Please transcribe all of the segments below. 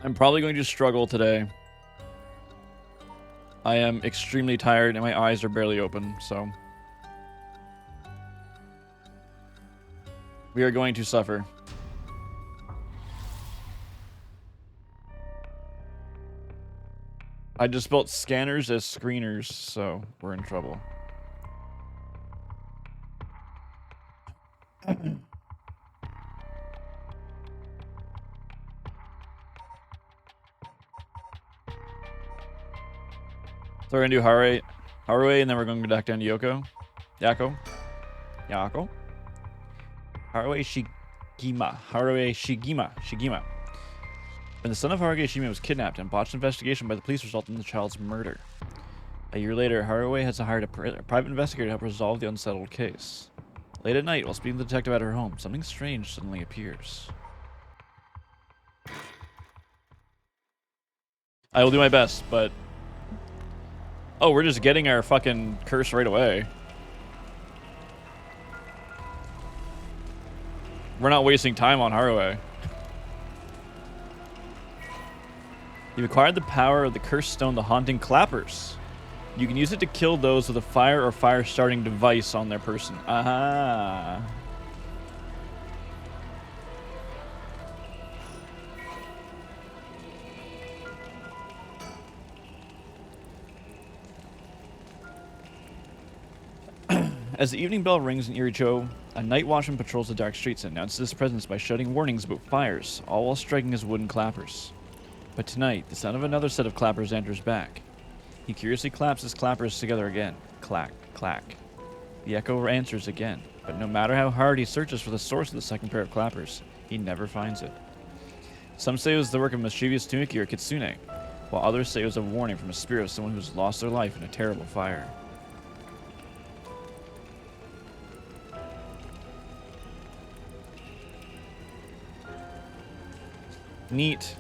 I'm probably going to struggle today. I am extremely tired and my eyes are barely open, so we are going to suffer. I just spelled scanners as screeners, so we're in trouble. So we're gonna do Haruei, and then we're going to go back down to Yako. Haruei Shigima. When the son of Haruei Shigima was kidnapped and botched investigation by the police resulted in the child's murder. A year later, Haruei has hired a private investigator to help resolve the unsettled case. Late at night, while speaking to the detective at her home, something strange suddenly appears. I will do my best, but... Oh, we're just getting our fucking curse right away. We're not wasting time on Haruei. You've acquired the power of the cursed stone, the Haunting Clappers. You can use it to kill those with a fire or fire-starting device on their person. Aha. As the evening bell rings in Iricho, a night watchman patrols the dark streets and announces his presence by shouting warnings about fires, all while striking his wooden clappers. But tonight, the sound of another set of clappers enters back. He curiously claps his clappers together again. Clack, clack. The echo answers again, but no matter how hard he searches for the source of the second pair of clappers, he never finds it. Some say it was the work of mischievous Tanuki or Kitsune, while others say it was a warning from a spirit of someone who's lost their life in a terrible fire. Neat.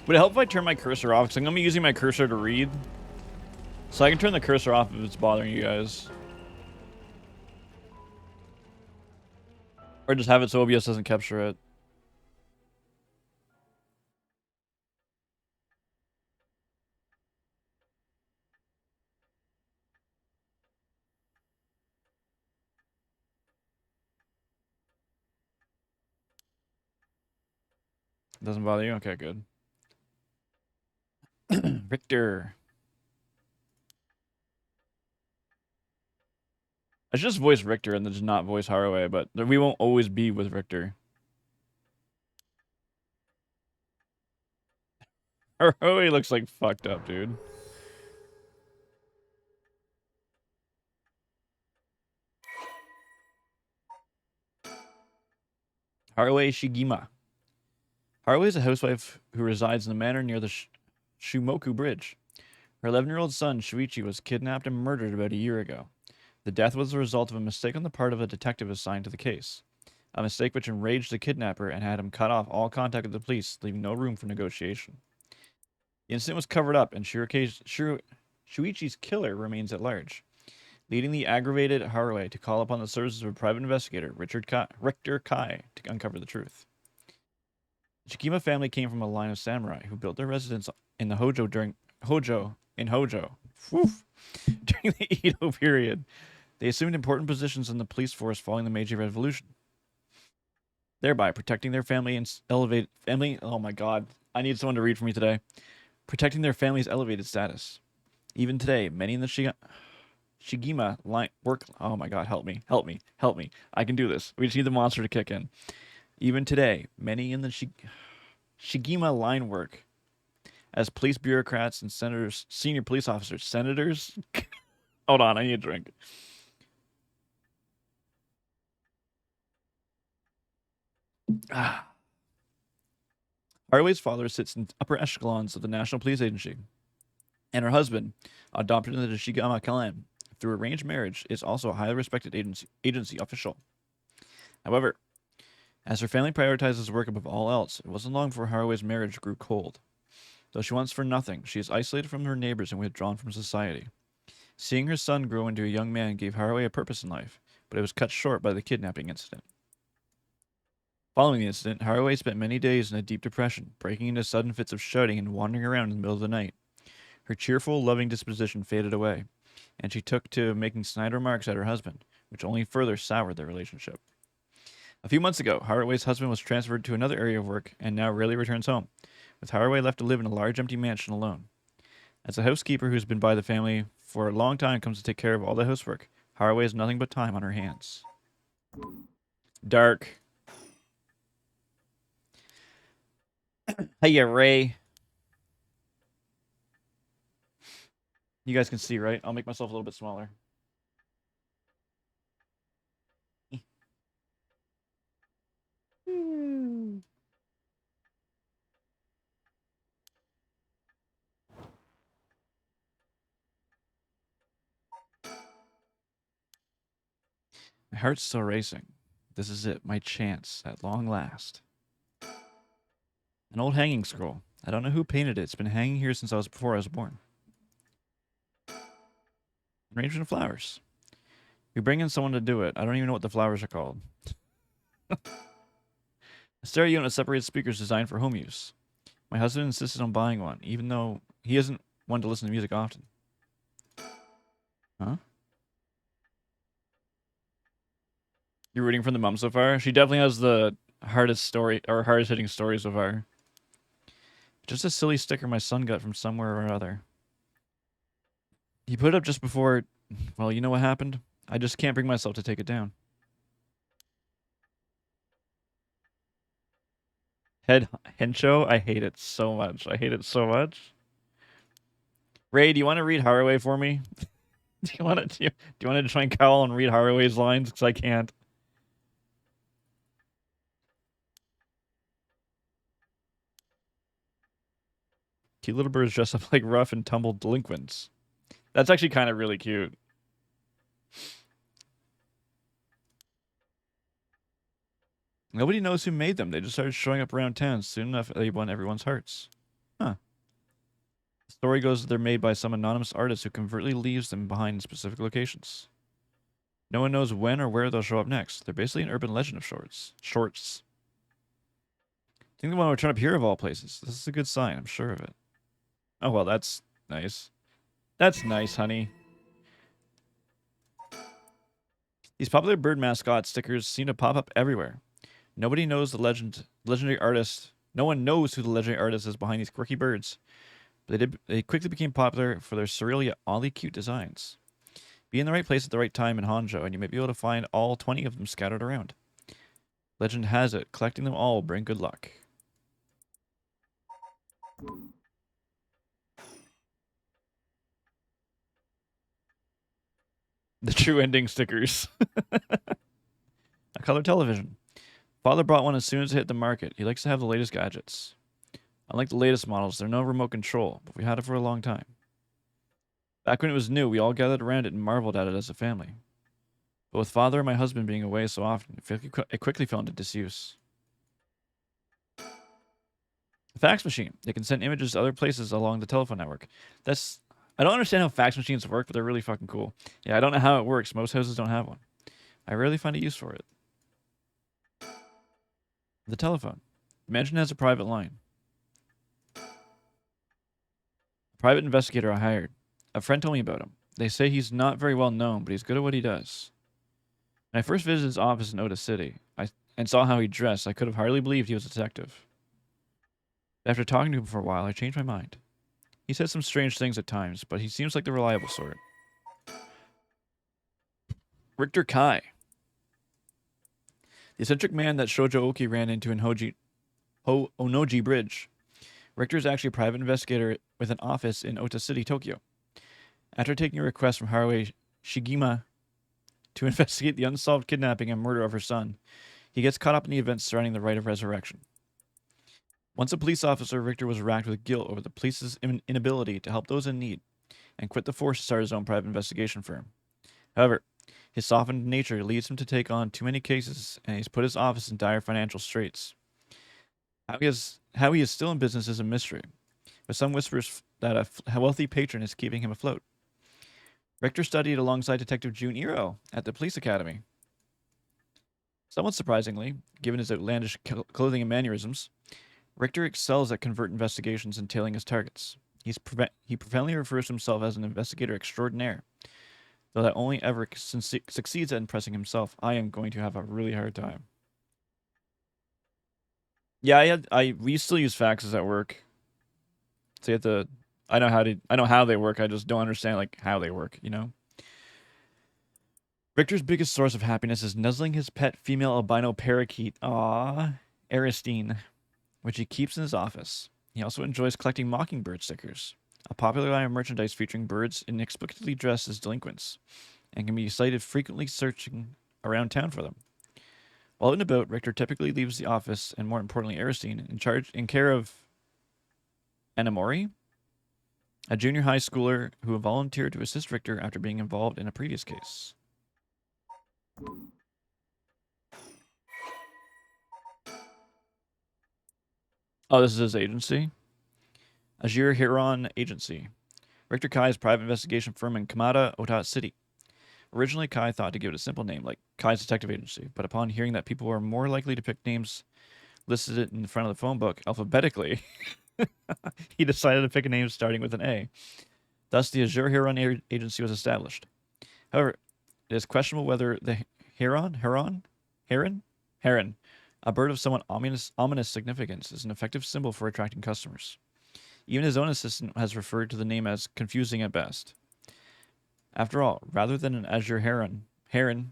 Would it help if I turn my cursor off? Because I'm going to be using my cursor to read. So I can turn the cursor off if it's bothering you guys. Or just have it so OBS doesn't capture it. It doesn't bother you? Okay, good. Richter. I should just voice Richter and then just not voice Haruei, but we won't always be with Richter. Haruei looks like fucked up, dude. Haruei Shigima. Haruei is a housewife who resides in a manor near the Shumoku Bridge. Her 11-year-old son, Shuichi, was kidnapped and murdered about a year ago. The death was the result of a mistake on the part of a detective assigned to the case. A mistake which enraged the kidnapper and had him cut off all contact with the police, leaving no room for negotiation. The incident was covered up, and Shuichi's killer remains at large, leading the aggravated Haruei to call upon the services of a private investigator, Richter Kai, to uncover the truth. The Shikima family came from a line of samurai who built their residence in the Hojo during the Edo period. They assumed important positions in the police force following the Meiji Revolution, thereby protecting their family and oh my god, I need someone to read for me today. Protecting their family's elevated status. Even today, many in the Shigima line work. Oh my god, help me. I can do this. We just need the monster to kick in. Even today, many in the Shigima line work as police bureaucrats and senators, senior police officers. Senators? Hold on, I need a drink. Haruei's father sits in upper echelons of the National Police Agency, and her husband, adopted into the Shigama clan through arranged marriage, is also a highly respected agency official. However, as her family prioritizes work above all else, it wasn't long before Haraway's marriage grew cold. Though she wants for nothing, she is isolated from her neighbors and withdrawn from society. Seeing her son grow into a young man gave Haraway a purpose in life, but it was cut short by the kidnapping incident. Following the incident, Haraway spent many days in a deep depression, breaking into sudden fits of shouting and wandering around in the middle of the night. Her cheerful, loving disposition faded away, and she took to making snide remarks at her husband, which only further soured their relationship. A few months ago, Haraway's husband was transferred to another area of work and now rarely returns home, with Haraway left to live in a large empty mansion alone. As a housekeeper who's been by the family for a long time comes to take care of all the housework, Haraway has nothing but time on her hands. Dark. Hey, Ray. You guys can see, right? I'll make myself a little bit smaller. My heart's still racing. This is it, my chance, at long last. An old hanging scroll. I don't know who painted it. It's been hanging here since before I was born. Arrangement of flowers. We bring in someone to do it. I don't even know what the flowers are called. A stereo unit separates speakers designed for home use. My husband insisted on buying one, even though he isn't one to listen to music often. Huh? You're rooting for the mom so far? She definitely has the hardest story, or hardest hitting story so far. Just a silly sticker my son got from somewhere or other. He put it up just before, well, you know what happened? I just can't bring myself to take it down. Hencho? I hate it so much. I hate it so much. Ray, do you want to read Haraway for me? do you want to join Cowell and read Haraway's lines? Because I can't. Cute little birds dress up like rough and tumble delinquents. That's actually kind of really cute. Nobody knows who made them. They just started showing up around town. Soon enough, they won everyone's hearts. Huh. The story goes that they're made by some anonymous artist who covertly leaves them behind in specific locations. No one knows when or where they'll show up next. They're basically an urban legend of shorts. I think the one will turn up here of all places. This is a good sign. I'm sure of it. Oh, well, that's nice. That's nice, honey. These popular bird mascot stickers seem to pop up everywhere. Nobody knows the legendary artist. No one knows who the legendary artist is behind these quirky birds. But they quickly became popular for their surreal yet oddly cute designs. Be in the right place at the right time in Honjo, and you may be able to find all 20 of them scattered around. Legend has it, collecting them all will bring good luck. The true ending stickers. A color television. Father bought one as soon as it hit the market. He likes to have the latest gadgets. Unlike the latest models, there's no remote control, but we had it for a long time. Back when it was new, we all gathered around it and marveled at it as a family. But with Father and my husband being away so often, it quickly fell into disuse. A fax machine. They can send images to other places along the telephone network. I don't understand how fax machines work, but they're really fucking cool. Yeah, I don't know how it works. Most houses don't have one. I rarely find a use for it. The telephone. The mansion has a private line. A private investigator I hired. A friend told me about him. They say he's not very well known, but he's good at what he does. When I first visited his office in Oda City and saw how he dressed, I could have hardly believed he was a detective. After talking to him for a while, I changed my mind. He says some strange things at times, but he seems like the reliable sort. Richter Kai. The eccentric man that Shoujo Oki ran into in Onoji Bridge. Richter is actually a private investigator with an office in Ota City, Tokyo. After taking a request from Haraway Shigima to investigate the unsolved kidnapping and murder of her son, he gets caught up in the events surrounding the rite of resurrection. Once a police officer, Richter was racked with guilt over the police's inability to help those in need, and quit the force to start his own private investigation firm. However, His softened nature leads him to take on too many cases, and he's put his office in dire financial straits. How he is still in business is a mystery, but some whispers that a wealthy patron is keeping him afloat. Richter studied alongside Detective June Ero at the police academy. Somewhat surprisingly, given his outlandish clothing and mannerisms, Richter excels at covert investigations and tailing his targets. He profoundly refers to himself as an investigator extraordinaire, though that only ever succeeds at impressing himself. I am going to have a really hard time. Yeah, we still use faxes at work. So you have to. I know how they work. I just don't understand like how they work. You know. Victor's biggest source of happiness is nuzzling his pet female albino parakeet, Aristine, which he keeps in his office. He also enjoys collecting mockingbird stickers, a popular line of merchandise featuring birds inexplicably dressed as delinquents, and can be sighted frequently searching around town for them. While out and about, Richter typically leaves the office, and more importantly, Aristine, in care of Anamori, a junior high schooler who volunteered to assist Richter after being involved in a previous case. Oh, this is his agency? Azure Hiron Agency. Richter Kai's private investigation firm in Kamada, Ota City. Originally, Kai thought to give it a simple name, like Kai's Detective Agency, but upon hearing that people were more likely to pick names listed in front of the phone book alphabetically, he decided to pick a name starting with an A. Thus, the Azure Heron Agency was established. However, it is questionable whether the heron, a bird of somewhat ominous significance, is an effective symbol for attracting customers. Even his own assistant has referred to the name as confusing at best. After all, rather than an azure heron,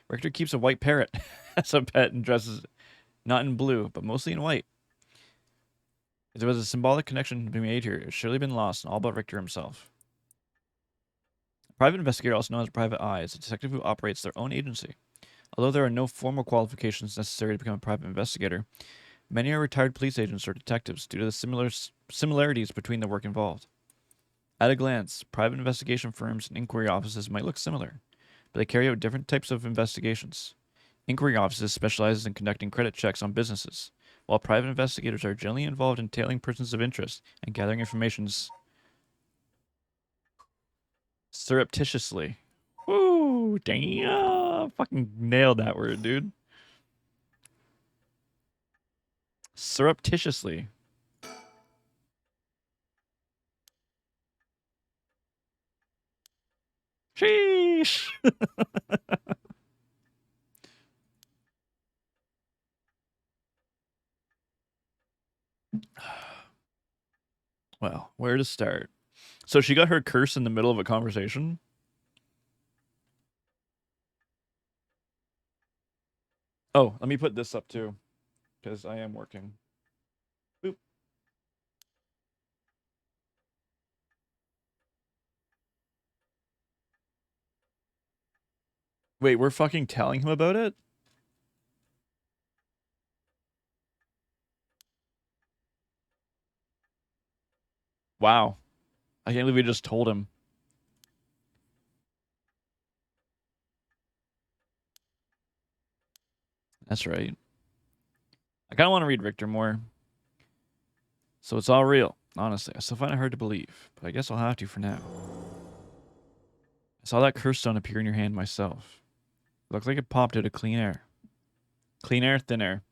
Richter keeps a white parrot as a pet and dresses not in blue, but mostly in white. If there was a symbolic connection to be made here, it's surely been lost and all but Richter himself. A private investigator, also known as a private eye, is a detective who operates their own agency. Although there are no formal qualifications necessary to become a private investigator, many are retired police agents or detectives due to the similarities between the work involved. At a glance, private investigation firms and inquiry offices might look similar, but they carry out different types of investigations. Inquiry offices specialize in conducting credit checks on businesses, while private investigators are generally involved in tailing persons of interest and gathering information surreptitiously. Ooh, damn! Fucking nailed that word, dude. Surreptitiously. Sheesh! Well, where to start? So she got her curse in the middle of a conversation? Oh, let me put this up too, because I am working. Boop. Wait, we're fucking telling him about it? Wow. I can't believe we just told him. That's right. I kind of want to read Richter more. So it's all real. Honestly, I still find it hard to believe, but I guess I'll have to for now. I saw that curse stone appear in your hand myself. It looked like it popped out of clean air. Clean air, thin air.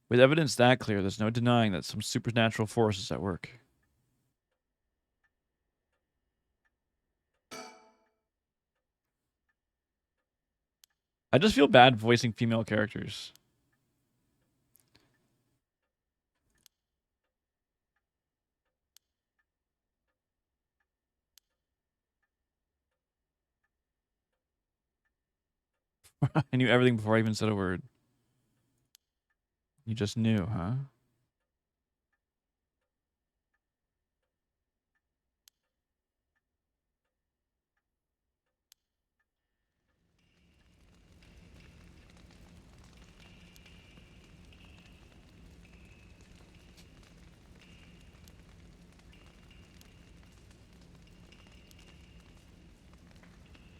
With evidence that clear, there's no denying that some supernatural force is at work. I just feel bad voicing female characters. I knew everything before I even said a word. You just knew, huh?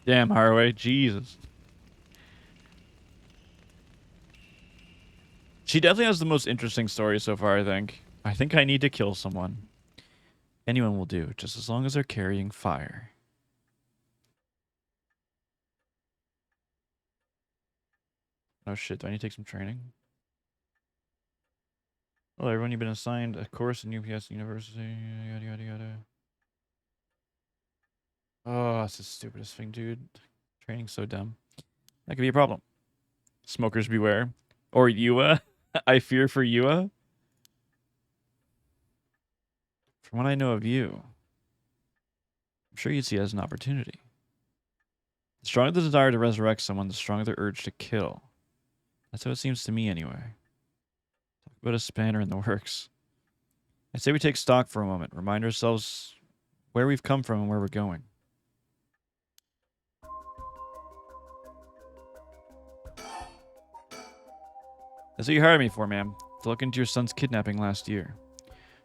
Damn, Haraway. Jesus. She definitely has the most interesting story so far, I think. I think I need to kill someone. Anyone will do, just as long as they're carrying fire. Oh shit, do I need to take some training? Well, everyone, you've been assigned a course in UPS University. Yada, yada, yada. Oh, that's the stupidest thing, dude. Training's so dumb. That could be a problem. Smokers beware. Or Yua. I fear for Yua. From what I know of you, I'm sure you'd see it as an opportunity. The stronger the desire to resurrect someone, the stronger the urge to kill. That's how it seems to me, anyway. Talk about a spanner in the works. I say we take stock for a moment, remind ourselves where we've come from and where we're going. That's what you hired me for, ma'am. To look into your son's kidnapping last year.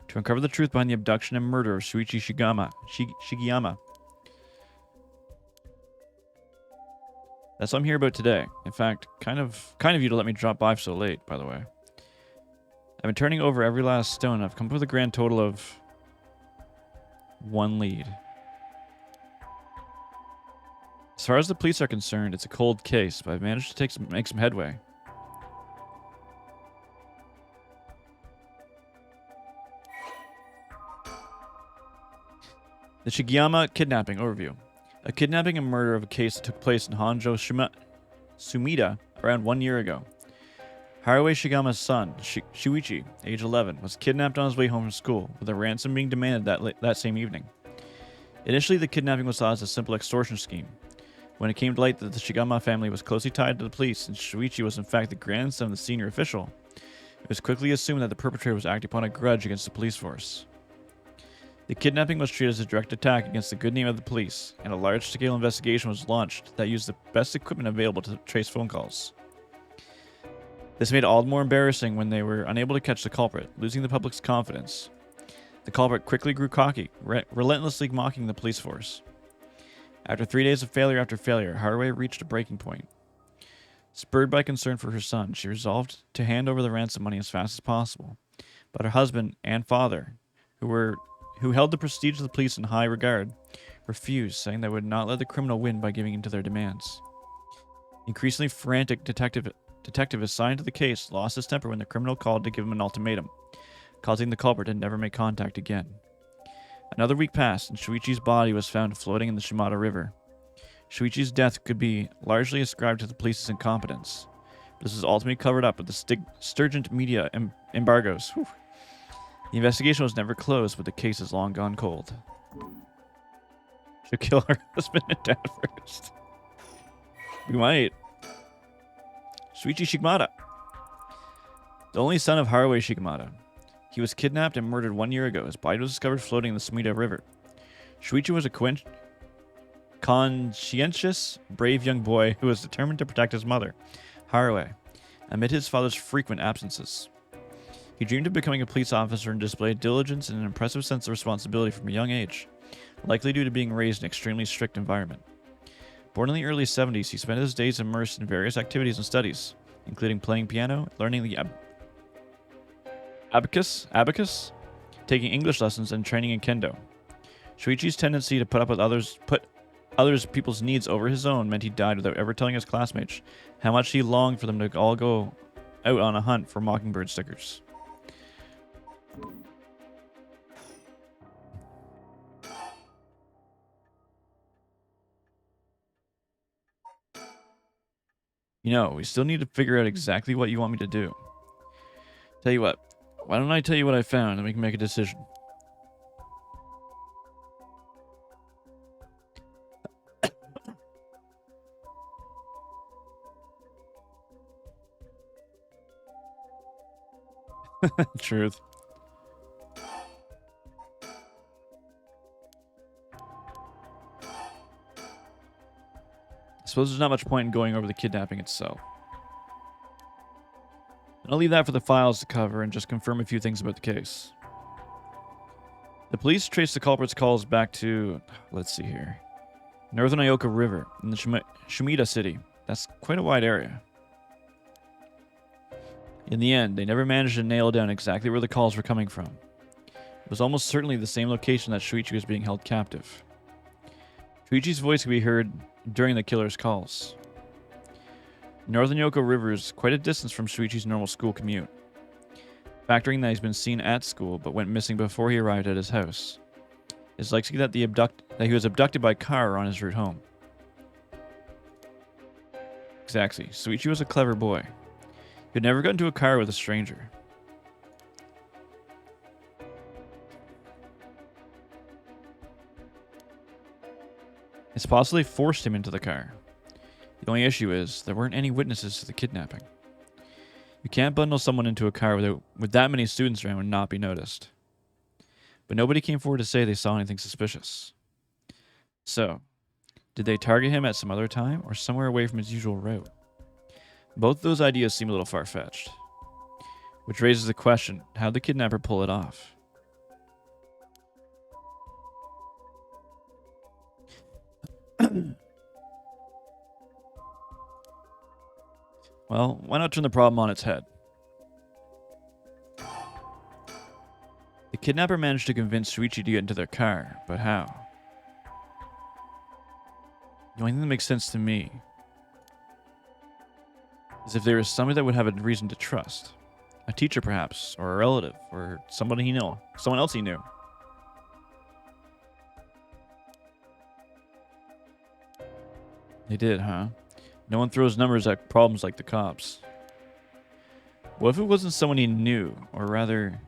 To uncover the truth behind the abduction and murder of Shuichi Shigeyama. That's what I'm here about today. In fact, kind of you to let me drop by so late, by the way. I've been turning over every last stone. I've come up with a grand total of 1 lead. As far as the police are concerned, it's a cold case, but I've managed to make some headway. The Shigeyama kidnapping overview. A kidnapping and murder of a case that took place in Honjo, Sumida, around 1 year ago. Haruo Shigama's son, Shuichi, age 11, was kidnapped on his way home from school, with a ransom being demanded that same evening. Initially, the kidnapping was thought as a simple extortion scheme. When it came to light that the Shigama family was closely tied to the police and Shuichi was in fact the grandson of the senior official, it was quickly assumed that the perpetrator was acting upon a grudge against the police force. The kidnapping was treated as a direct attack against the good name of the police, and a large-scale investigation was launched that used the best equipment available to trace phone calls. This made it all the more embarrassing when they were unable to catch the culprit, losing the public's confidence. The culprit quickly grew cocky, relentlessly mocking the police force. After 3 days of failure after failure, Haruo reached a breaking point. Spurred by concern for her son, she resolved to hand over the ransom money as fast as possible. But her husband and father, who held the prestige of the police in high regard, refused, saying they would not let the criminal win by giving in to their demands. The increasingly frantic detective assigned to the case lost his temper when the criminal called to give him an ultimatum, causing the culprit to never make contact again. Another week passed, and Shuichi's body was found floating in the Shimada River. Shuichi's death could be largely ascribed to the police's incompetence. This was ultimately covered up with the stringent media embargoes. Whew. The investigation was never closed, but the case is long gone cold. Should kill her husband and dad first. We might. Shuichi Shigemata. The only son of Haruo Shigemata. He was kidnapped and murdered 1 year ago. His body was discovered floating in the Sumida River. Shuichi was a conscientious, brave young boy who was determined to protect his mother, Haruo, amid his father's frequent absences. He dreamed of becoming a police officer and displayed diligence and an impressive sense of responsibility from a young age, likely due to being raised in an extremely strict environment. Born in the early 70s, he spent his days immersed in various activities and studies, including playing piano, learning the abacus, taking English lessons, and training in kendo. Shuichi's tendency to put others people's needs over his own meant he died without ever telling his classmates how much he longed for them to all go out on a hunt for mockingbird stickers. You know, we still need to figure out exactly what you want me to do. Tell you what, why don't I tell you what I found and we can make a decision? Truth. I suppose there's not much point in going over the kidnapping itself. I'll leave that for the files to cover and just confirm a few things about the case. The police traced the culprit's calls back to... let's see here. Northern Ioka River in the Shumida city. That's quite a wide area. In the end, they never managed to nail down exactly where the calls were coming from. It was almost certainly the same location that Shuichi was being held captive. Shuichi's voice could be heard during the killer's calls. Northern Ioka River is quite a distance from Shuichi's normal school commute. Factoring that he's been seen at school but went missing before he arrived at his house, it's likely that he was abducted by car on his route home. Exactly. Shuichi was a clever boy. He had never got into a car with a stranger. It's possible they forced him into the car. The only issue is, there weren't any witnesses to the kidnapping. You can't bundle someone into a car with that many students around and not be noticed. But nobody came forward to say they saw anything suspicious. So, did they target him at some other time, or somewhere away from his usual route? Both those ideas seem a little far-fetched. Which raises the question, how'd the kidnapper pull it off? Well, why not turn the problem on its head? The kidnapper managed to convince Shuichi to get into their car, but how? The only thing that makes sense to me is if there was somebody that would have a reason to trust. A teacher, perhaps, or a relative, or somebody he knew. Someone else he knew. They did, huh? No one throws numbers at problems like the cops. What if it wasn't someone he knew? Or rather,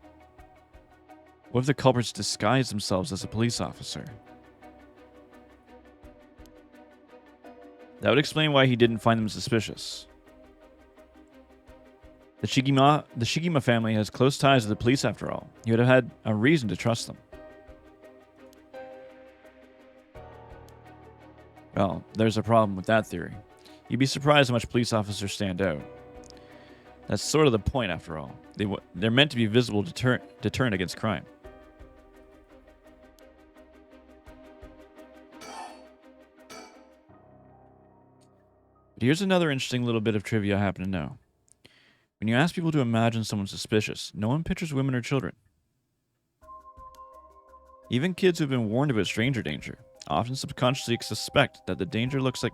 what if the culprits disguised themselves as a police officer? That would explain why he didn't find them suspicious. The Shigima family has close ties to the police after all. He would have had a reason to trust them. Well, there's a problem with that theory. You'd be surprised how much police officers stand out. That's sort of the point, after all. They're meant to be visible deterrent against crime. But here's another interesting little bit of trivia I happen to know. When you ask people to imagine someone suspicious, no one pictures women or children. Even kids who've been warned about stranger danger often subconsciously suspect that the danger looks like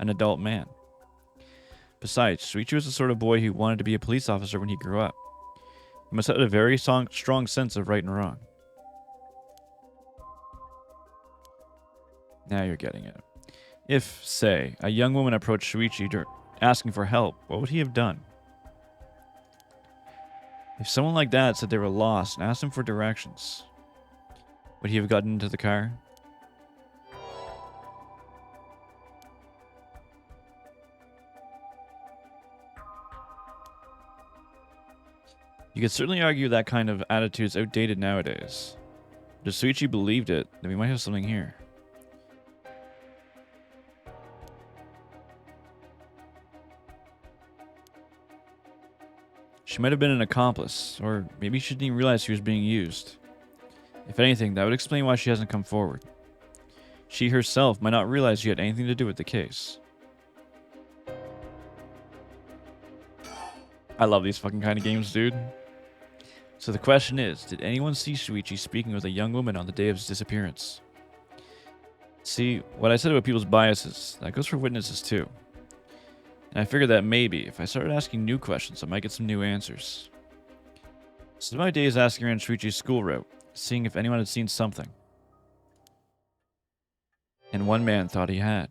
an adult man. Besides, Shuichi was the sort of boy who wanted to be a police officer when he grew up. He must have had a very strong sense of right and wrong. Now you're getting it. If, say, a young woman approached Shuichi asking for help, what would he have done? If someone like that said they were lost and asked him for directions, would he have gotten into the car? You could certainly argue that kind of attitude is outdated nowadays. But if Shuichi believed it, then we might have something here. She might have been an accomplice, or maybe she didn't even realize she was being used. If anything, that would explain why she hasn't come forward. She herself might not realize she had anything to do with the case. I love these fucking kind of games, dude. So the question is, did anyone see Shuichi speaking with a young woman on the day of his disappearance? See, what I said about people's biases, that goes for witnesses too. And I figured that maybe, if I started asking new questions, I might get some new answers. So my days asking around Shuichi's school route, seeing if anyone had seen something. And one man thought he had.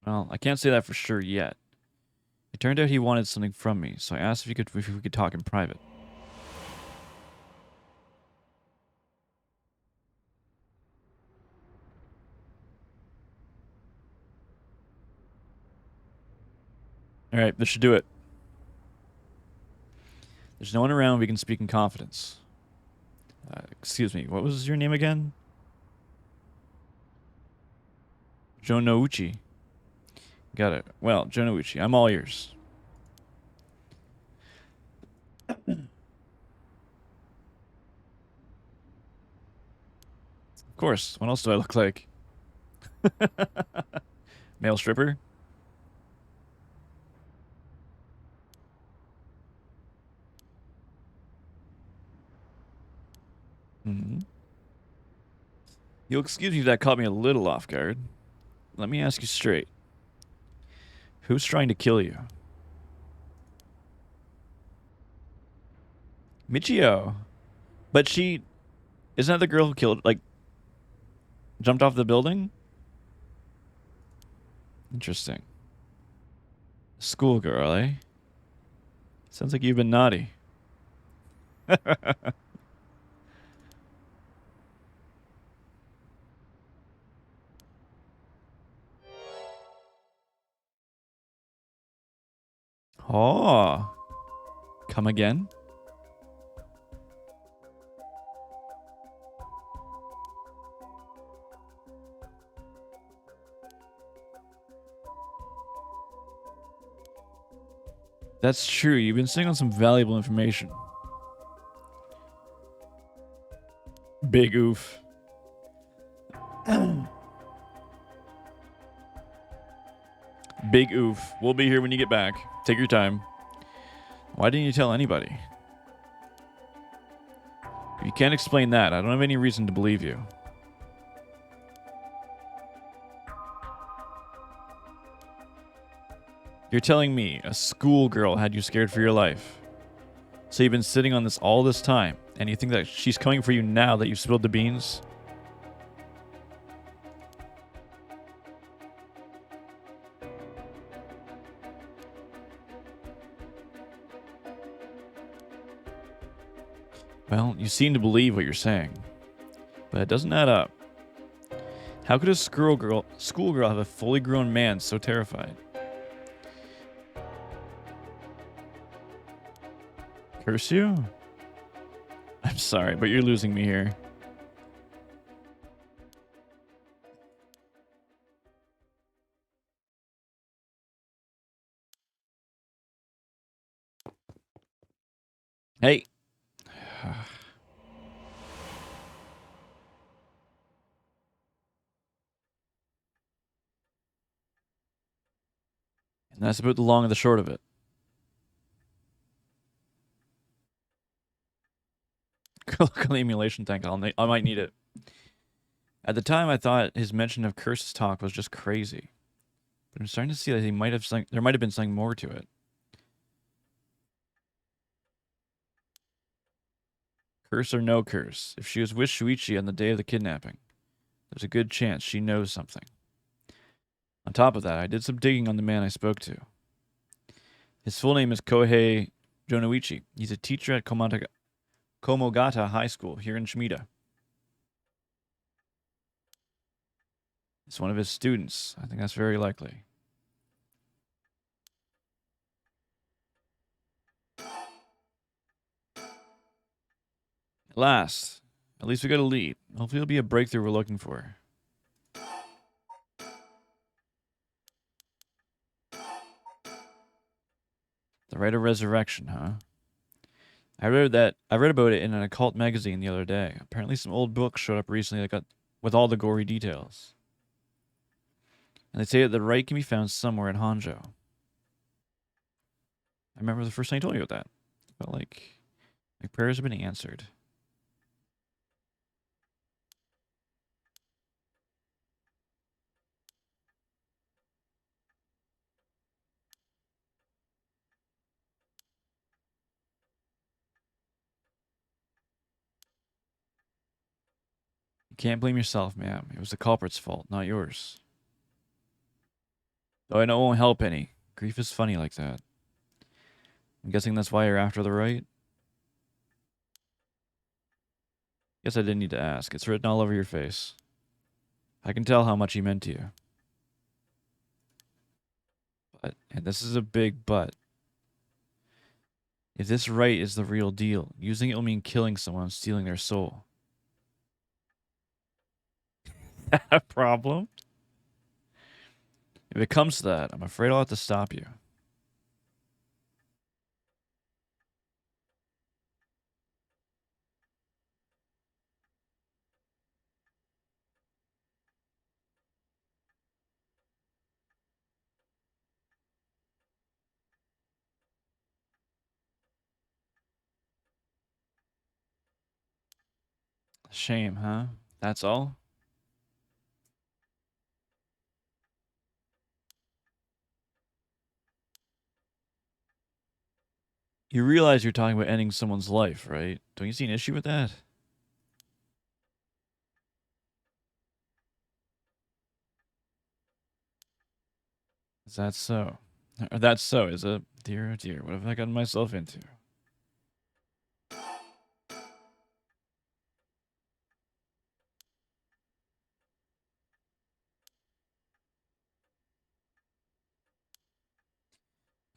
Well, I can't say that for sure yet. It turned out he wanted something from me, so I asked if we could talk in private. Alright, this should do it. There's no one around, we can speak in confidence. Excuse me, what was your name again? Jonouchi. Got it. Well, Jonouchi, I'm all ears. Of course. What else do I look like? Male stripper? Hmm. You'll excuse me if that caught me a little off guard. Let me ask you straight. Who's trying to kill you? Michio. But she isn't that the girl who killed like jumped off the building? Interesting. Schoolgirl, eh? Sounds like you've been naughty. Oh. Come again? That's true. You've been sitting on some valuable information. Big oof. Big oof. We'll be here when you get back. Take your time. Why didn't you tell anybody? If you can't explain that, I don't have any reason to believe you. You're telling me a schoolgirl had you scared for your life. So you've been sitting on this all this time, and you think that she's coming for you now that you've spilled the beans? Well, you seem to believe what you're saying, but it doesn't add up. How could a schoolgirl have a fully grown man so terrified? Curse you? I'm sorry, but you're losing me here. Hey. And that's about the long and the short of it. Look on the emulation tank. I might need it. At the time, I thought his mention of Curse's talk was just crazy, but I'm starting to see that there might have been something more to it. Curse or no curse, if she was with Shuichi on the day of the kidnapping, there's a good chance she knows something. On top of that, I did some digging on the man I spoke to. His full name is Kohei Jonoichi. He's a teacher at Komogata High School here in Shimida. It's one of his students. I think that's very likely. Last, at least we got a lead. Hopefully it'll be a breakthrough we're looking for. The Rite of Resurrection, huh? I read about it in an occult magazine the other day. Apparently some old books showed up recently that got with all the gory details. And they say that the rite can be found somewhere in Hanzhou. I remember the first time you told me about that. But like my prayers have been answered. You can't blame yourself, ma'am. It was the culprit's fault, not yours. Though I know it won't help any. Grief is funny like that. I'm guessing that's why you're after the rite? Guess I didn't need to ask. It's written all over your face. I can tell how much he meant to you. But, and this is a big but, if this rite is the real deal, using it will mean killing someone, stealing their soul. A problem? If it comes to that, I'm afraid I'll have to stop you. Shame, huh? That's all? You realize you're talking about ending someone's life, right? Don't you see an issue with that? Is that so? Or that's so, is it? Dear, oh dear, what have I gotten myself into?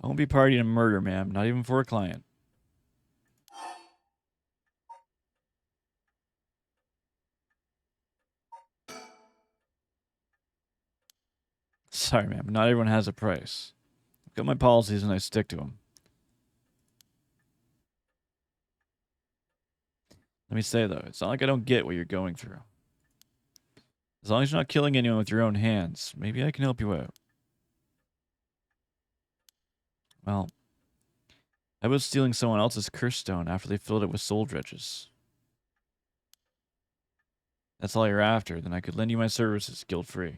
I won't be party to murder, ma'am. Not even for a client. Sorry, ma'am. Not everyone has a price. I've got my policies and I stick to them. Let me say, though, it's not like I don't get what you're going through. As long as you're not killing anyone with your own hands, maybe I can help you out. Well, I was stealing someone else's curse stone after they filled it with soul dredges. That's all you're after, then I could lend you my services guilt-free.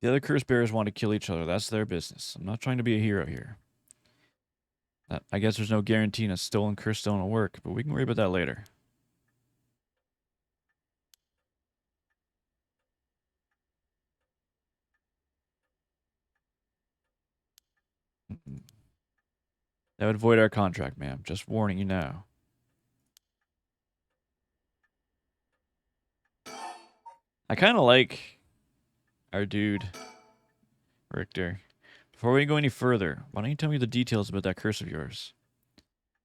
The other curse bearers want to kill each other. That's their business. I'm not trying to be a hero here. I guess there's no guarantee a stolen curse stone will work, but we can worry about that later. That would void our contract, ma'am. Just warning you now. I kind of like our dude, Richter. Before we go any further, why don't you tell me the details about that curse of yours?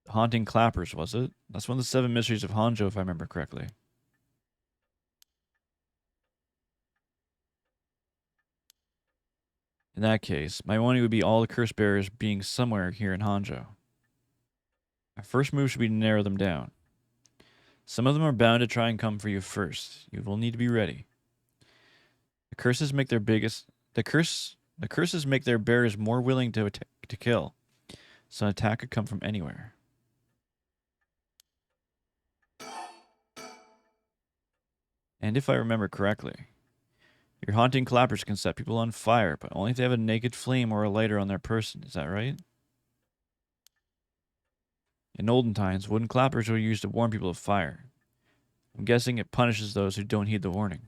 Haunting clappers, was it? That's one of the 7 mysteries of Hanjo, if I remember correctly. In that case, my warning would be all the curse bearers being somewhere here in Hanjo. Our first move should be to narrow them down. Some of them are bound to try and come for you first. You will need to be ready. The curses make their biggest the curses make their bearers more willing to kill. So an attack could come from anywhere. And if I remember correctly, your haunting clappers can set people on fire, but only if they have a naked flame or a lighter on their person. Is that right? In olden times, wooden clappers were used to warn people of fire. I'm guessing it punishes those who don't heed the warning.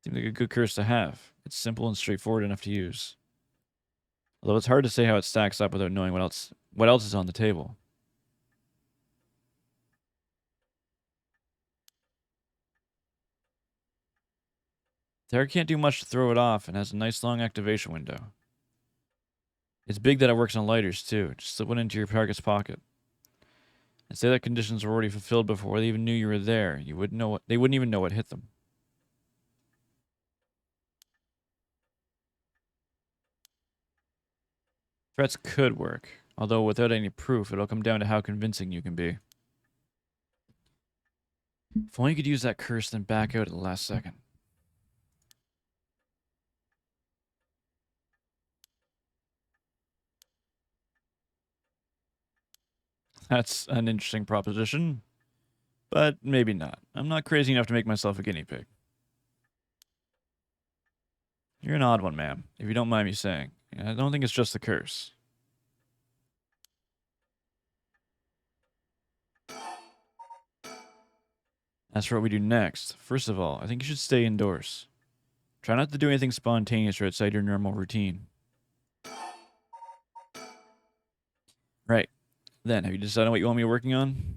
Seems like a good curse to have. It's simple and straightforward enough to use. Although it's hard to say how it stacks up without knowing what else is on the table. Terra can't do much to throw it off and has a nice long activation window. It's big that it works on lighters too. Just slip one into your target's pocket. And say that conditions were already fulfilled before they even knew you were there. They wouldn't even know what hit them. Threats could work, although without any proof, it'll come down to how convincing you can be. If only you could use that curse, then back out at the last second. That's an interesting proposition, but maybe not. I'm not crazy enough to make myself a guinea pig. You're an odd one, ma'am, if you don't mind me saying. I don't think it's just the curse. As for what we do next, first of all, I think you should stay indoors. Try not to do anything spontaneous or outside your normal routine. Right. Then, have you decided what you want me working on?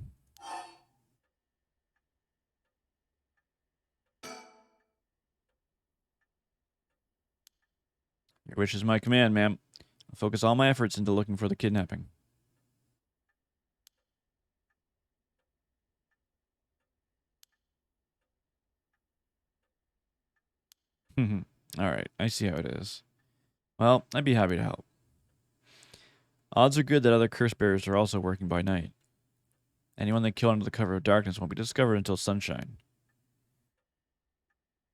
Your wish is my command, ma'am. I'll focus all my efforts into looking for the kidnapping. Alright, I see how it is. Well, I'd be happy to help. Odds are good that other curse bearers are also working by night. Anyone they kill under the cover of darkness won't be discovered until sunshine.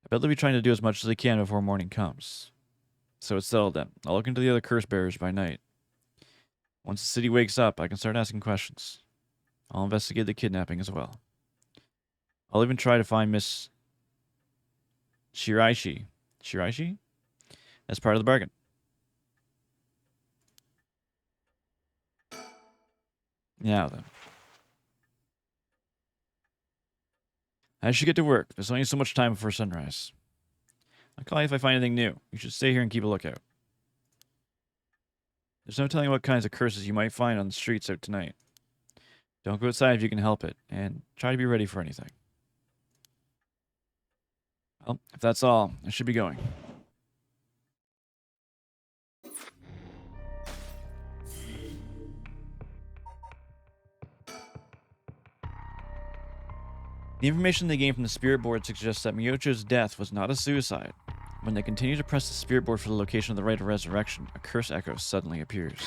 I bet they'll be trying to do as much as they can before morning comes. So it's settled then. I'll look into the other curse bearers by night. Once the city wakes up, I can start asking questions. I'll investigate the kidnapping as well. I'll even try to find Miss Shiraishi. Shiraishi? That's part of the bargain. Now then. I should get to work. There's only so much time before sunrise. I'll call you if I find anything new. You should stay here and keep a lookout. There's no telling what kinds of curses you might find on the streets out tonight. Don't go outside if you can help it, and try to be ready for anything. Well, if that's all, I should be going. The information they gained from the spirit board suggests that Miyocho's death was not a suicide. When they continue to press the spirit board for the location of the rite of resurrection, a curse echo suddenly appears.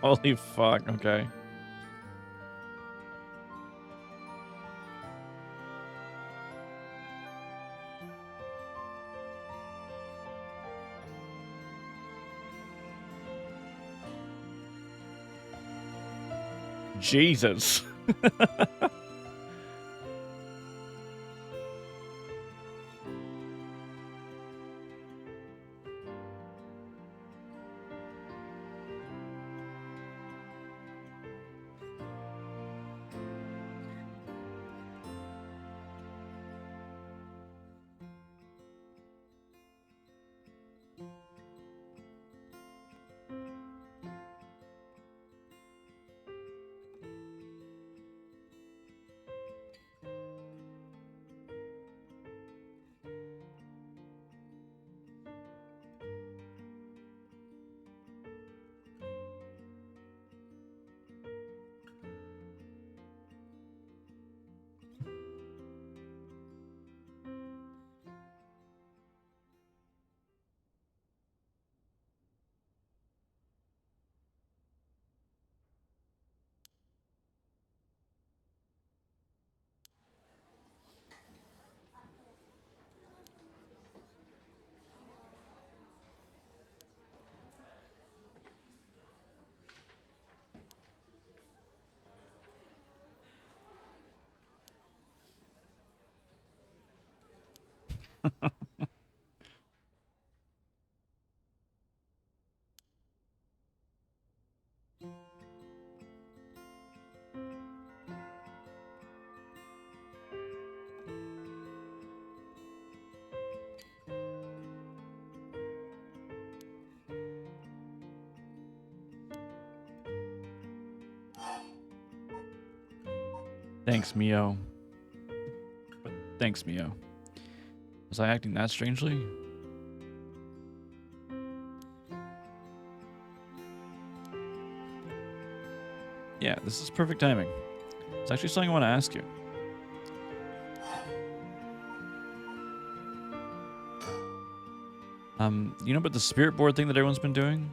Holy fuck, okay. Jesus. Thanks, Mio. But thanks, Mio. Was I acting that strangely? Yeah, this is perfect timing. It's actually something I want to ask you. You know about the spirit board thing that everyone's been doing?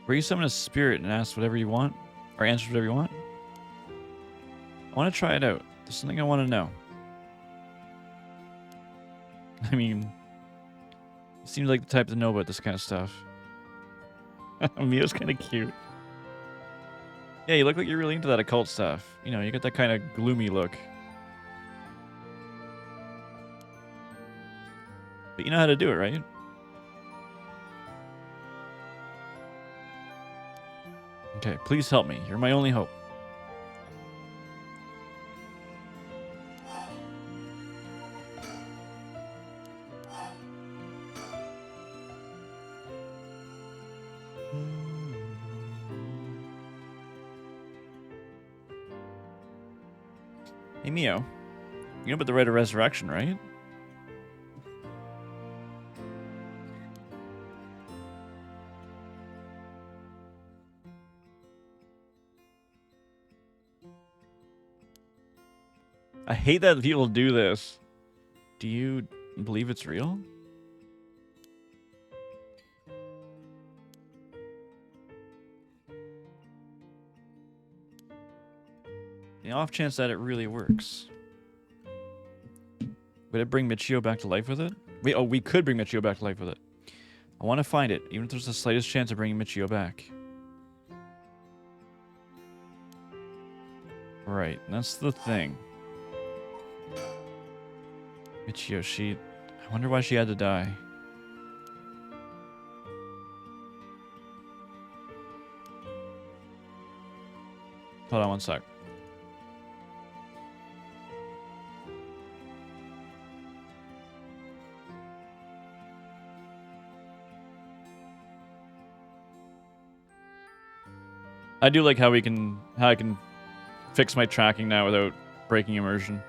Where you summon a spirit and ask whatever you want, or answer whatever you want? I want to try it out. There's something I want to know. I mean, you seem like the type to know about this kind of stuff. Mio's kind of cute. Yeah, you look like you're really into that occult stuff. You know, you got that kind of gloomy look. But you know how to do it, right? Okay, please help me. You're my only hope. Hey, Mio. You know about the rite of resurrection, right? I hate that people do this. Do you believe it's real? The off chance that it really works. Would it bring Michio back to life with it? We could bring Michio back to life with it. I want to find it, even if there's the slightest chance of bringing Michio back. Right, that's the thing. Michio, I wonder why she had to die. Hold on one sec. I do like how I can fix my tracking now without breaking immersion.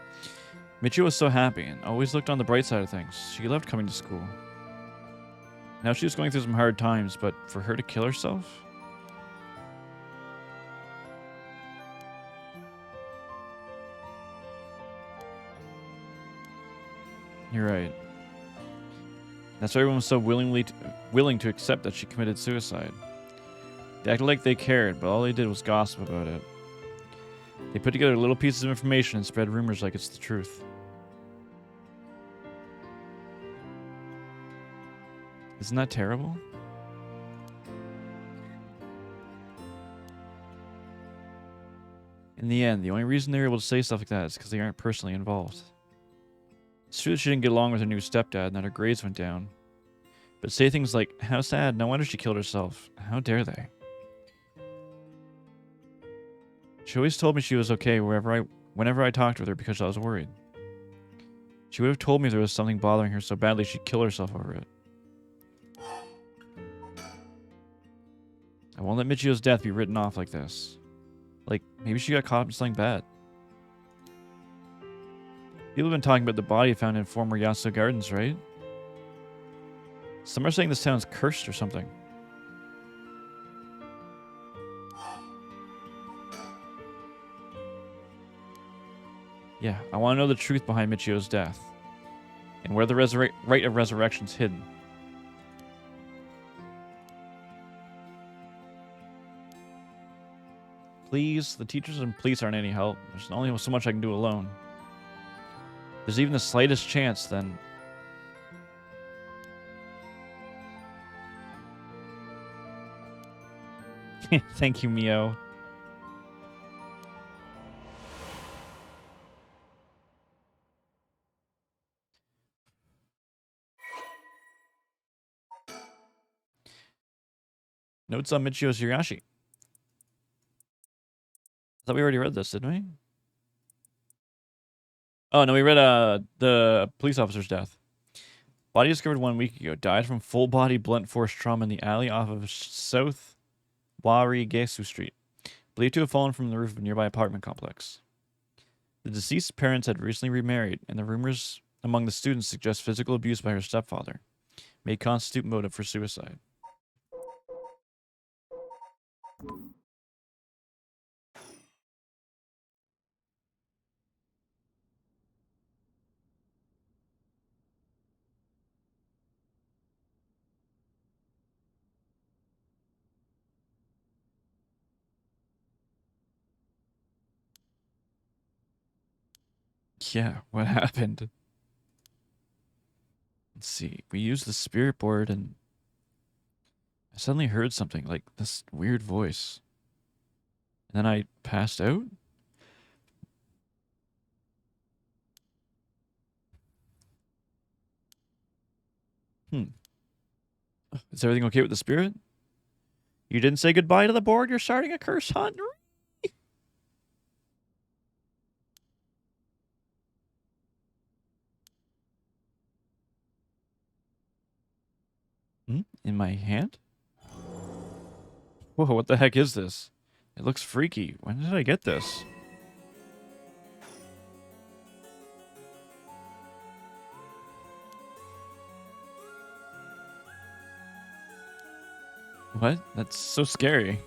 Michio was so happy and always looked on the bright side of things. She loved coming to school. Now she was going through some hard times, but for her to kill herself? You're right. That's why everyone was so willing to accept that she committed suicide. They acted like they cared, but all they did was gossip about it. They put together little pieces of information and spread rumors like it's the truth. Isn't that terrible? In the end, the only reason they were able to say stuff like that is because they aren't personally involved. It's true that she didn't get along with her new stepdad and that her grades went down. But say things like, how sad, no wonder she killed herself. How dare they? She always told me she was okay whenever I talked with her because I was worried. She would have told me there was something bothering her so badly she'd kill herself over it. I won't let Michio's death be written off like this. Like, maybe she got caught up in something bad. People have been talking about the body found in former Yasuo Gardens, right? Some are saying this town's cursed or something. Yeah, I want to know the truth behind Michio's death. And where the rite of resurrection's hidden. Please, the teachers and police aren't any help. There's only so much I can do alone. If there's even the slightest chance, then... Thank you, Mio. Notes on Michio Shirashi. I thought we already read this, didn't we? Oh, no, we read the police officer's death. Body discovered 1 week ago. Died from full-body blunt force trauma in the alley off of South Warigesu Street. Believed to have fallen from the roof of a nearby apartment complex. The deceased's parents had recently remarried, and the rumors among the students suggest physical abuse by her stepfather may constitute motive for suicide. Yeah, what happened? Let's see. We used the spirit board, and I suddenly heard something like this weird voice. then I passed out? Is everything okay with the spirit? You didn't say goodbye to the board? You're starting a curse hunt? In my hand? Whoa, what the heck is this? It looks freaky. When did I get this? What? That's so scary.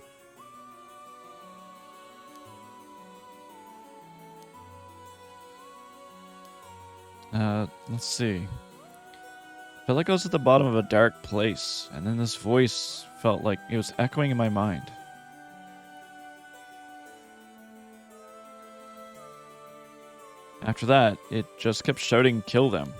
Let's see. Felt like I was at the bottom of a dark place, and then this voice felt like it was echoing in my mind. After that, it just kept shouting, "Kill them."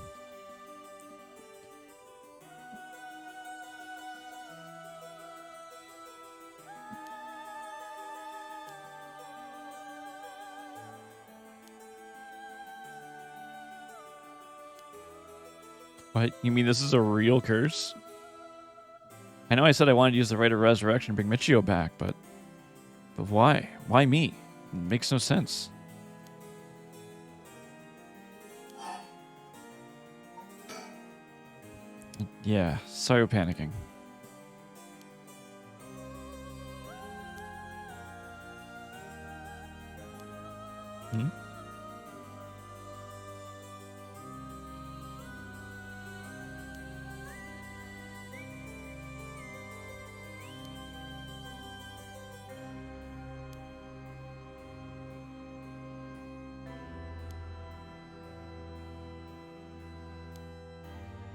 What? You mean this is a real curse? I know I said I wanted to use the rite of resurrection to bring Michio back, but why? Why me? It makes no sense. Yeah, sorry for panicking. Hmm?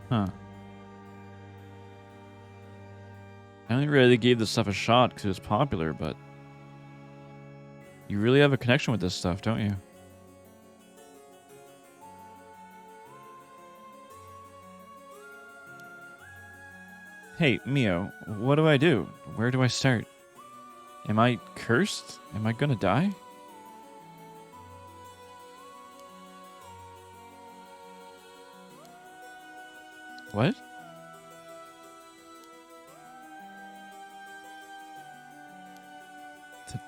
Huh. I only really gave this stuff a shot because it was popular, but you really have a connection with this stuff, don't you? Hey, Mio, what do I do? Where do I start? Am I cursed? Am I gonna die? What?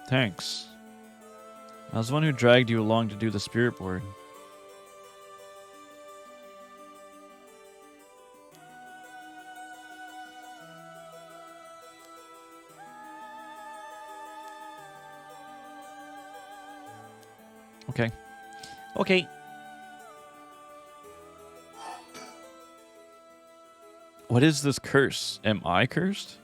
Thanks. I was the one who dragged you along to do the spirit board. Okay. Okay. What is this curse? Am I cursed?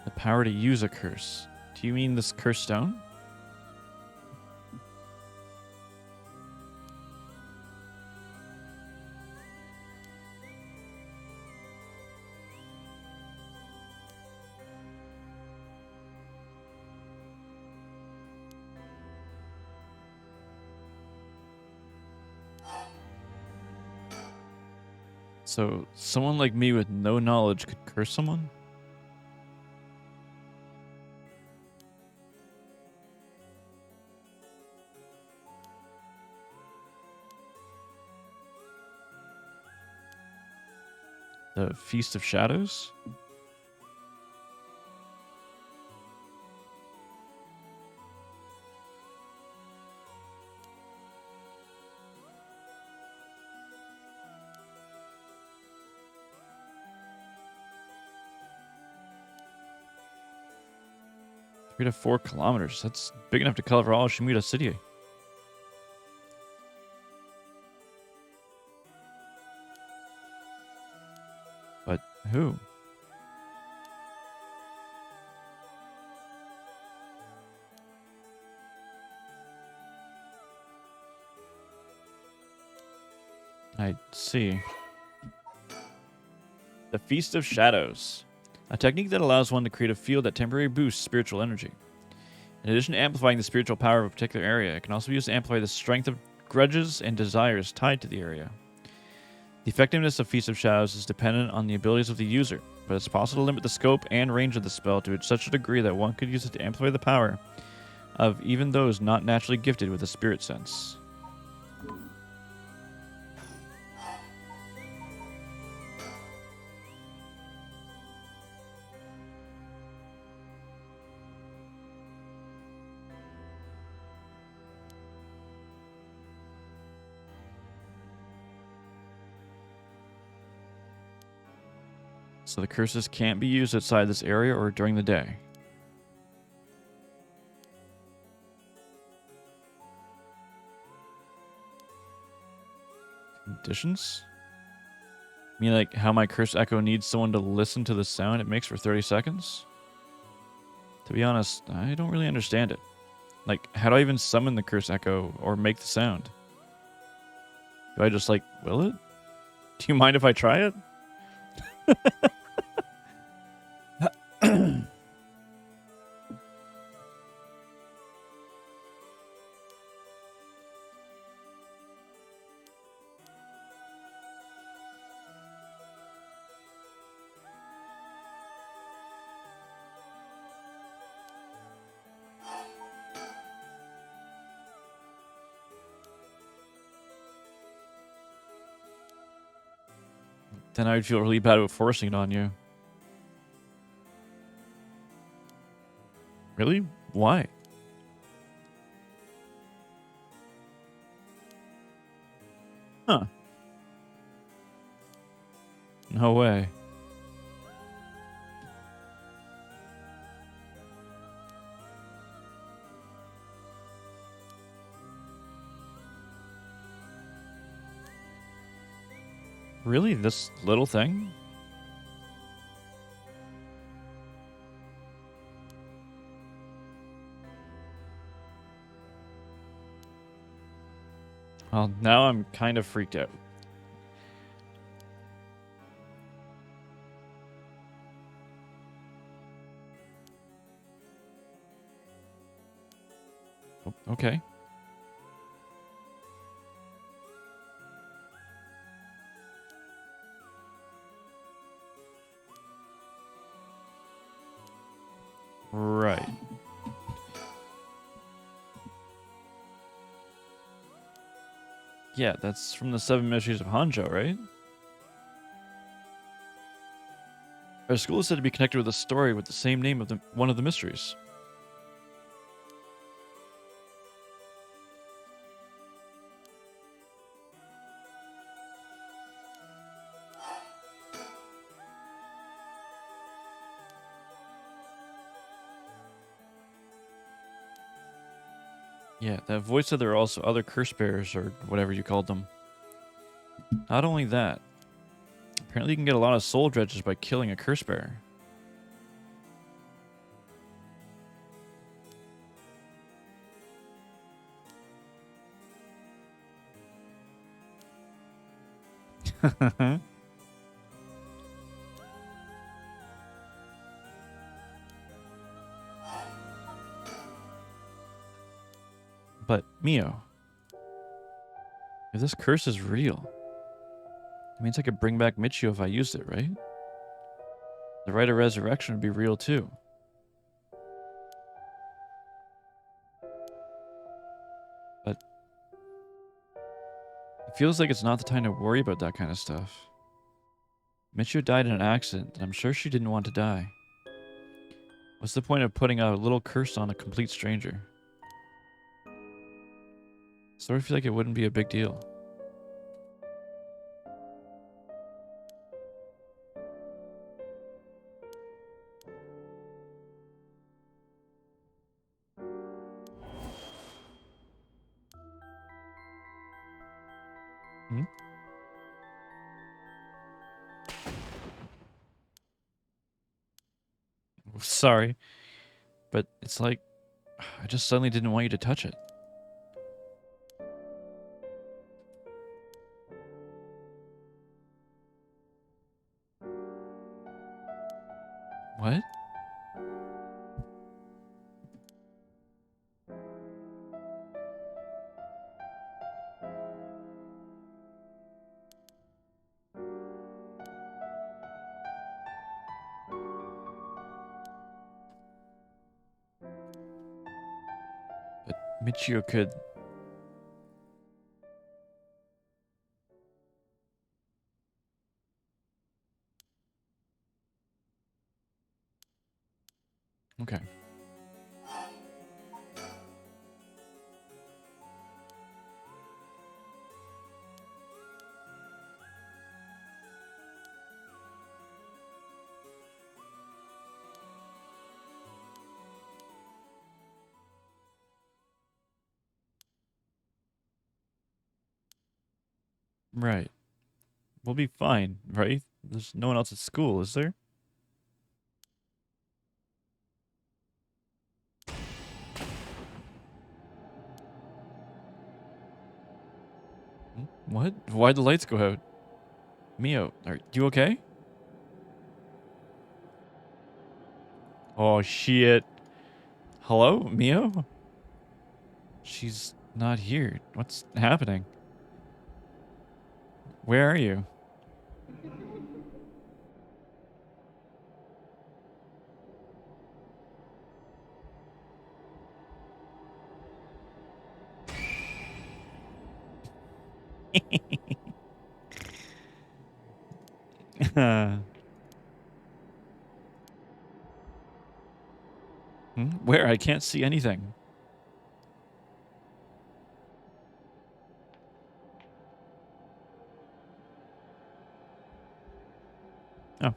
The power to use a curse. Do you mean this curse stone? So, someone like me with no knowledge could curse someone? The Feast of Shadows? Three to 4 kilometers. That's big enough to cover all of Shimida City. But who? I see. The Feast of Shadows. A technique that allows one to create a field that temporarily boosts spiritual energy. In addition to amplifying the spiritual power of a particular area, it can also be used to amplify the strength of grudges and desires tied to the area. The effectiveness of Feast of Shadows is dependent on the abilities of the user, but it's possible to limit the scope and range of the spell to such a degree that one could use it to amplify the power of even those not naturally gifted with a spirit sense. So the curses can't be used outside this area or during the day. Conditions? I mean, like, how my curse echo needs someone to listen to the sound it makes for 30 seconds? To be honest, I don't really understand it. Like, how do I even summon the curse echo or make the sound? Do I just, like, will it? Do you mind if I try it? Then I would feel really bad about forcing it on you. Really? Why? Huh. No way. Really? This little thing? Well, now I'm kind of freaked out. Oh, okay. Right. Yeah, that's from the 7 Mysteries of Hanzhou, right? Our school is said to be connected with a story with the same name of one of the mysteries. Yeah, that voice said there are also other curse bearers, or whatever you called them. Not only that, apparently you can get a lot of soul dredges by killing a curse bearer. But, Mio, if this curse is real, it means I could bring back Michio if I used it, right? The rite of resurrection would be real too. But it feels like it's not the time to worry about that kind of stuff. Michio died in an accident, and I'm sure she didn't want to die. What's the point of putting a little curse on a complete stranger? Sort of feel like it wouldn't be a big deal. Hmm? Sorry, but it's like I just suddenly didn't want you to touch it. What? But Michio could... Okay. Right. We'll be fine, right? There's no one else at school, is there? What? Why'd the lights go out? Mio, are you okay? Oh, shit. Hello, Mio? She's not here. What's happening? Where are you? Where? I can't see anything. Oh.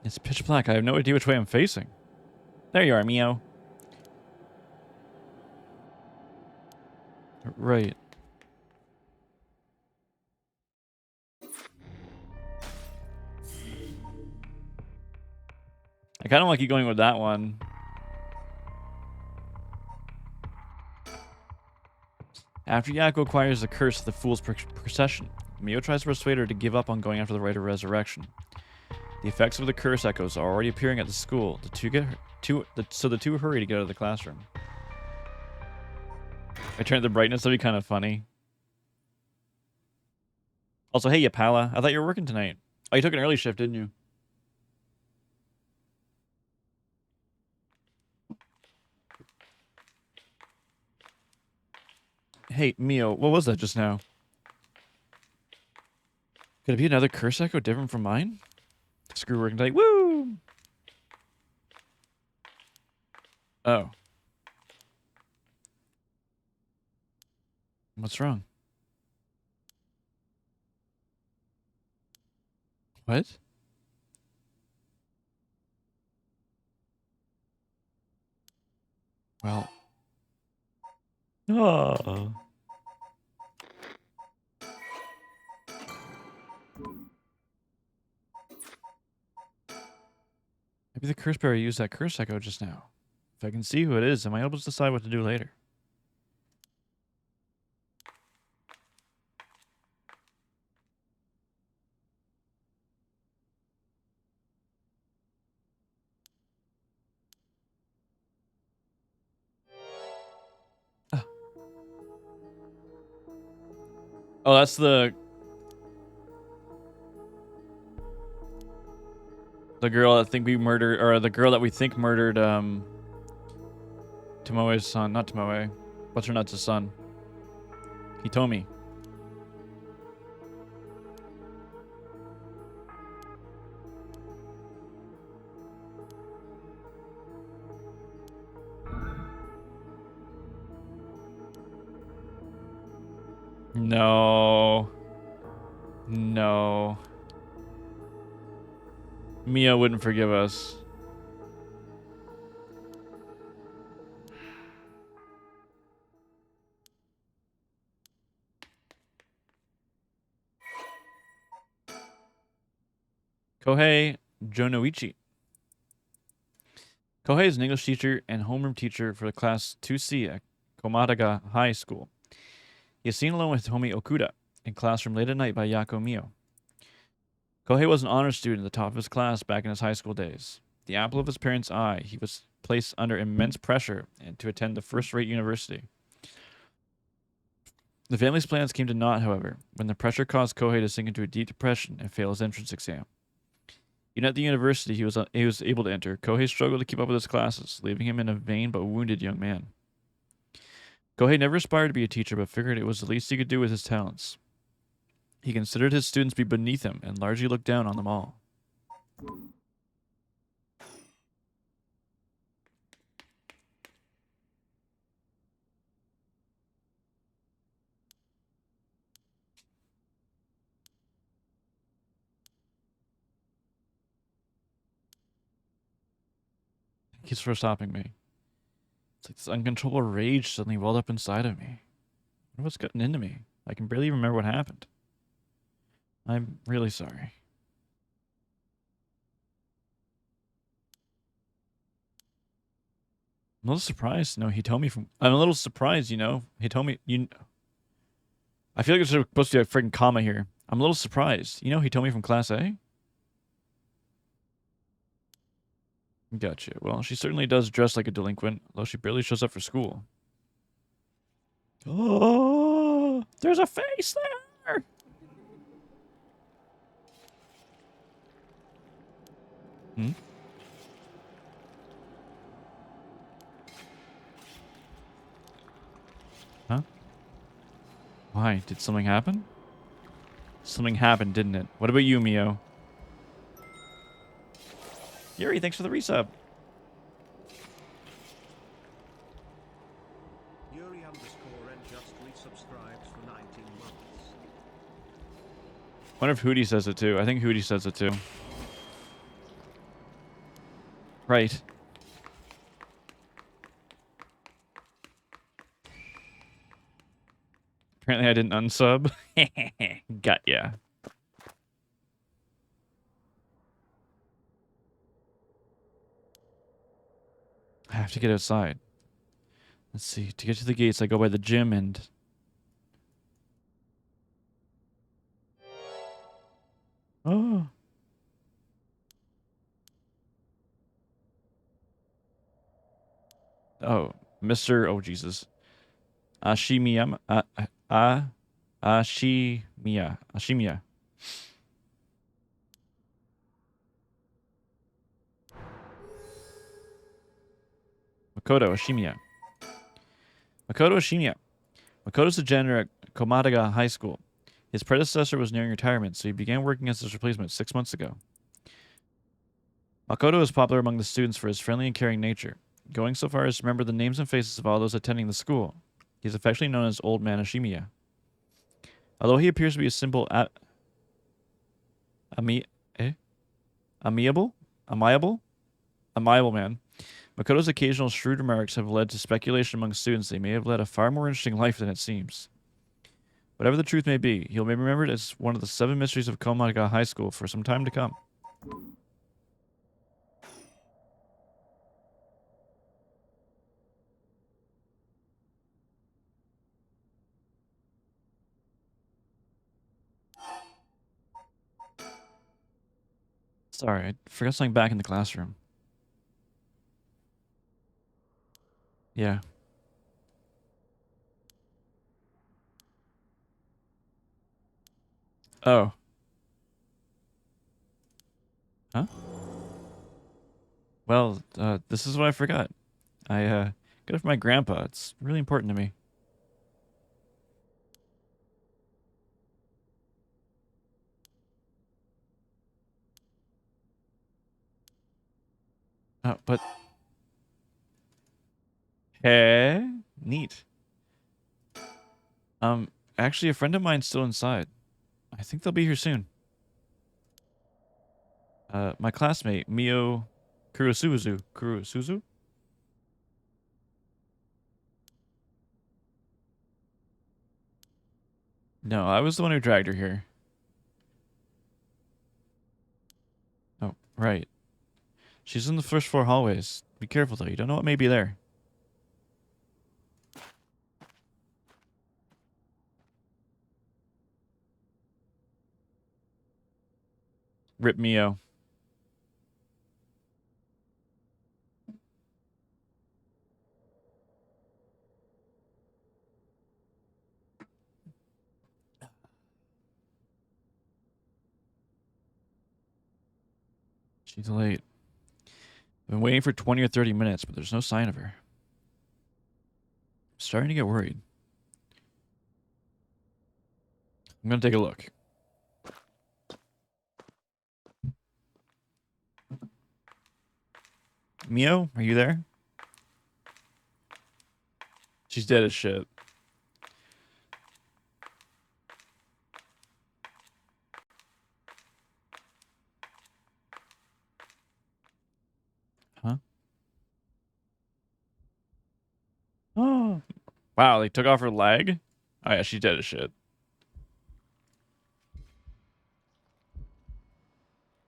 It's pitch black. I have no idea which way I'm facing. There you are, Mio. Right. I kind of like you going with that one. After Yakko acquires the curse of the Fool's Procession, Mio tries to persuade her to give up on going after the Rite of Resurrection. The effects of the curse echoes are already appearing at the school. So the two hurry to get out of the classroom. I turned the brightness, that'd be kind of funny. Also, hey, Yapala, I thought you were working tonight. Oh, you took an early shift, didn't you? Hey, Mio, what was that just now? Could it be another curse echo different from mine? Screw working tonight. Woo! Oh. What's wrong? What? Well. Oh. Maybe the curse bearer used that curse echo just now. If I can see who it is, am I able to decide what to do later? Ah. Oh, that's the girl that think we murdered, or the girl that we think murdered Tomoe's son. Not Tomoe. What's her nuts' son? Hitomi. No. No. Mia wouldn't forgive us. Kohei Jonoichi. Kohei is an English teacher and homeroom teacher for the class 2C at Komadaga High School. He is seen alone with Hitomi Okuda in classroom late at night by Yako Mio. Kohei was an honor student at the top of his class back in his high school days. The apple of his parents' eye, he was placed under immense pressure and to attend the first-rate university. The family's plans came to naught, however, when the pressure caused Kohei to sink into a deep depression and fail his entrance exam. Even at the university he was able to enter, Kohei struggled to keep up with his classes, leaving him in a vain but wounded young man. Kohei never aspired to be a teacher, but figured it was the least he could do with his talents. He considered his students to be beneath him and largely looked down on them all. Thanks for stopping me. It's like this uncontrollable rage suddenly welled up inside of me. What's gotten into me? I can barely remember what happened. I'm really sorry. I'm a little surprised. No, he told me from. I'm a little surprised. He told me you. I feel like there's supposed to be a freaking comma here. I'm a little surprised. He told me from Class A. Gotcha. Well, she certainly does dress like a delinquent, though she barely shows up for school. Oh, there's a face there. Hmm? Huh? Why? Did something happen? Something happened, didn't it? What about you, Mio? Yuri, thanks for the resub. Yuri _N just resubscribed for 19 months. Wonder if Hootie says it too. I think Hootie says it too. Right. Apparently I didn't unsub. Got ya. I have to get outside. Let's see. To get to the gates, I go by the gym and... Oh. Oh, Mr. Oh, Jesus. Ashimiya. Ashimiya. Ashimiya. Makoto Ashimiya. Makoto Ashimiya. Makoto's the janitor at Komataga High School. His predecessor was nearing retirement, so he began working as his replacement 6 months ago. Makoto is popular among the students for his friendly and caring nature, going so far as to remember the names and faces of all those attending the school. He is affectionately known as Old Man Ashimiya. Although he appears to be a simple, amiable man, Makoto's occasional shrewd remarks have led to speculation among students that he may have led a far more interesting life than it seems. Whatever the truth may be, he'll be remembered as one of the 7 mysteries of Komataga High School for some time to come. Sorry, I forgot something back in the classroom. Yeah. Oh. Huh? Well, this is what I forgot. I got it from my grandpa. It's really important to me. Oh, but... Hey, neat. Actually, a friend of mine's still inside. I think they'll be here soon. My classmate, Mio Kurosuzu. Kurosuzu? No, I was the one who dragged her here. Oh, right. She's in the first 4 hallways. Be careful, though. You don't know what may be there. Rip Mio. She's late. I've been waiting for 20 or 30 minutes, but there's no sign of her. I'm starting to get worried. I'm gonna take a look. Mio, are you there? She's dead as shit. Huh? Oh. Wow, they took off her leg? Oh yeah, she's dead as shit.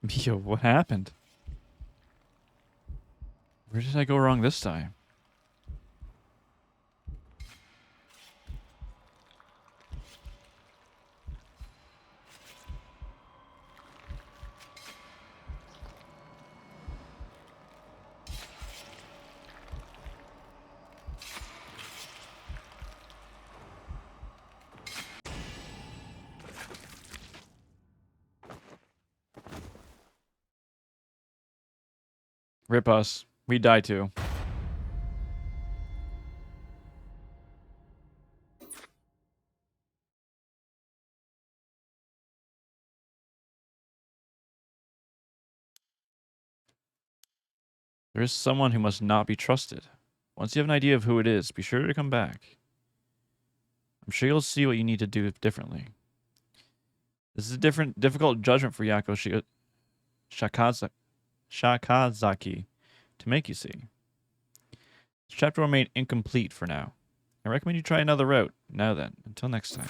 Mio, what happened? Where did I go wrong this time? Rip us. We die too. There is someone who must not be trusted. Once you have an idea of who it is, be sure to come back. I'm sure you'll see what you need to do differently. This is a difficult judgment for Shakazaki to make, you see. This chapter will remain incomplete for now. I recommend you try another route. Now then, until next time.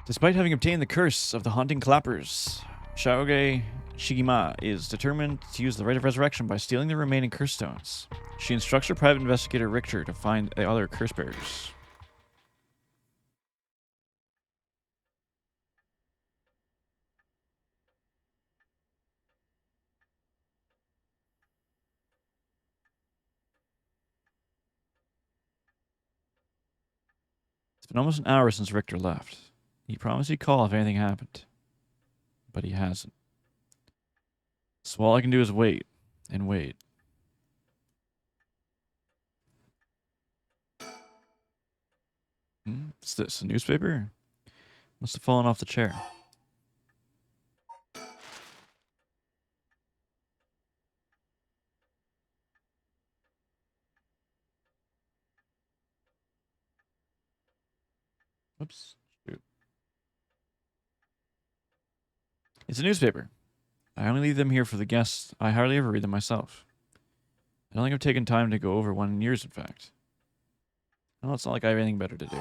Despite having obtained the curse of the haunting clappers, Shaoge Shigima is determined to use the rite of resurrection by stealing the remaining curse stones. She instructs her private investigator Richter to find the other curse bearers. It's been almost an hour since Richter left. He promised he'd call if anything happened, but he hasn't. So all I can do is wait and wait. What's this? A newspaper? Must have fallen off the chair. Oops. Shoot. It's a newspaper. I only leave them here for the guests. I hardly ever read them myself. I don't think I've taken time to go over one in years, in fact. Well, it's not like I have anything better to do.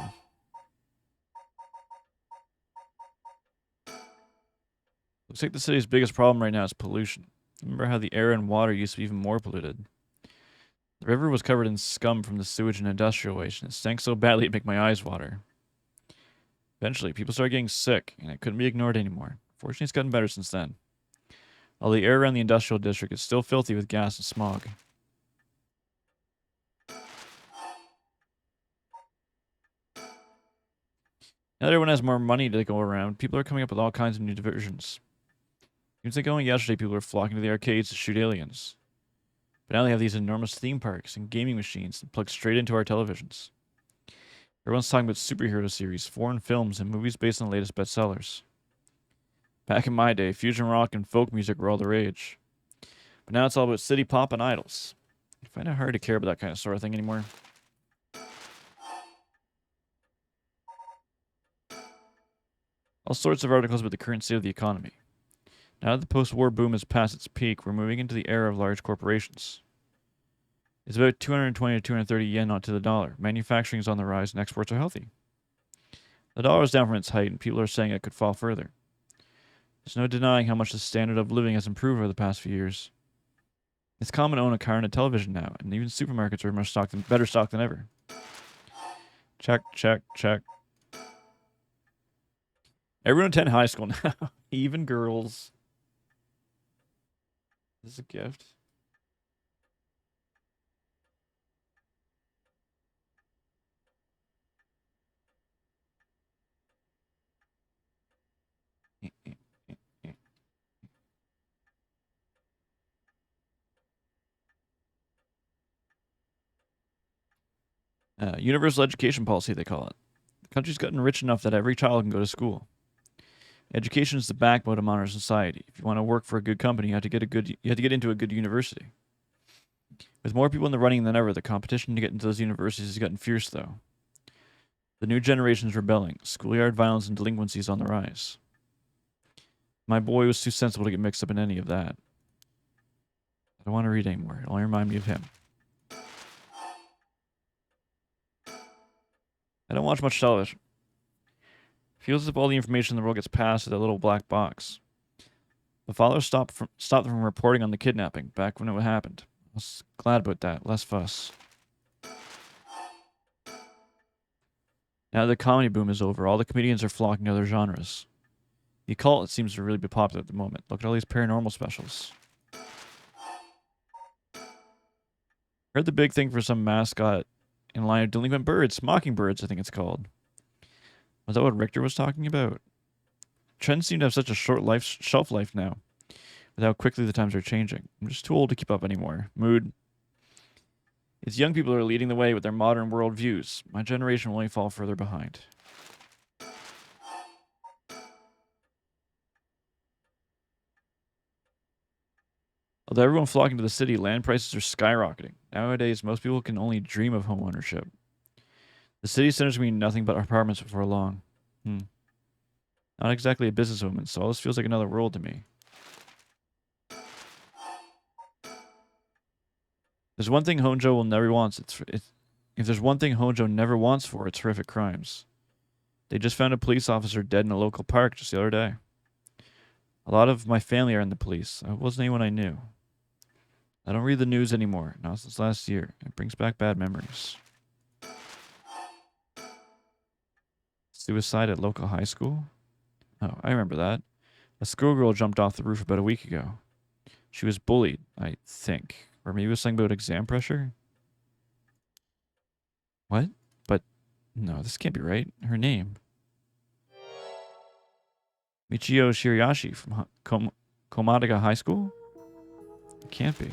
Looks like the city's biggest problem right now is pollution. Remember how the air and water used to be even more polluted? The river was covered in scum from the sewage and industrial waste, and it stank so badly it made my eyes water. Eventually, people started getting sick, and it couldn't be ignored anymore. Fortunately, it's gotten better since then. Although the air around the industrial district is still filthy with gas and smog. Now that everyone has more money to go around, people are coming up with all kinds of new diversions. Seems like only yesterday people were flocking to the arcades to shoot aliens. But now they have these enormous theme parks and gaming machines that plug straight into our televisions. Everyone's talking about superhero series, foreign films, and movies based on the latest bestsellers. Back in my day, fusion rock and folk music were all the rage. But now it's all about city pop and idols. I find it hard to care about that kind of sort of thing anymore. All sorts of articles about the current state of the economy. Now that the post-war boom has passed its peak, we're moving into the era of large corporations. It's about 220 to 230 yen not to the dollar. Manufacturing is on the rise and exports are healthy. The dollar is down from its height and people are saying it could fall further. There's no denying how much the standard of living has improved over the past few years. It's common to own a car and a television now, and even supermarkets are better stocked than ever. Check, check, check. Everyone attend high school now. Even girls. This is a gift. Universal education policy, they call it. The country's gotten rich enough that every child can go to school. Education is the backbone of modern society. If you want to work for a good company, you have to get into a good university. With more people in the running than ever, the competition to get into those universities has gotten fierce, though. The new generation is rebelling. Schoolyard violence and delinquency is on the rise. My boy was too sensible to get mixed up in any of that. I don't want to read anymore. It only reminds me of him. I don't watch much television. Feels as if all the information in the world gets passed to that little black box. The father stopped them from reporting on the kidnapping back when it happened. I was glad about that. Less fuss. Now that the comedy boom is over, all the comedians are flocking to other genres. The occult seems to really be popular at the moment. Look at all these paranormal specials. Heard the big thing for some mascot in line of delinquent birds, mockingbirds, I think it's called. Was that what Richter was talking about? Trends seem to have such a short shelf life now, with how quickly the times are changing. I'm just too old to keep up anymore. Mood. It's young people who are leading the way with their modern world views. My generation will only fall further behind. Although everyone flocking to the city, land prices are skyrocketing. Nowadays, most people can only dream of home ownership. The city centers mean nothing but apartments before long. Not exactly a businesswoman, so all this feels like another world to me. There's one thing Honjo will never wants. If there's one thing Honjo never wants for, it's horrific crimes. They just found a police officer dead in a local park just the other day. A lot of my family are in the police. It wasn't anyone I knew. I don't read the news anymore, not since last year. It brings back bad memories. Suicide at local high school? Oh, I remember that. A schoolgirl jumped off the roof about a week ago. She was bullied, I think. Or maybe it was something about exam pressure? What? But, no, this can't be right. Her name. Michio Shiriashi from Komadaga High School? It can't be.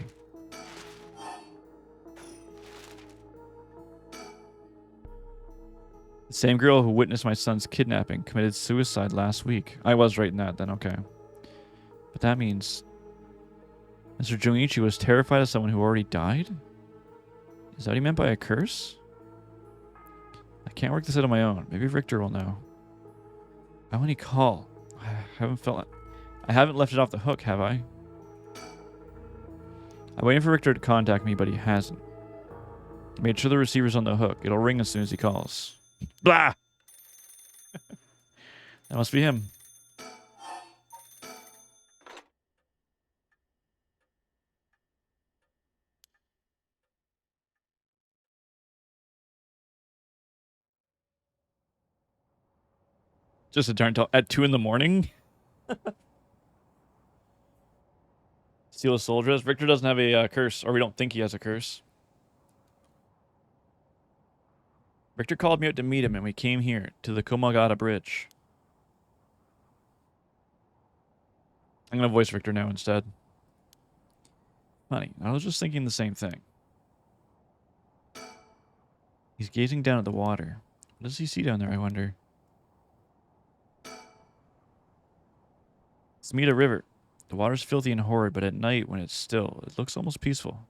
The same girl who witnessed my son's kidnapping committed suicide last week. I was right in that then, okay. But that means Mr. Junichi was terrified of someone who already died? Is that what he meant by a curse? I can't work this out on my own. Maybe Richter will know. How many call? I haven't left it off the hook, have I? I'm waiting for Richter to contact me, but he hasn't. I made sure the receiver's on the hook. It'll ring as soon as he calls. Blah! That must be him. Just a darn at 2 in the morning? Steal a soldier. Richter doesn't have a curse, or we don't think he has a curse. Richter called me out to meet him, and we came here, to the Komagata Bridge. I'm going to voice Richter now instead. Honey, I was just thinking the same thing. He's gazing down at the water. What does he see down there, I wonder? Smita River. The water's filthy and horrid, but at night, when it's still, it looks almost peaceful.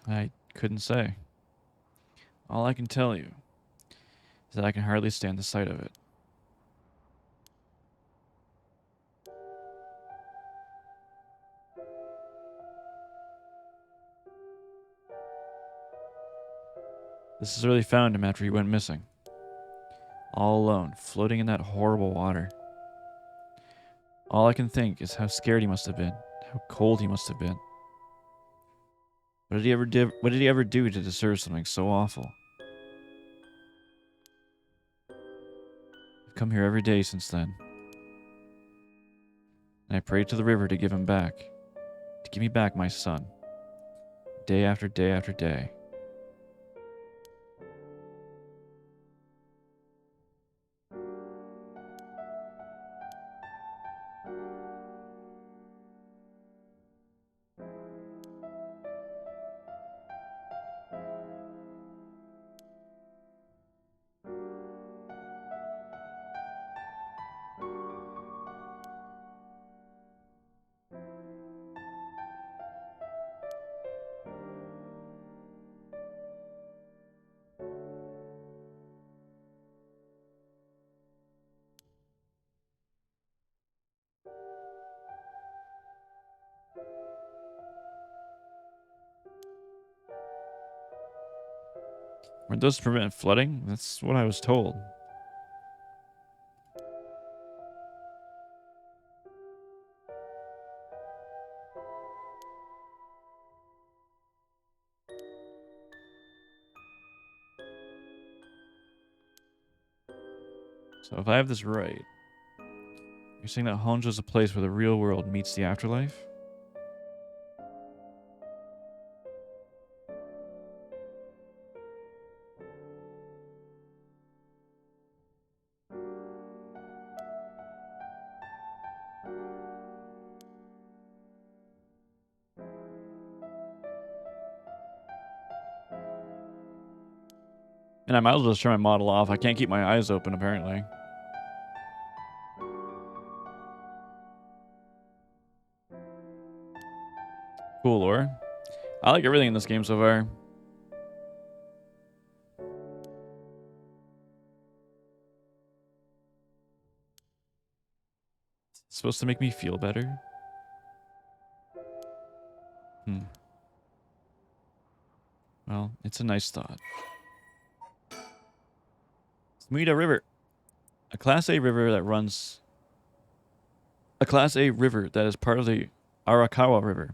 I couldn't say. All I can tell you is that I can hardly stand the sight of it. This is where they found him after he went missing. All alone, floating in that horrible water. All I can think is how scared he must have been, How cold he must have been. What did he ever do to deserve something so awful? I've come here every day since then. And I prayed to the river to give him back. To give me back my son. Day after day after day. Weren't those to prevent flooding? That's what I was told. So if I have this right, you're saying that Honjo is a place where the real world meets the afterlife? And I might as well just turn my model off. I can't keep my eyes open, apparently. Cool lore. I like everything in this game so far. It's supposed to make me feel better? Well, it's a nice thought. Sumida River. A Class A river that runs... A Class A river that is part of the Arakawa River,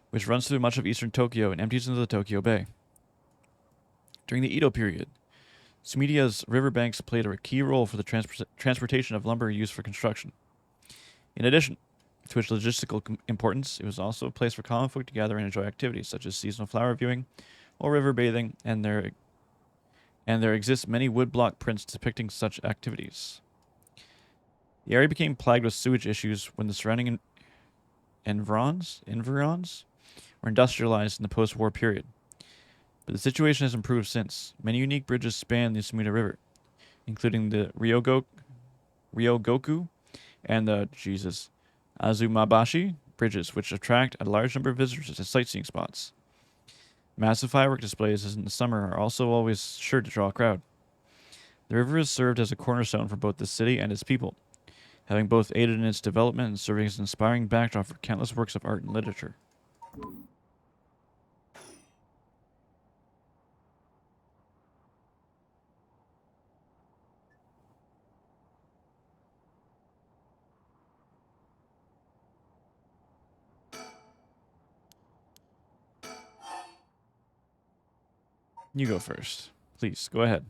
which runs through much of eastern Tokyo and empties into the Tokyo Bay. During the Edo period, Sumida's riverbanks played a key role for the transportation of lumber used for construction. In addition to its logistical importance, it was also a place for common folk to gather and enjoy activities such as seasonal flower viewing or river bathing, and there exist many woodblock prints depicting such activities. The area became plagued with sewage issues when the surrounding environs were industrialized in the post-war period. But the situation has improved since. Many unique bridges span the Sumida River, including the Ryogoku and the Azumabashi bridges, which attract a large number of visitors to sightseeing spots. Massive firework displays in the summer are also always sure to draw a crowd. The river has served as a cornerstone for both the city and its people, having both aided in its development and serving as an inspiring backdrop for countless works of art and literature. You go first. Please, go ahead.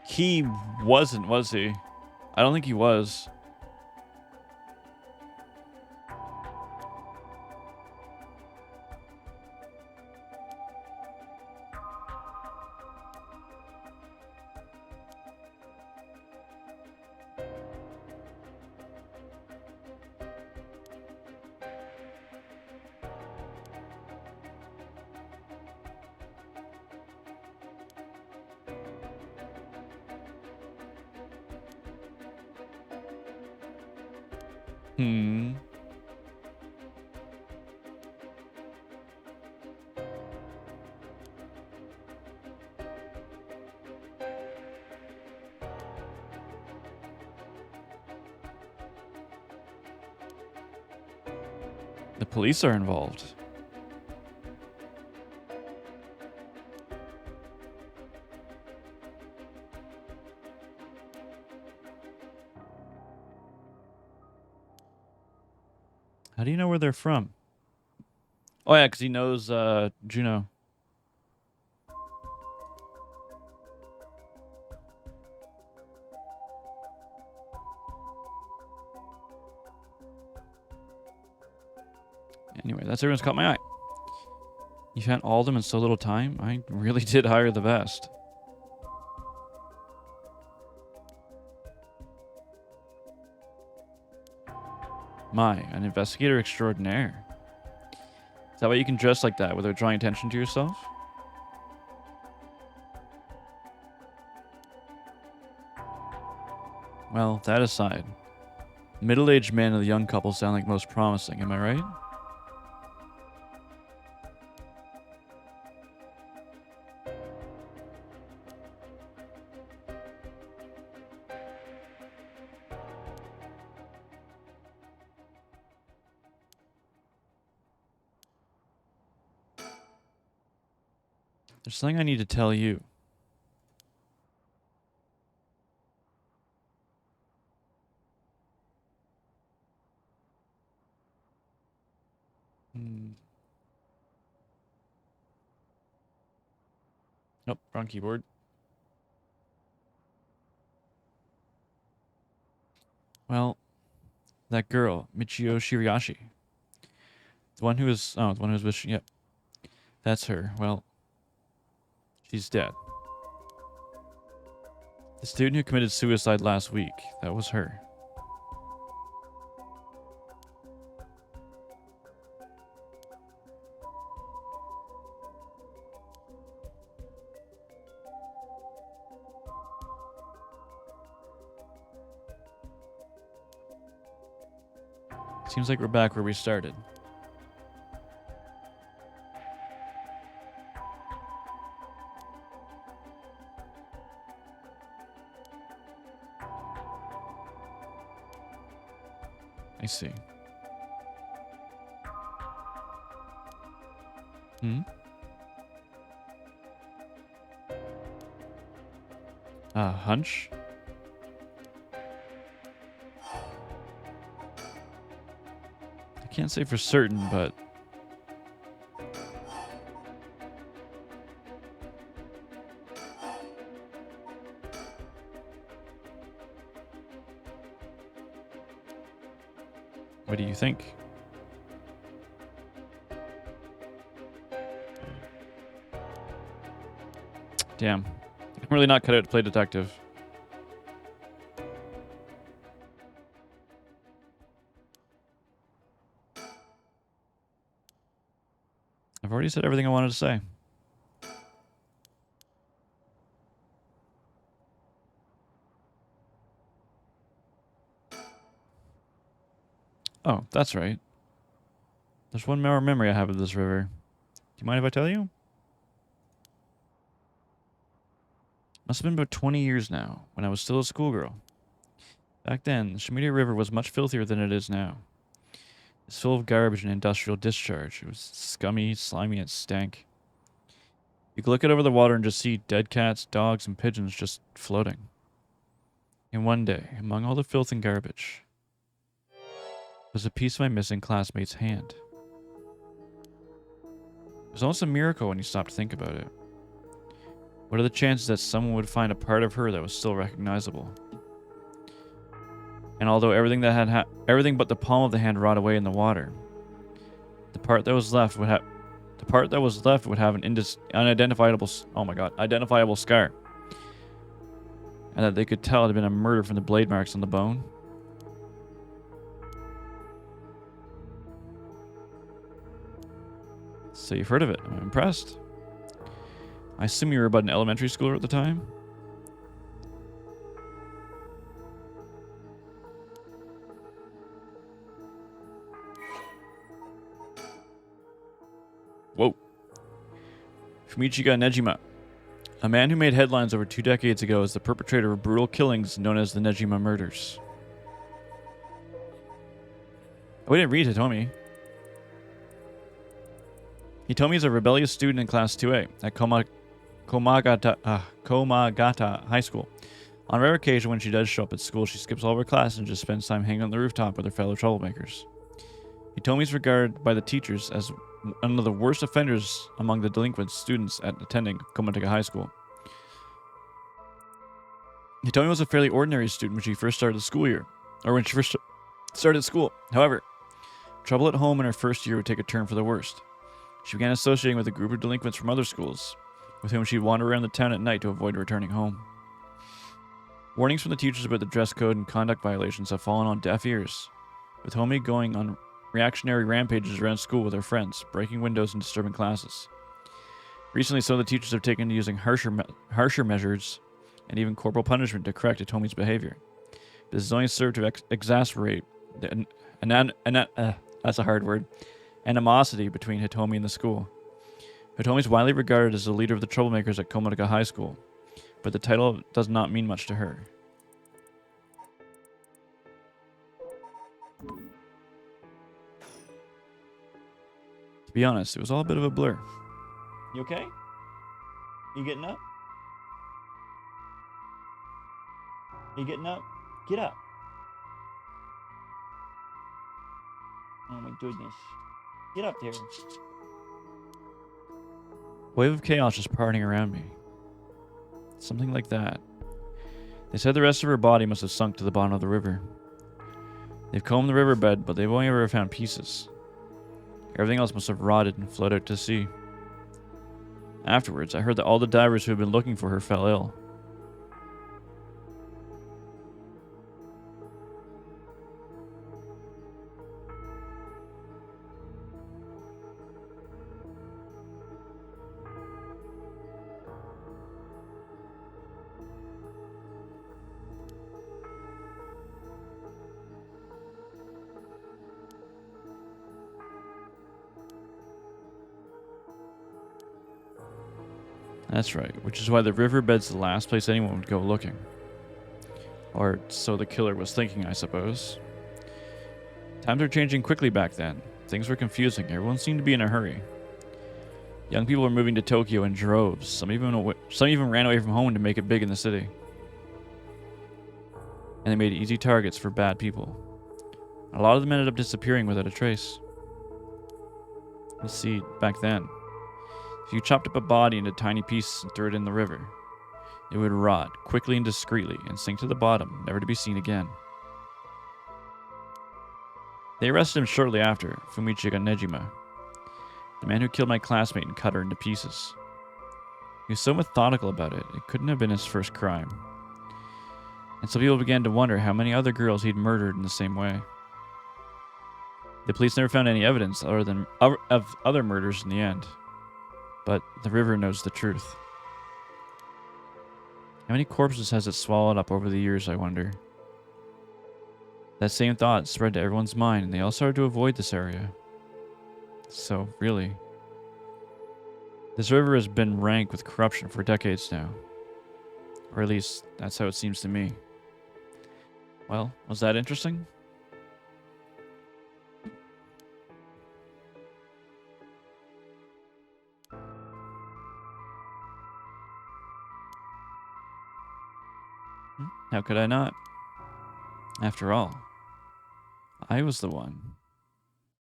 He wasn't, was he? I don't think he was. Hmm. The police are involved. How do you know where they're from? Oh yeah, because he knows Juno. Anyway, that's everyone's caught my eye. You found all of them in so little time? I really did hire the best. My, an investigator extraordinaire. Is that why you can dress like that without drawing attention to yourself? Well, that aside, the middle-aged man and the young couple sound like most promising, am I right? There's something I need to tell you. Nope, wrong keyboard. Well, that girl, Michio Shiriashi. The one who was wishing, yep. That's her. Well, she's dead. The student who committed suicide last week, that was her. Seems like we're back where we started. I see. Hunch? I can't say for certain, but... What do you think? Damn. I'm really not cut out to play detective. I've already said everything I wanted to say. Oh, that's right. There's one more memory I have of this river. Do you mind if I tell you? Must have been about 20 years now, when I was still a schoolgirl. Back then, the Shimiria River was much filthier than it is now. It's full of garbage and industrial discharge. It was scummy, slimy, and stank. You could look out over the water and just see dead cats, dogs, and pigeons just floating. And one day, among all the filth and garbage, was a piece of my missing classmate's hand. It was almost a miracle when you stopped to think about it. What are the chances that someone would find a part of her that was still recognizable? And although everything but the palm of the hand rot away in the water, the part that was left would have an identifiable scar, and that they could tell it had been a murder from the blade marks on the bone. So you've heard of it. I'm impressed. I assume you were about an elementary schooler at the time? Whoa. Fumichika Nejima. A man who made headlines over 2 decades ago as the perpetrator of brutal killings known as the Nejima murders. Oh, we didn't read Hitomi. Hitomi is a rebellious student in Class 2A at Komagata High School. On rare occasion, when she does show up at school, she skips all of her class and just spends time hanging on the rooftop with her fellow troublemakers. Hitomi is regarded by the teachers as one of the worst offenders among the delinquent students at attending Komagata High School. Hitomi was a fairly ordinary student when she first started school. However, trouble at home in her first year would take a turn for the worst. She began associating with a group of delinquents from other schools, with whom she'd wander around the town at night to avoid returning home. Warnings from the teachers about the dress code and conduct violations have fallen on deaf ears, with Hitomi going on reactionary rampages around school with her friends, breaking windows and disturbing classes. Recently, some of the teachers have taken to using harsher measures and even corporal punishment to correct Hitomi's behavior. This has only served to exacerbate the that's a hard word, animosity between Hitomi and the school. Hitomi is widely regarded as the leader of the troublemakers at Komagata High School, but the title does not mean much to her. To be honest, it was all a bit of a blur. You okay? You getting up? You getting up? Get up. Oh my goodness. Get up there. A wave of chaos just partying around me. Something like that. They said the rest of her body must have sunk to the bottom of the river. They've combed the riverbed, but they've only ever found pieces. Everything else must have rotted and floated out to sea. Afterwards, I heard that all the divers who had been looking for her fell ill. That's right, which is why the riverbed's the last place anyone would go looking. Or so the killer was thinking, I suppose. Times were changing quickly back then. Things were confusing. Everyone seemed to be in a hurry. Young people were moving to Tokyo in droves. Some even ran away from home to make it big in the city. And they made easy targets for bad people. A lot of them ended up disappearing without a trace. You see, back then, if you chopped up a body into tiny pieces and threw it in the river, it would rot quickly and discreetly and sink to the bottom, never to be seen again. They arrested him shortly after, Fumichika Nejima, the man who killed my classmate and cut her into pieces. He was so methodical about it, it couldn't have been his first crime. And some people began to wonder how many other girls he'd murdered in the same way. The police never found any evidence of other murders in the end. But the river knows the truth. How many corpses has it swallowed up over the years, I wonder? That same thought spread to everyone's mind, and they all started to avoid this area. So, really, this river has been rank with corruption for decades now. Or at least, that's how it seems to me. Well, was that interesting? How could I not? After all, I was the one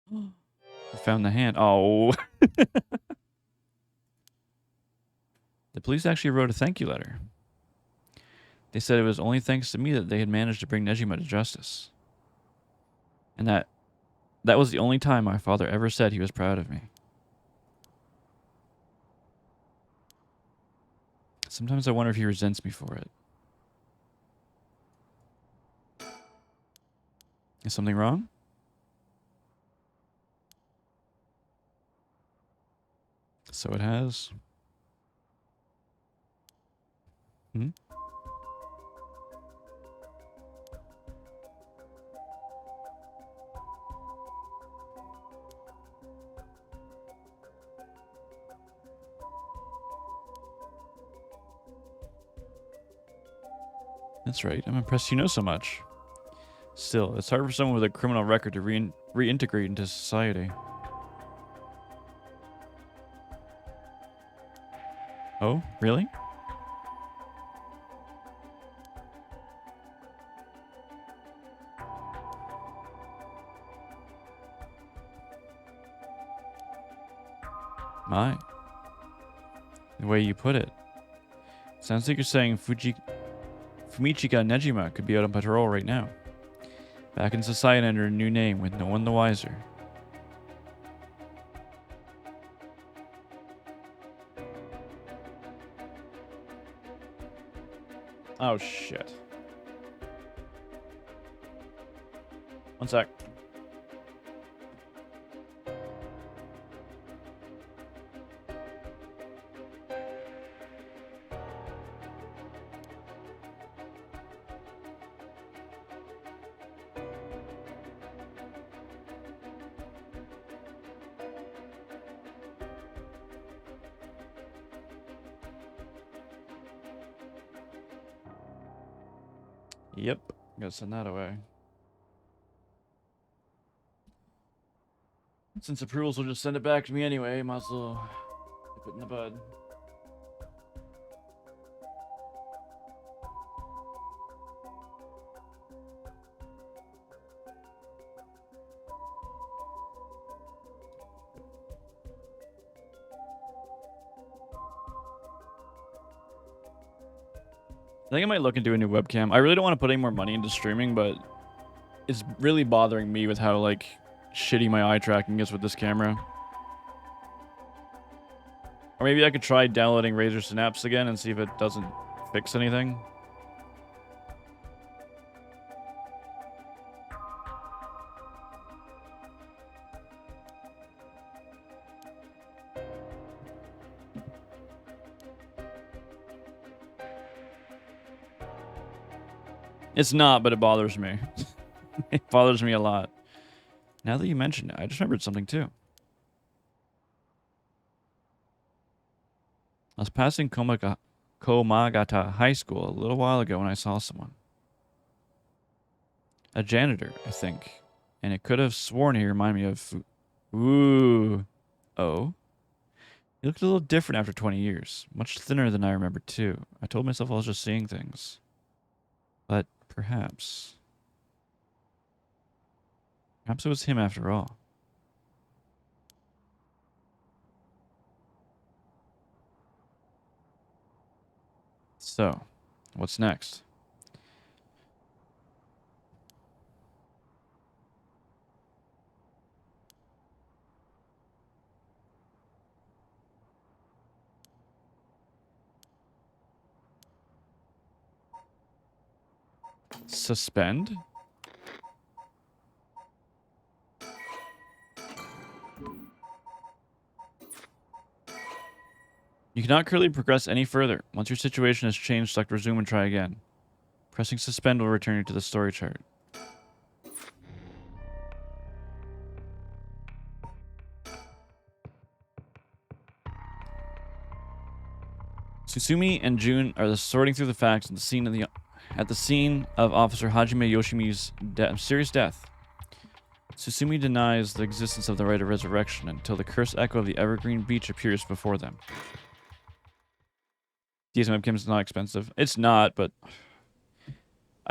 who found the hand. Oh. The police actually wrote a thank you letter. They said it was only thanks to me that they had managed to bring Nejima to justice. And that was the only time my father ever said he was proud of me. Sometimes I wonder if he resents me for it. Is something wrong? So it has. Hmm? That's right. I'm impressed you know so much. Still, it's hard for someone with a criminal record to reintegrate into society. Oh, really? My. The way you put it. Sounds like you're saying Fumichika Nejima could be out on patrol right now. Back in society under a new name with no one the wiser. Oh, shit. One sec. Yep. Gotta send that away. Since approvals will just send it back to me anyway, might as well nip it in the bud. I think I might look into a new webcam. I really don't want to put any more money into streaming, but it's really bothering me with how, like, shitty my eye tracking is with this camera. Or maybe I could try downloading Razer Synapse again and see if it doesn't fix anything. It's not, but it bothers me. It bothers me a lot. Now that you mention it, I just remembered something too. I was passing Komagata High School a little while ago when I saw someone. A janitor, I think. And it could have sworn he reminded me of... Ooh. Oh? He looked a little different after 20 years. Much thinner than I remember, too. I told myself I was just seeing things. But perhaps... Perhaps it was him after all. So, what's next? Suspend? You cannot currently progress any further. Once your situation has changed, select resume and try again. Pressing suspend will return you to the story chart. Susumi and Jun are sorting through the facts at the scene of Officer Hajime Yoshimi's mysterious death. Susumi denies the existence of the right of resurrection until the cursed echo of the Evergreen Beach appears before them. DSM webcam is not expensive. It's not, but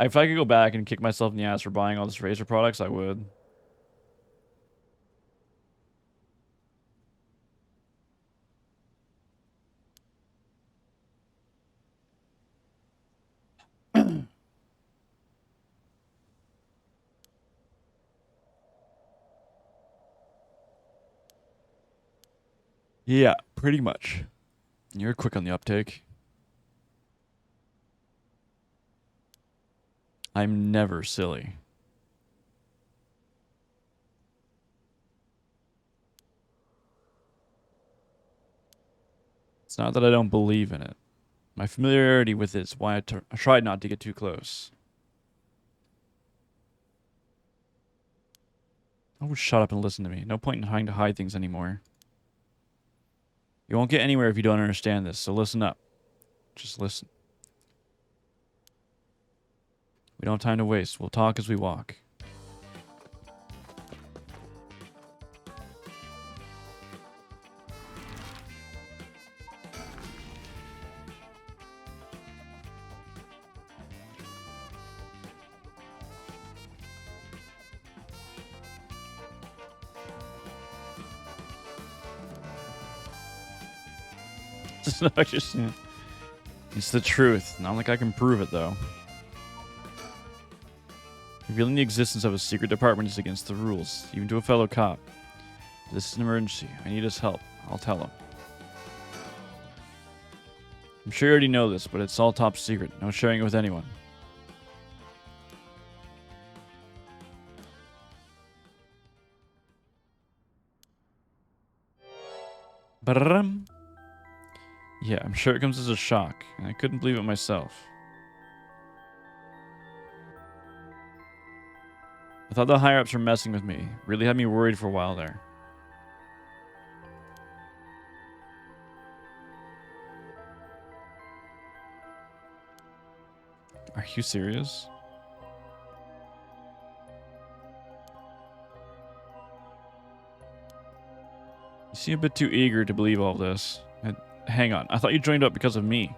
if I could go back and kick myself in the ass for buying all this Razer products, I would. Yeah, pretty much. You're quick on the uptake. I'm never silly. It's not that I don't believe in it. My familiarity with it is why I tried not to get too close. Oh, shut up and listen to me. No point in trying to hide things anymore. You won't get anywhere if you don't understand this, so listen up. Just listen. We don't have time to waste. We'll talk as we walk. It's the truth. Not like I can prove it, though. Revealing the existence of a secret department is against the rules, even to a fellow cop. This is an emergency. I need his help. I'll tell him. I'm sure you already know this, but it's all top secret. No sharing it with anyone. Ba-da-dum. Yeah, I'm sure it comes as a shock, and I couldn't believe it myself. I thought the higher-ups were messing with me. Really had me worried for a while there. Are you serious? You seem a bit too eager to believe all this. Hang on, I thought you joined up because of me.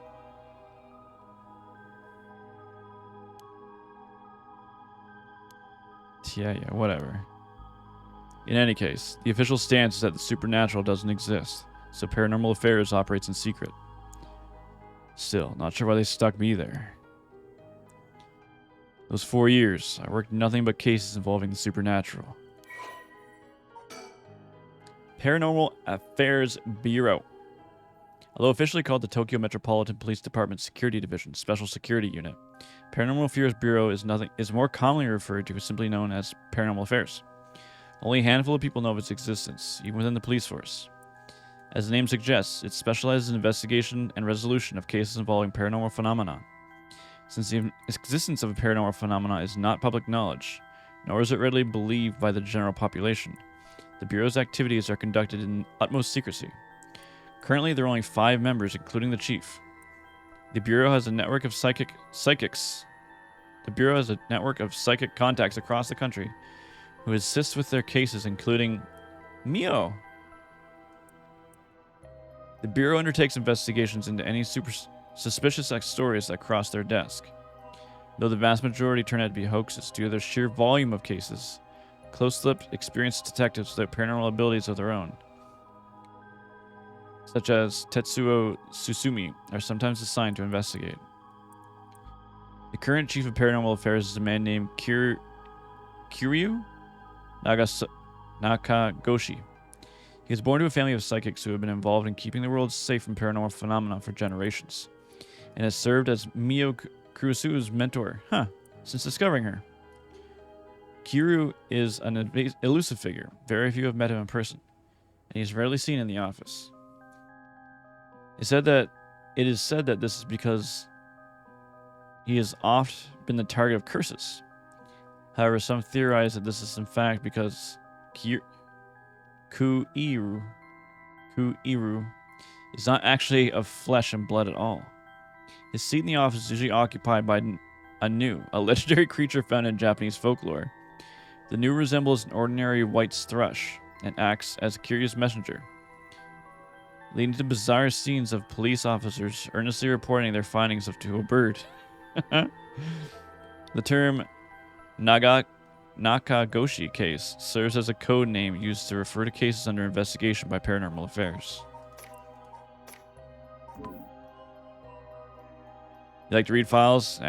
Yeah, whatever. In any case, the official stance is that the supernatural doesn't exist, so Paranormal Affairs operates in secret. Still, not sure why they stuck me there. Those 4 years, I worked nothing but cases involving the supernatural. Paranormal Affairs Bureau. Although officially called the Tokyo Metropolitan Police Department Security Division Special Security Unit, Paranormal Affairs Bureau is more commonly referred to as simply known as Paranormal Affairs. Only a handful of people know of its existence, even within the police force. As the name suggests, it specializes in investigation and resolution of cases involving paranormal phenomena. Since the existence of a paranormal phenomena is not public knowledge, nor is it readily believed by the general population, the Bureau's activities are conducted in utmost secrecy. Currently, there are only 5 members, including the chief. The Bureau has a network of psychics. The Bureau has a network of psychic contacts across the country who assist with their cases, including Mio. The Bureau undertakes investigations into any suspicious stories that cross their desk. Though the vast majority turn out to be hoaxes due to their sheer volume of cases, close-lipped, experienced detectives with paranormal abilities of their own, such as Tetsuo Susumi, are sometimes assigned to investigate. The current chief of Paranormal Affairs is a man named Kiryu Nakagoshi. He was born to a family of psychics who have been involved in keeping the world safe from paranormal phenomena for generations, and has served as Mio Kurosu's mentor, since discovering her. Kiryu is an elusive figure. Very few have met him in person, and he is rarely seen in the office. It is said that this is because he has oft been the target of curses. However, some theorize that this is in fact because Kuiru is not actually of flesh and blood at all. His seat in the office is usually occupied by a legendary creature found in Japanese folklore. The Nu resembles an ordinary white thrush and acts as a curious messenger, leading to bizarre scenes of police officers earnestly reporting their findings to a bird. The term Nakagoshi case serves as a code name used to refer to cases under investigation by Paranormal Affairs. You like to read files?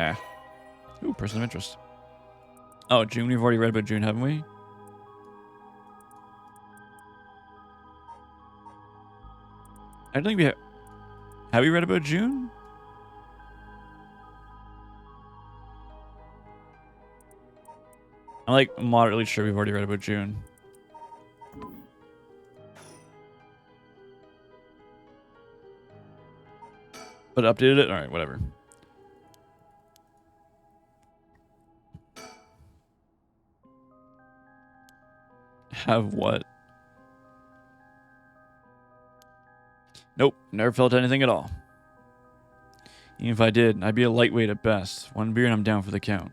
Ooh, person of interest. Oh, June. We've already read about June, haven't we? I don't think we have. Have we read about June? I'm like moderately sure we've already read about June. But updated it? Alright, whatever. Have what? Nope, never felt anything at all. Even if I did, I'd be a lightweight at best. 1 beer and I'm down for the count.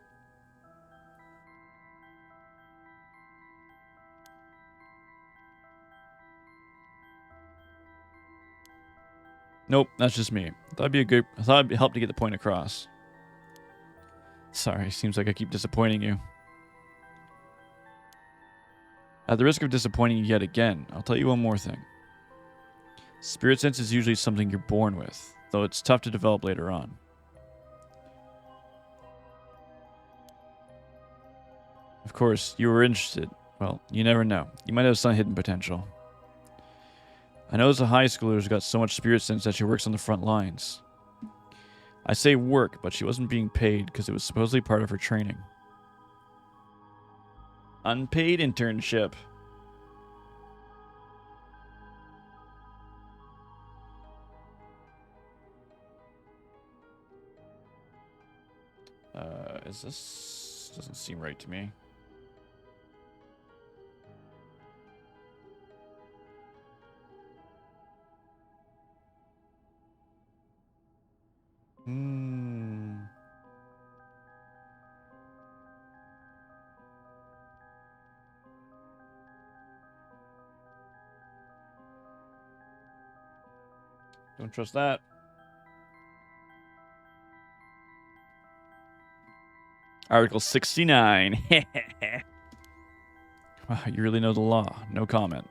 Nope, that's just me. I thought it'd help to get the point across. Sorry, seems like I keep disappointing you. At the risk of disappointing you yet again, I'll tell you one more thing. Spirit sense is usually something you're born with, though it's tough to develop later on. Of course, you were interested. Well, you never know. You might have some hidden potential. I know as a high schooler who's got so much spirit sense that she works on the front lines. I say work, but she wasn't being paid because it was supposedly part of her training. Unpaid internship. Is this... Doesn't seem right to me. Don't trust that. Article 69. Wow, you really know the law. No comment.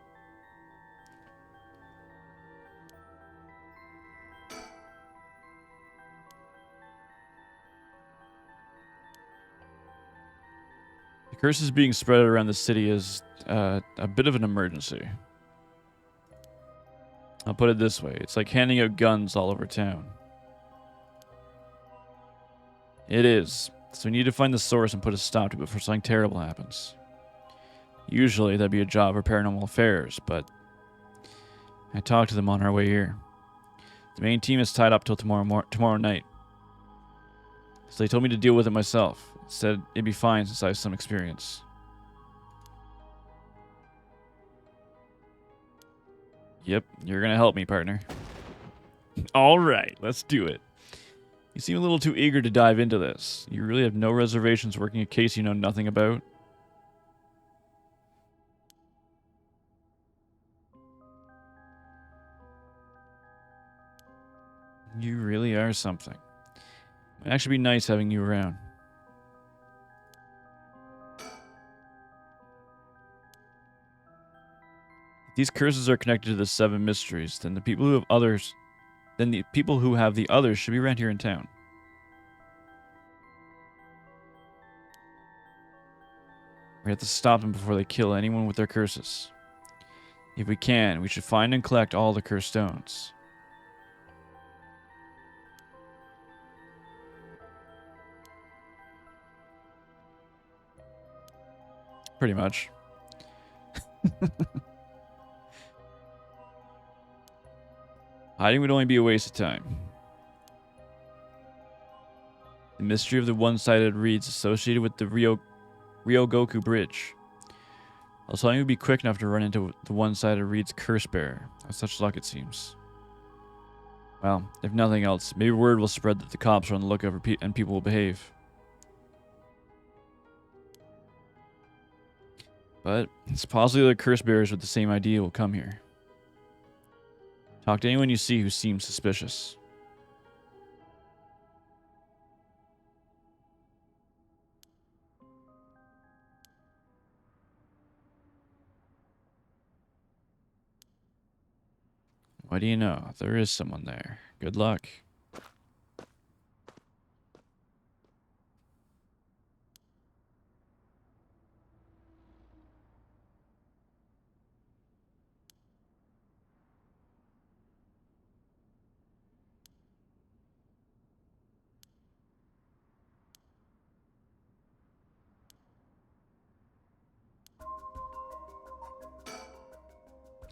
The curses being spread around the city is a bit of an emergency. I'll put it this way. It's like handing out guns all over town. It is. So we need to find the source and put a stop to it before something terrible happens. Usually that'd be a job for paranormal affairs, but I talked to them on our way here. The main team is tied up till tomorrow night. So they told me to deal with it myself. Said it'd be fine since I have some experience. Yep, you're gonna help me, partner. All right, let's do it. You seem a little too eager to dive into this. You really have no reservations working a case you know nothing about? You really are something. It'd actually be nice having you around. If these curses are connected to the 7 mysteries, then the people who have the others should be around here in town. We have to stop them before they kill anyone with their curses. If we can, we should find and collect all the cursed stones. Pretty much. Hiding would only be a waste of time. The mystery of the one-sided reeds associated with the Ryogoku Bridge. I was telling you we'd be quick enough to run into the one-sided reed's curse bearer. With such luck, it seems. Well, if nothing else, maybe word will spread that the cops are on the lookout for and people will behave. But it's possible the curse bearers with the same idea will come here. Talk to anyone you see who seems suspicious. What do you know? There is someone there. Good luck.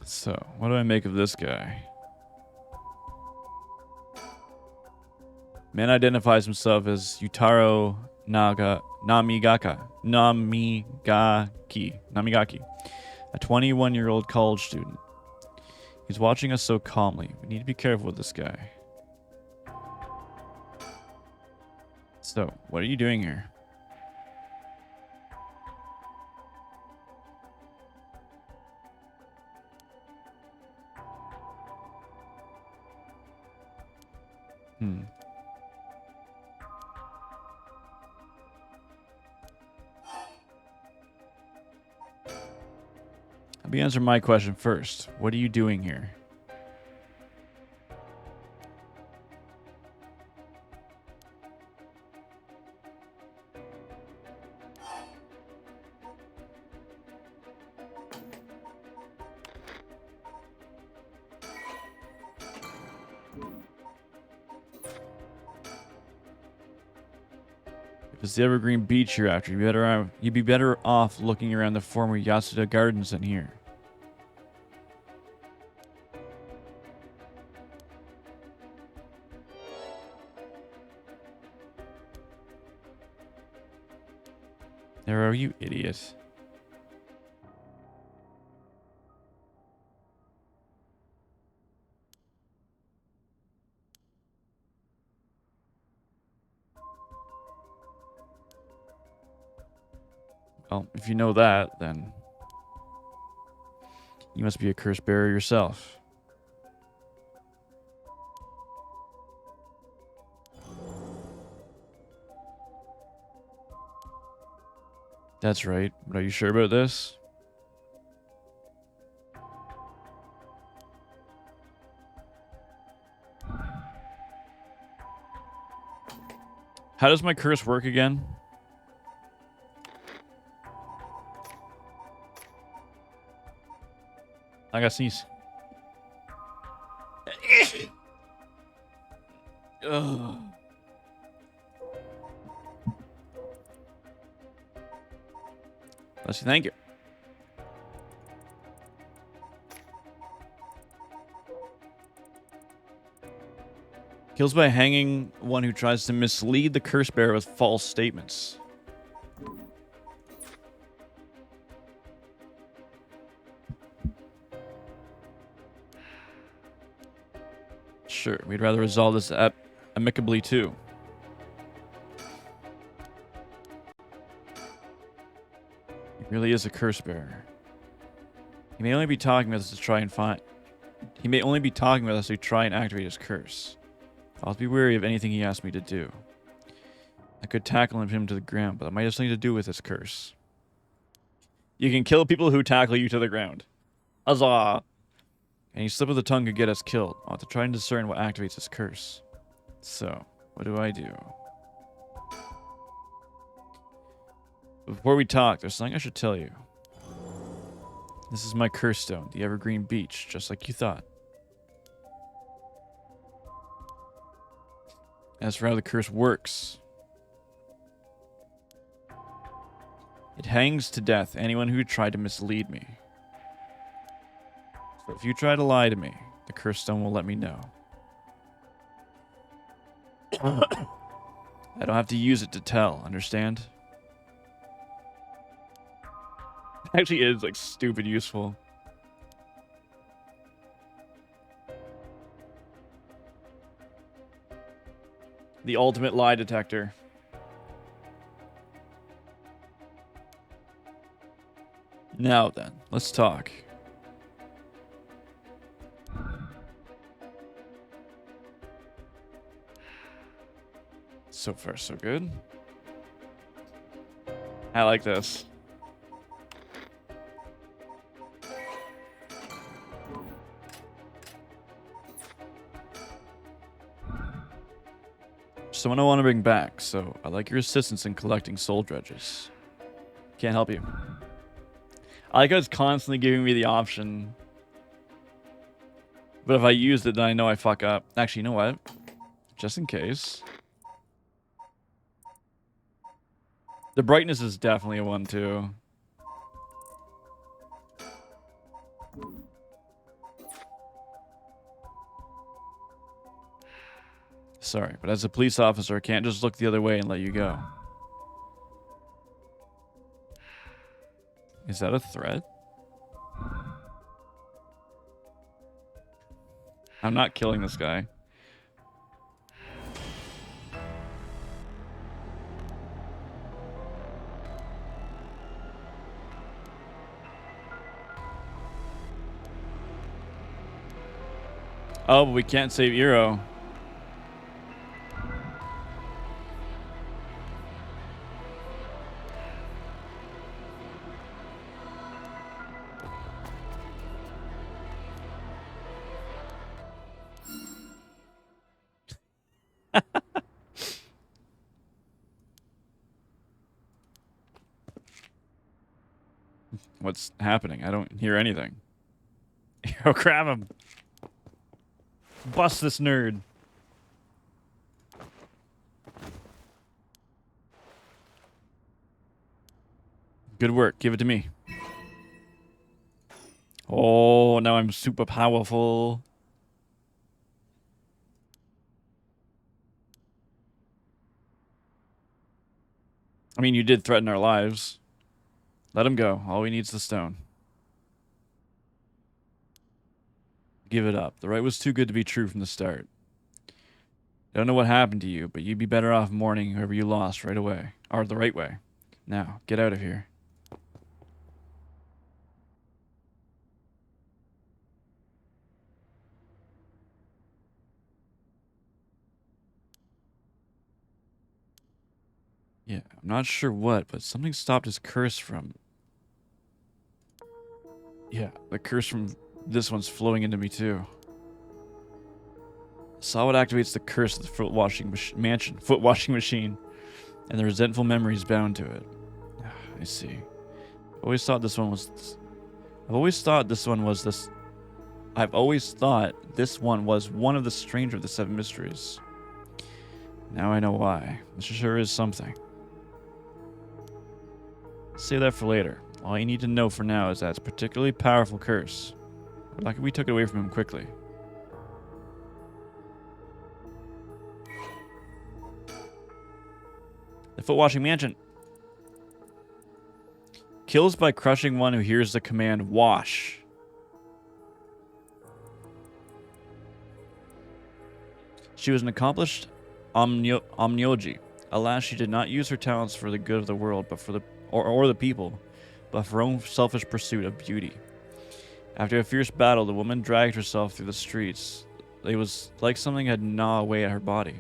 So, what do I make of this guy? Man identifies himself as Yutaro Namigaki, a 21-year-old college student. He's watching us so calmly. We need to be careful with this guy. So, what are you doing here? Let me answer my question first. What are you doing here? If it's the Evergreen Beach you're after, you'd be better off looking around the former Yasuda Gardens than here. There are you, idiot. Well, if you know that, then you must be a curse bearer yourself. That's right. But are you sure about this? How does my curse work again? I gotta sneeze. Ugh. Bless you, thank you. Kills by hanging one who tries to mislead the curse bearer with false statements. Sure, we'd rather resolve this amicably too. He really is a curse bearer. He may only be talking with us to try and He may only be talking with us to try and activate his curse. I'll be wary of anything he asks me to do. I could tackle him to the ground, but that might have something to do with his curse. You can kill people who tackle you to the ground. Huzzah! Any slip of the tongue could get us killed. I'll have to try and discern what activates his curse. So, what do I do? Before we talk, there's something I should tell you. This is my curse stone, the Evergreen Beach, just like you thought. As for how the curse works, it hangs to death anyone who tried to mislead me. So if you try to lie to me, the curse stone will let me know. I don't have to use it to tell, understand? It actually is, like, stupid useful. The ultimate lie detector. Now then, let's talk. So far, so good. I like this. Someone I want to bring back, so I'd like your assistance in collecting soul dredges. Can't help you. I like how it's constantly giving me the option. But if I use it, then I know I fuck up. Actually, you know what? Just in case. The brightness is definitely a 1, too. Sorry, but as a police officer, I can't just look the other way and let you go. Is that a threat? I'm not killing this guy. Oh, but we can't save Eero. What's happening? I don't hear anything. Yo, grab him. Bust this nerd. Good work. Give it to me. Oh, now I'm super powerful. I mean, you did threaten our lives. Let him go. All we need is the stone. Give it up. The right was too good to be true from the start. I don't know what happened to you, but you'd be better off mourning whoever you lost right away. Or the right way. Now, get out of here. Yeah, I'm not sure what, but something stopped his curse from... Yeah, the curse from this one's flowing into me too. Saw what activates the curse of the foot washing machine, and the resentful memories bound to it. I see. Always thought this one was. I've always thought this one was this. I've always thought this one was one of the stranger of the seven mysteries. Now I know why. This sure is something. Save that for later. All you need to know for now is that it's a particularly powerful curse. We're lucky we took it away from him quickly. The foot washing mansion. Kills by crushing one who hears the command wash. She was an accomplished omnioji. Alas, she did not use her talents for the good of the world, but for the people, but for her own selfish pursuit of beauty. After a fierce battle, the woman dragged herself through the streets. It was like something had gnawed away at her body.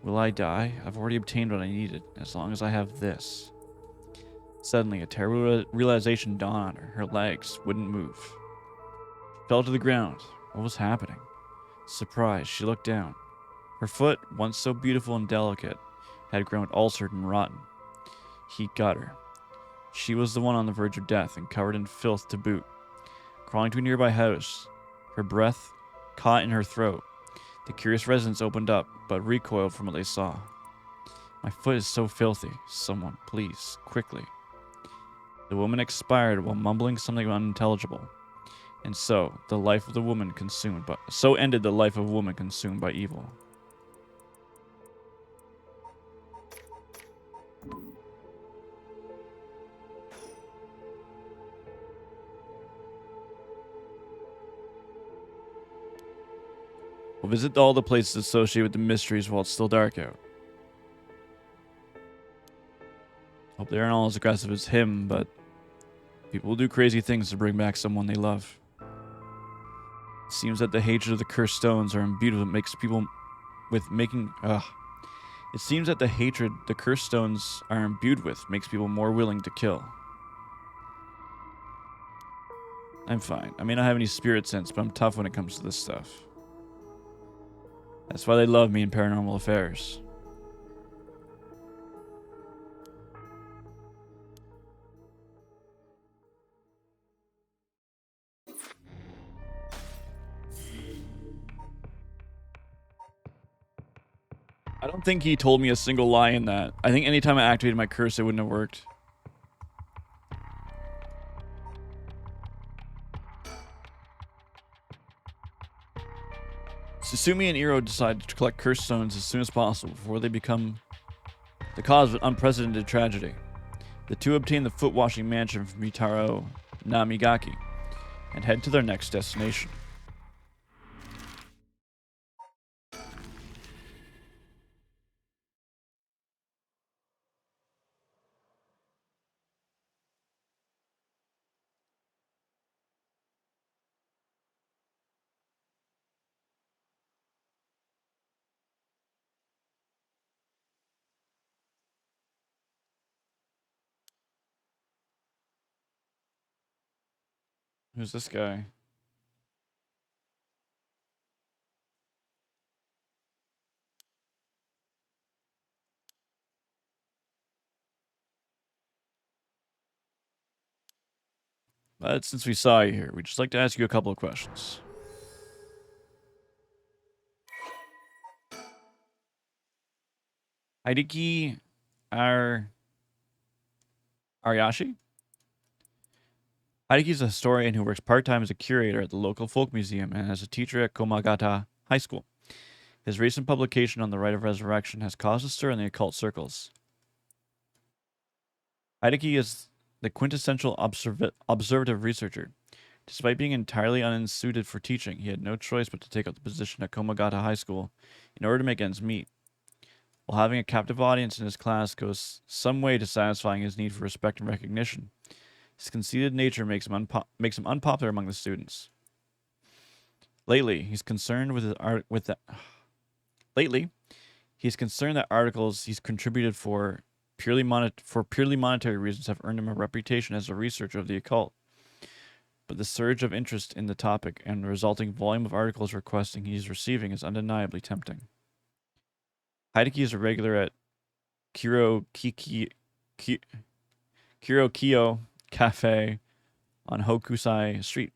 Will I die? I've already obtained what I needed, as long as I have this. Suddenly, a terrible realization dawned on her. Her legs wouldn't move. She fell to the ground. What was happening? Surprised, she looked down. Her foot, once so beautiful and delicate, had grown ulcered and rotten. Heat got her. She was the one on the verge of death and covered in filth to boot. Crawling to a nearby house, her breath caught in her throat. The curious residents opened up, but recoiled from what they saw. My foot is so filthy. Someone, please, quickly. The woman expired while mumbling something unintelligible. And so, the life of the woman consumed by... So ended the life of a woman consumed by evil. We'll visit all the places associated with the mysteries while it's still dark out. Hope they aren't all as aggressive as him, but people will do crazy things to bring back someone they love. It seems that the hatred of the cursed stones are imbued with makes people with making It seems that the hatred the cursed stones are imbued with makes people more willing to kill. I'm fine. I may not have any spirit sense, but I'm tough when it comes to this stuff. That's why they love me in Paranormal Affairs. I don't think he told me a single lie in that. I think anytime I activated my curse, it wouldn't have worked. Susumi and Iro decide to collect cursed stones as soon as possible before they become the cause of an unprecedented tragedy. The two obtain the foot washing mansion from Mitaro Namigaki and head to their next destination. Who's this guy? But since we saw you here, we'd just like to ask you a couple of questions. Hideki Ariyashi? Hideki is a historian who works part-time as a curator at the local folk museum and as a teacher at Komagata High School. His recent publication on the rite of resurrection has caused a stir in the occult circles. Hideki is the quintessential observative researcher. Despite being entirely unsuited for teaching, he had no choice but to take up the position at Komagata High School in order to make ends meet. While having a captive audience in his class goes some way to satisfying his need for respect and recognition, his conceited nature makes him unpopular among the students. Lately, he's concerned that articles he's contributed for purely monetary reasons have earned him a reputation as a researcher of the occult. But the surge of interest in the topic and the resulting volume of articles requesting he's receiving is undeniably tempting. Hideki is a regular at Kirokiyo Cafe on Hokusai Street,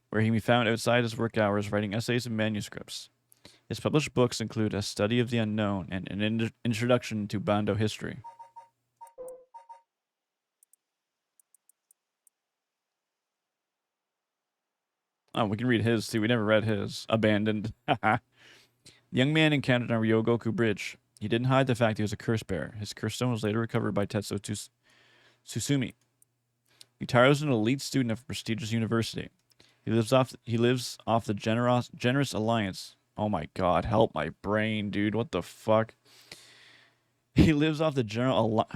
where he can be found outside his work hours writing essays and manuscripts. His published books include A Study of the Unknown and an Introduction to Bando History. Oh, we can read his too. We never read his. Abandoned. The young man encountered on Ryogoku Bridge. He didn't hide the fact he was a curse bearer. His curse stone was later recovered by Tetsuo Tsusumi. Yutaro is an elite student of a prestigious university. He lives off the generous alliance. Oh my god, help my brain, dude. What the fuck? He lives off the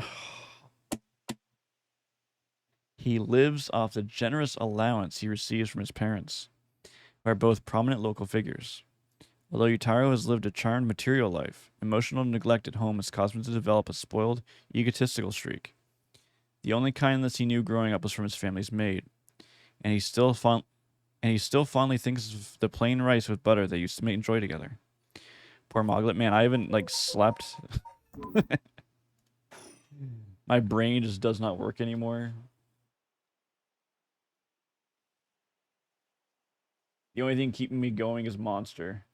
He lives off the generous allowance he receives from his parents, who are both prominent local figures. Although Yutaro has lived a charmed material life, emotional neglect at home has caused him to develop a spoiled, egotistical streak. The only kindness he knew growing up was from his family's maid, and he still fondly thinks of the plain rice with butter they used to enjoy together. Poor Moglet, man, I haven't slept. My brain just does not work anymore. The only thing keeping me going is Monster.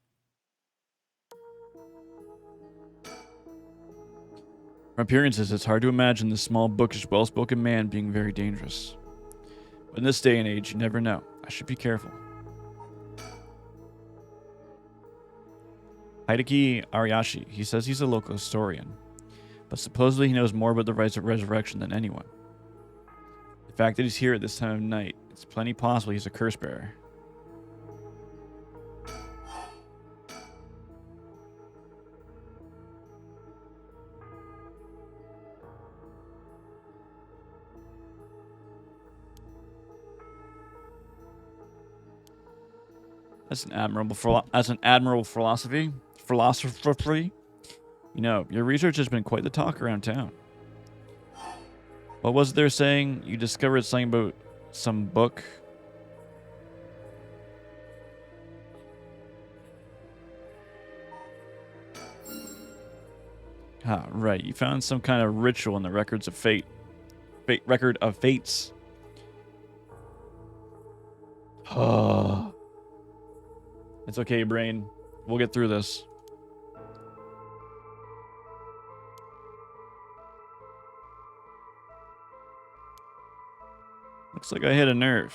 From appearances, it's hard to imagine this small, bookish, well-spoken man being very dangerous. But in this day and age, you never know. I should be careful. Hideki Ariyashi, he says he's a local historian, but supposedly he knows more about the rise of resurrection than anyone. The fact that he's here at this time of night, it's plenty possible he's a curse bearer. That's an admirable philosophy. You know, your research has been quite the talk around town. What was there saying? You discovered something about some book? Ah, right. You found some kind of ritual in the records of fate. Record of fates. It's okay, brain. We'll get through this. Looks like I hit a nerve.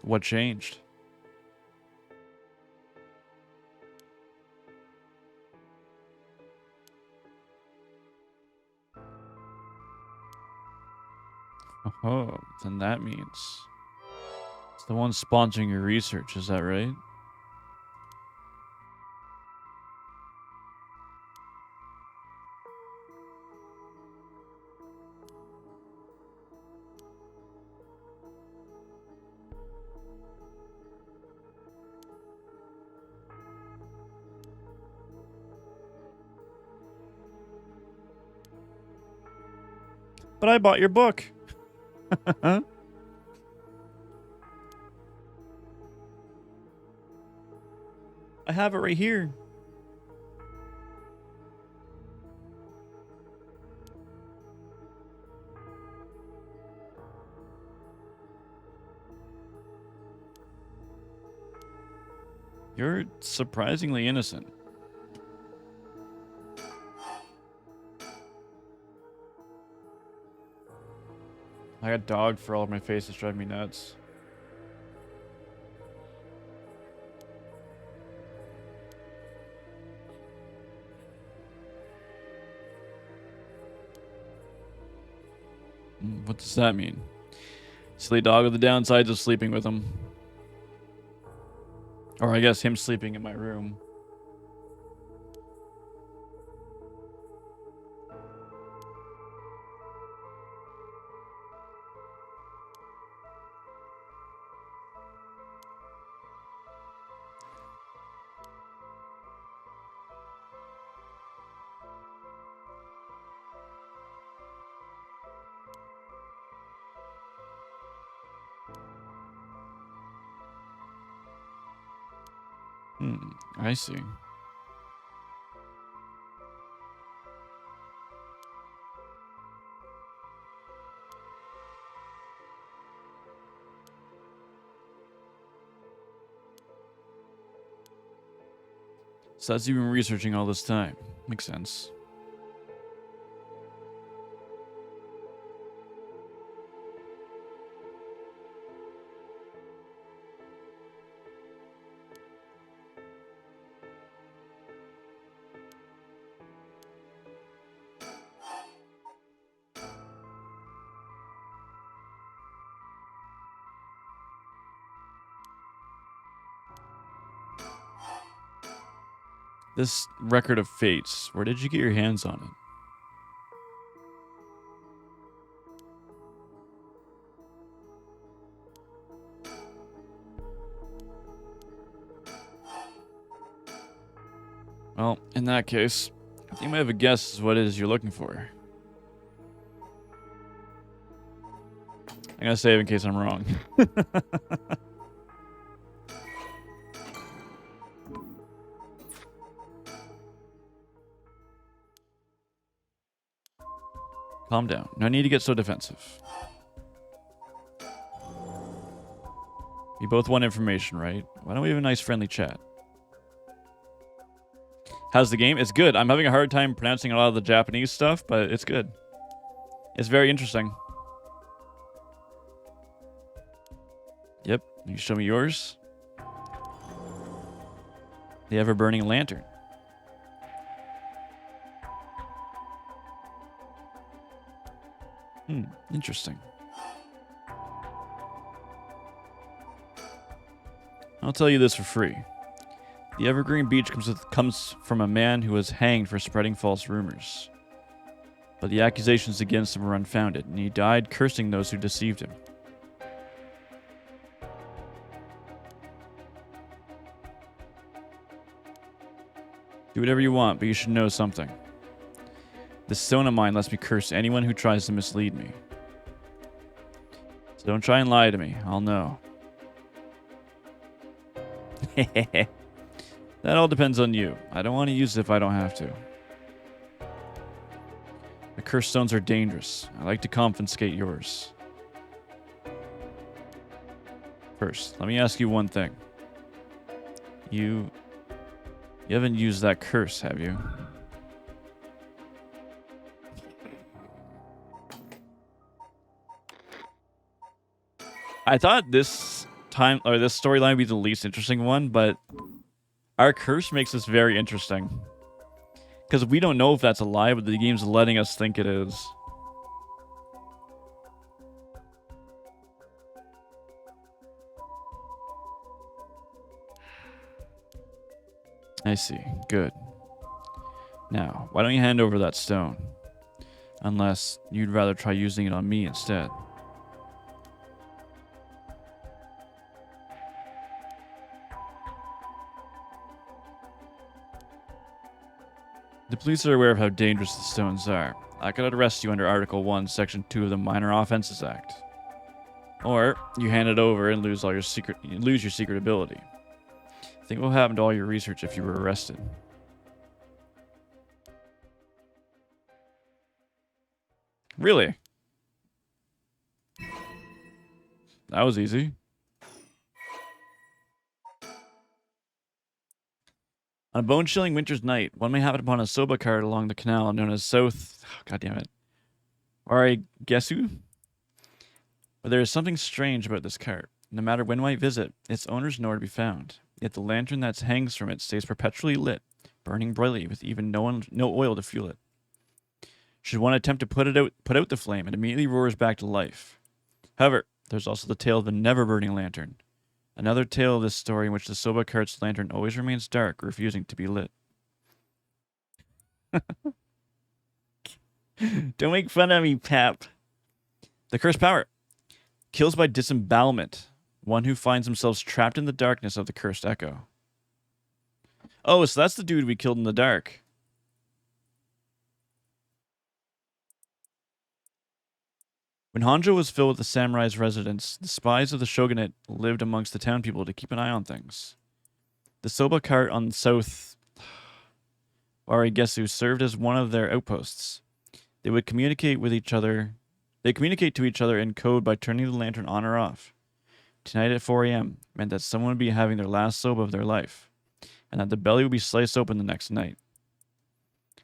What changed? Oh, then that means It's the one sponsoring your research, is that right? But I bought your book. I have it right here. You're surprisingly innocent. I got dogged for all of my faces, driving me nuts. What does that mean? Silly dog with the downsides of sleeping with him. Or I guess him sleeping in my room. I see. So that's you've been researching all this time. Makes sense. This record of fates, where did you get your hands on it? Well, in that case, I think I might have a guess as what it is you're looking for. I'm gonna save in case I'm wrong. Calm down. No need to get so defensive. We both want information, right? Why don't we have a nice friendly chat? How's the game? It's good. I'm having a hard time pronouncing a lot of the Japanese stuff, but it's good. It's very interesting. Yep. You show me yours? The ever-burning lantern. Interesting. I'll tell you this for free. The Evergreen Beach comes from a man who was hanged for spreading false rumors. But the accusations against him were unfounded, and he died cursing those who deceived him. Do whatever you want, but you should know something. This stone of mine lets me curse anyone who tries to mislead me. So don't try and lie to me. I'll know. That all depends on you. I don't want to use it if I don't have to. The cursed stones are dangerous. I like to confiscate yours. First, let me ask you one thing. You haven't used that curse, have you? I thought this this storyline would be the least interesting one, but our curse makes this very interesting. Because we don't know if that's a lie, but the game's letting us think it is. I see. Good. Now, why don't you hand over that stone? Unless you'd rather try using it on me instead. The police are aware of how dangerous the stones are. I could arrest you under Article 1, Section 2 of the Minor Offenses Act. Or you hand it over and lose your secret ability. Think what will happen to all your research if you were arrested. Really? That was easy. On a bone-chilling winter's night, one may happen upon a soba cart along the canal known as South... Oh, God damn it. Warigesu? But there is something strange about this cart. No matter when I visit, its owner's nowhere to be found. Yet the lantern that hangs from it stays perpetually lit, burning brightly with even no oil to fuel it. Should one attempt to put out the flame, it immediately roars back to life. However, there's also the tale of the never-burning lantern. Another tale of this story in which the soba cart's lantern always remains dark, refusing to be lit. Don't make fun of me, Pap. The cursed power. Kills by disembowelment. One who finds themselves trapped in the darkness of the cursed echo. Oh, so that's the dude we killed in the dark. When Hanjo was filled with the samurai's residence, the spies of the shogunate lived amongst the town people to keep an eye on things. The soba cart on South Warigesu served as one of their outposts. They would communicate with each other. They communicate to each other in code by turning the lantern on or off. Tonight at 4 a.m. meant that someone would be having their last soba of their life, and that the belly would be sliced open the next night.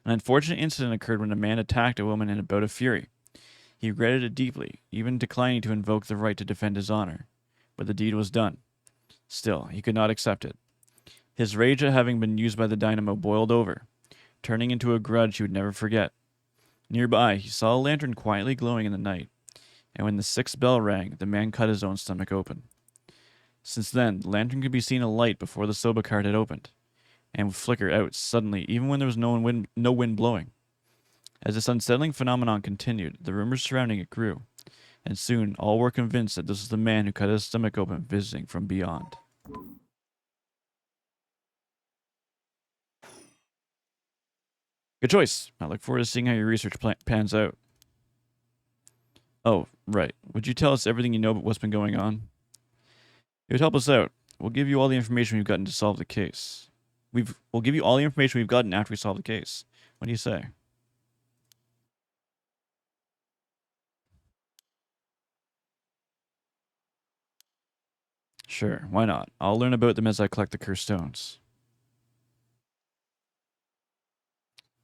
An unfortunate incident occurred when a man attacked a woman in a bout of fury. He regretted it deeply, even declining to invoke the right to defend his honor. But the deed was done. Still, he could not accept it. His rage at having been used by the dynamo boiled over, turning into a grudge he would never forget. Nearby, he saw a lantern quietly glowing in the night, and when the 6th bell rang, the man cut his own stomach open. Since then, the lantern could be seen alight before the soba cart had opened, and would flicker out suddenly even when there was no wind blowing. As this unsettling phenomenon continued, the rumors surrounding it grew, and soon all were convinced that this was the man who cut his stomach open visiting from beyond. Good choice. I look forward to seeing how your research pans out. Oh, right. Would you tell us everything you know about what's been going on? It would help us out. We'll give you all the information we've gotten to solve the case. We'll give you all the information we've gotten after we solve the case. What do you say? Sure, why not? I'll learn about them as I collect the cursed stones.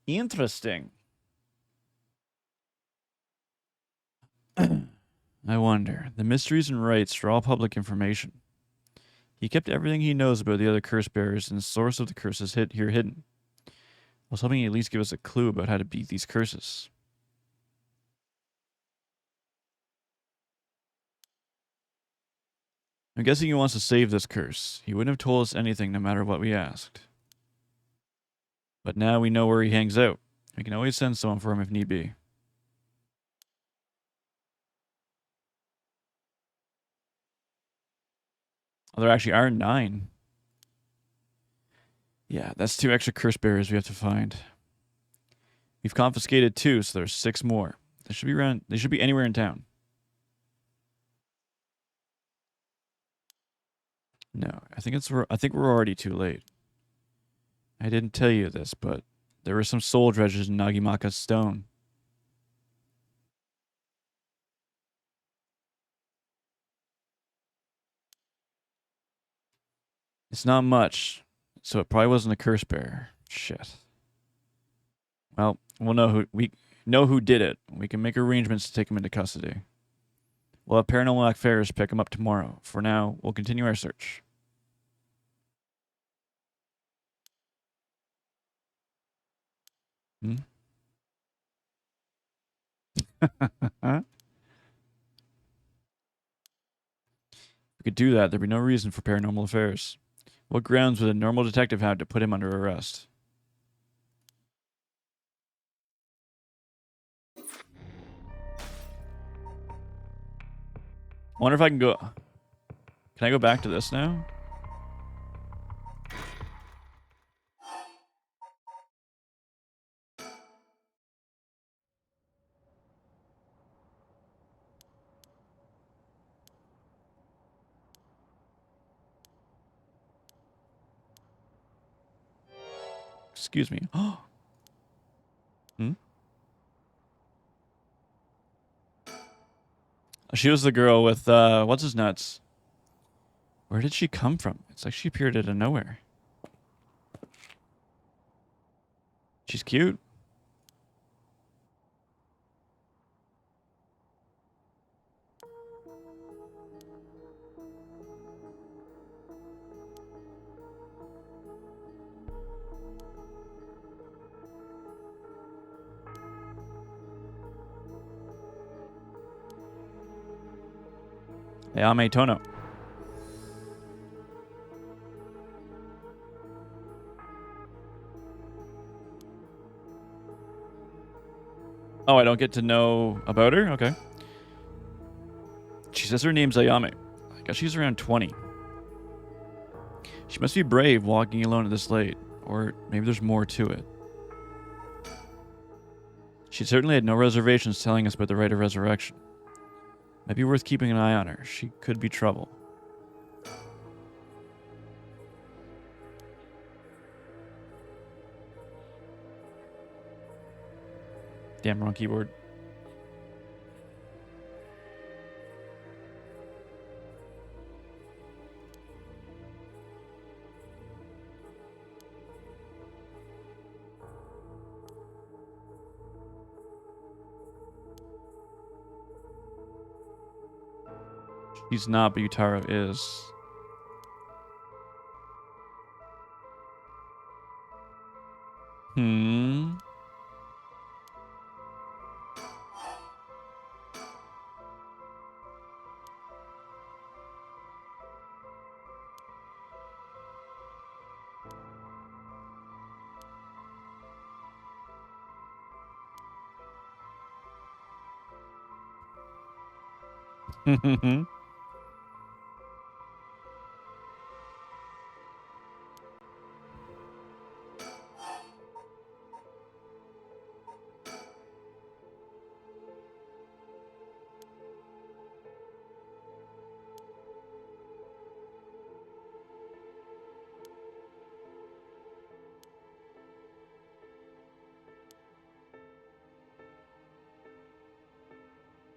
Interesting. I wonder. The mysteries and rites are all public information. He kept everything he knows about the other curse bearers and the source of the curses here hidden. I was hoping he'd at least give us a clue about how to beat these curses. I'm guessing he wants to save this curse. He wouldn't have told us anything no matter what we asked. But now we know where he hangs out. We can always send someone for him if need be. Oh, there actually are 9. Yeah, that's 2 extra curse bearers we have to find. We've confiscated 2, so there's 6 more. They should be anywhere in town. No, I think we're already too late. I didn't tell you this, but there were some soul treasures in Nagimaca's stone. It's not much, so it probably wasn't a curse bearer. Shit. Well, we know who did it. We can make arrangements to take him into custody. We'll have Paranormal Affairs pick him up tomorrow. For now, we'll continue our search. Hmm? If we could do that, there'd be no reason for Paranormal Affairs. What grounds would a normal detective have to put him under arrest? I wonder if I can go... Can I go back to this now? Excuse me. Hmm? She was the girl with, what's his nuts? Where did she come from? It's like she appeared out of nowhere. She's cute. Ayame Tono. Oh, I don't get to know about her? Okay. She says her name's Ayame. I guess she's around 20. She must be brave walking alone at this late. Or maybe there's more to it. She certainly had no reservations telling us about the rite of resurrection. Might be worth keeping an eye on her. She could be trouble. Damn, wrong keyboard. She's not, but Yutaro is. Hmm.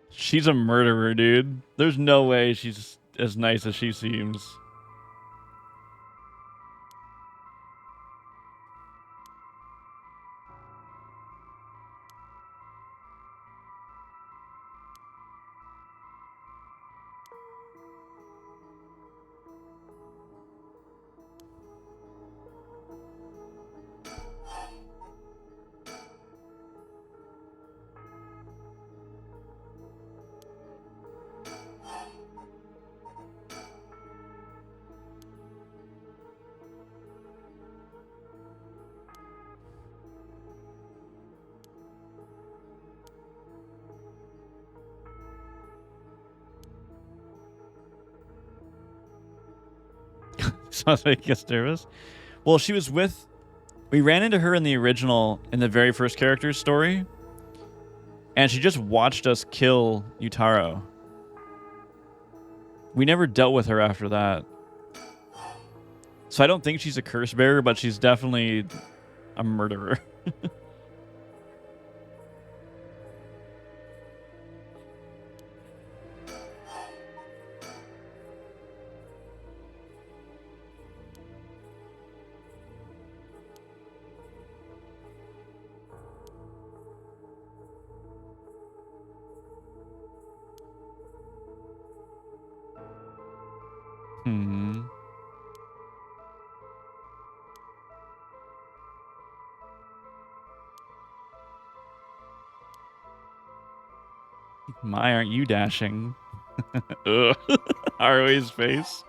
She's a murderer, dude. There's no way she's as nice as she seems. Sounds like he gets nervous. Well, she was with... We ran into her in the original, in the very first character story. And she just watched us kill Yutaro. We never dealt with her after that. So I don't think she's a curse bearer, but she's definitely a murderer. Hmm. My, aren't you dashing? Ugh. Harui's face.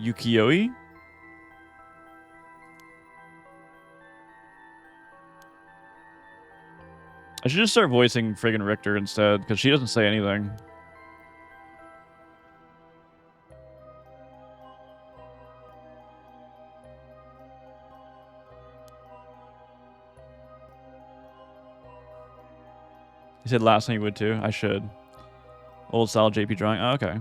Ukiyo-e? I should just start voicing friggin' Richter instead, because she doesn't say anything. He said last time you would too. I should. Old style JP drawing. Oh, okay.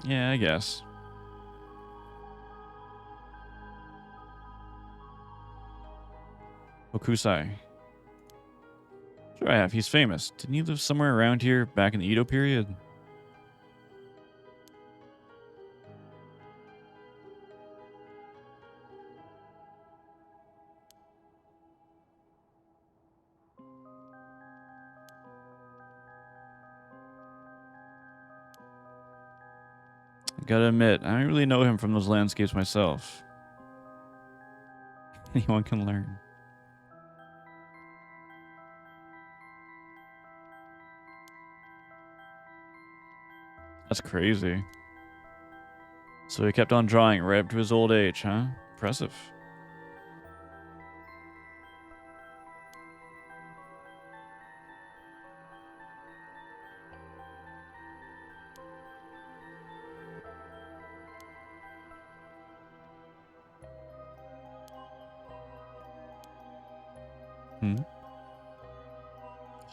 Yeah, I guess. Okusai. Sure I have. He's famous. Didn't he live somewhere around here back in the Edo period? I gotta admit, I don't really know him from those landscapes myself. Anyone can learn. That's crazy. So he kept on drawing right up to his old age, huh? Impressive.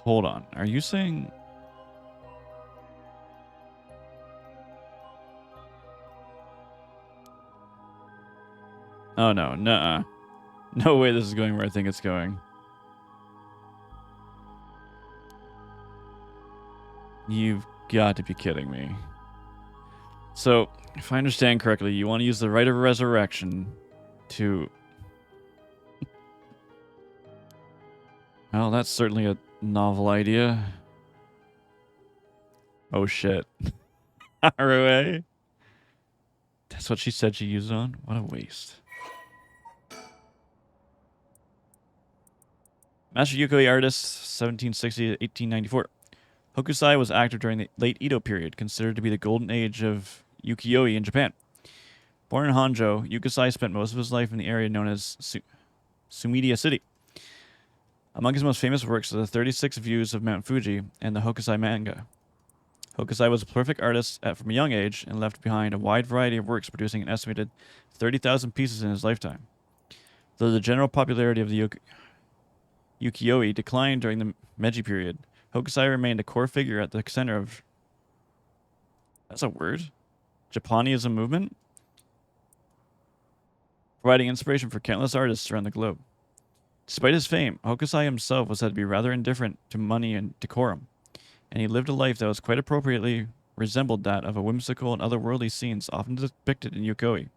Hold on. Are you saying... Oh, no. Nuh-uh. No way this is going where I think it's going. You've got to be kidding me. So, if I understand correctly, you want to use the Rite of Resurrection to... Well, that's certainly a novel idea. Oh, shit. Harué? That's what she said she used it on? What a waste. Master Yukoi artist, 1760 to 1894. Hokusai was active during the late Edo period, considered to be the golden age of ukiyo-e in Japan. Born in Honjo, Hokusai spent most of his life in the area known as Sumida City. Among his most famous works are the 36 Views of Mount Fuji and the Hokusai manga. Hokusai was a prolific artist from a young age and left behind a wide variety of works, producing an estimated 30,000 pieces in his lifetime. Though the general popularity of the ukiyo-e declined during the Meiji period, Hokusai remained a core figure at the center of... That's a word? Japanism movement? Providing inspiration for countless artists around the globe. Despite his fame, Hokusai himself was said to be rather indifferent to money and decorum, and he lived a life that was quite appropriately resembled that of a whimsical and otherworldly scenes often depicted in ukiyo-e.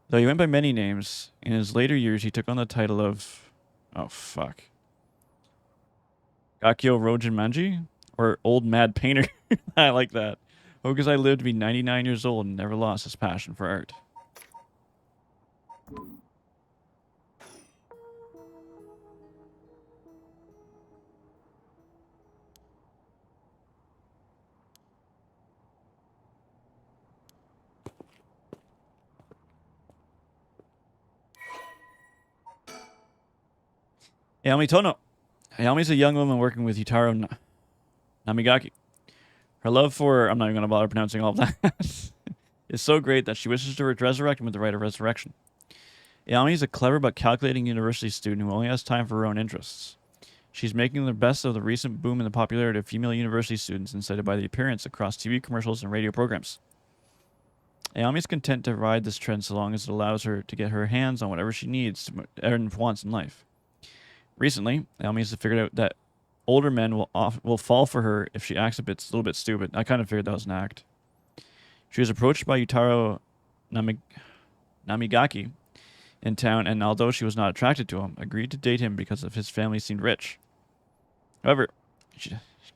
Though he went by many names, in his later years he took on the title of... Oh, fuck. Gakyo Rojin Manji? Or Old Mad Painter. I like that. Hokusai lived to be 99 years old and never lost his passion for art. Ayami Tono. Ayami's a young woman working with Yutaro Namigaki. Her love for... I'm not even going to bother pronouncing all of that. is so great that she wishes to resurrect him with the Rite of Resurrection. Ayami is a clever but calculating university student who only has time for her own interests. She's making the best of the recent boom in the popularity of female university students incited by the appearance across TV commercials and radio programs. Ayami is content to ride this trend so long as it allows her to get her hands on whatever she needs to earn wants in life. Recently, Ayami has figured out that older men will fall for her if she acts a little bit stupid. I kind of figured that was an act. She was approached by Yutaro Namigaki in town, and although she was not attracted to him, agreed to date him because of his family seemed rich. However,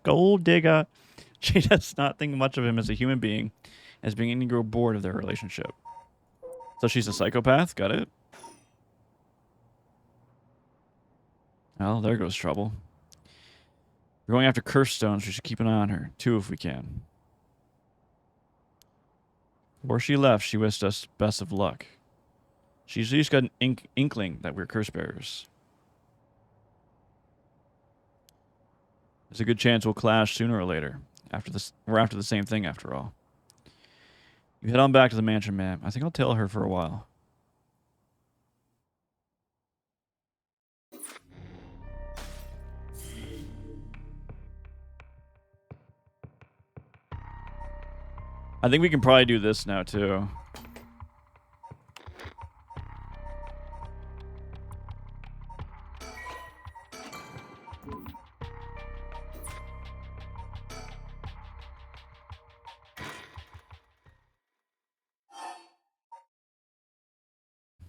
gold digger, she does not think much of him as a human being, as beginning to grow bored of their relationship. So she's a psychopath, got it? Well, there goes trouble. We're going after curse stones. We should keep an eye on her. 2 if we can. Before she left, she wished us best of luck. She's just got an inkling that we're curse bearers. There's a good chance we'll clash sooner or later. We're after the same thing, after all. You head on back to the mansion, ma'am. I think I'll tail her for a while. I think we can probably do this now, too.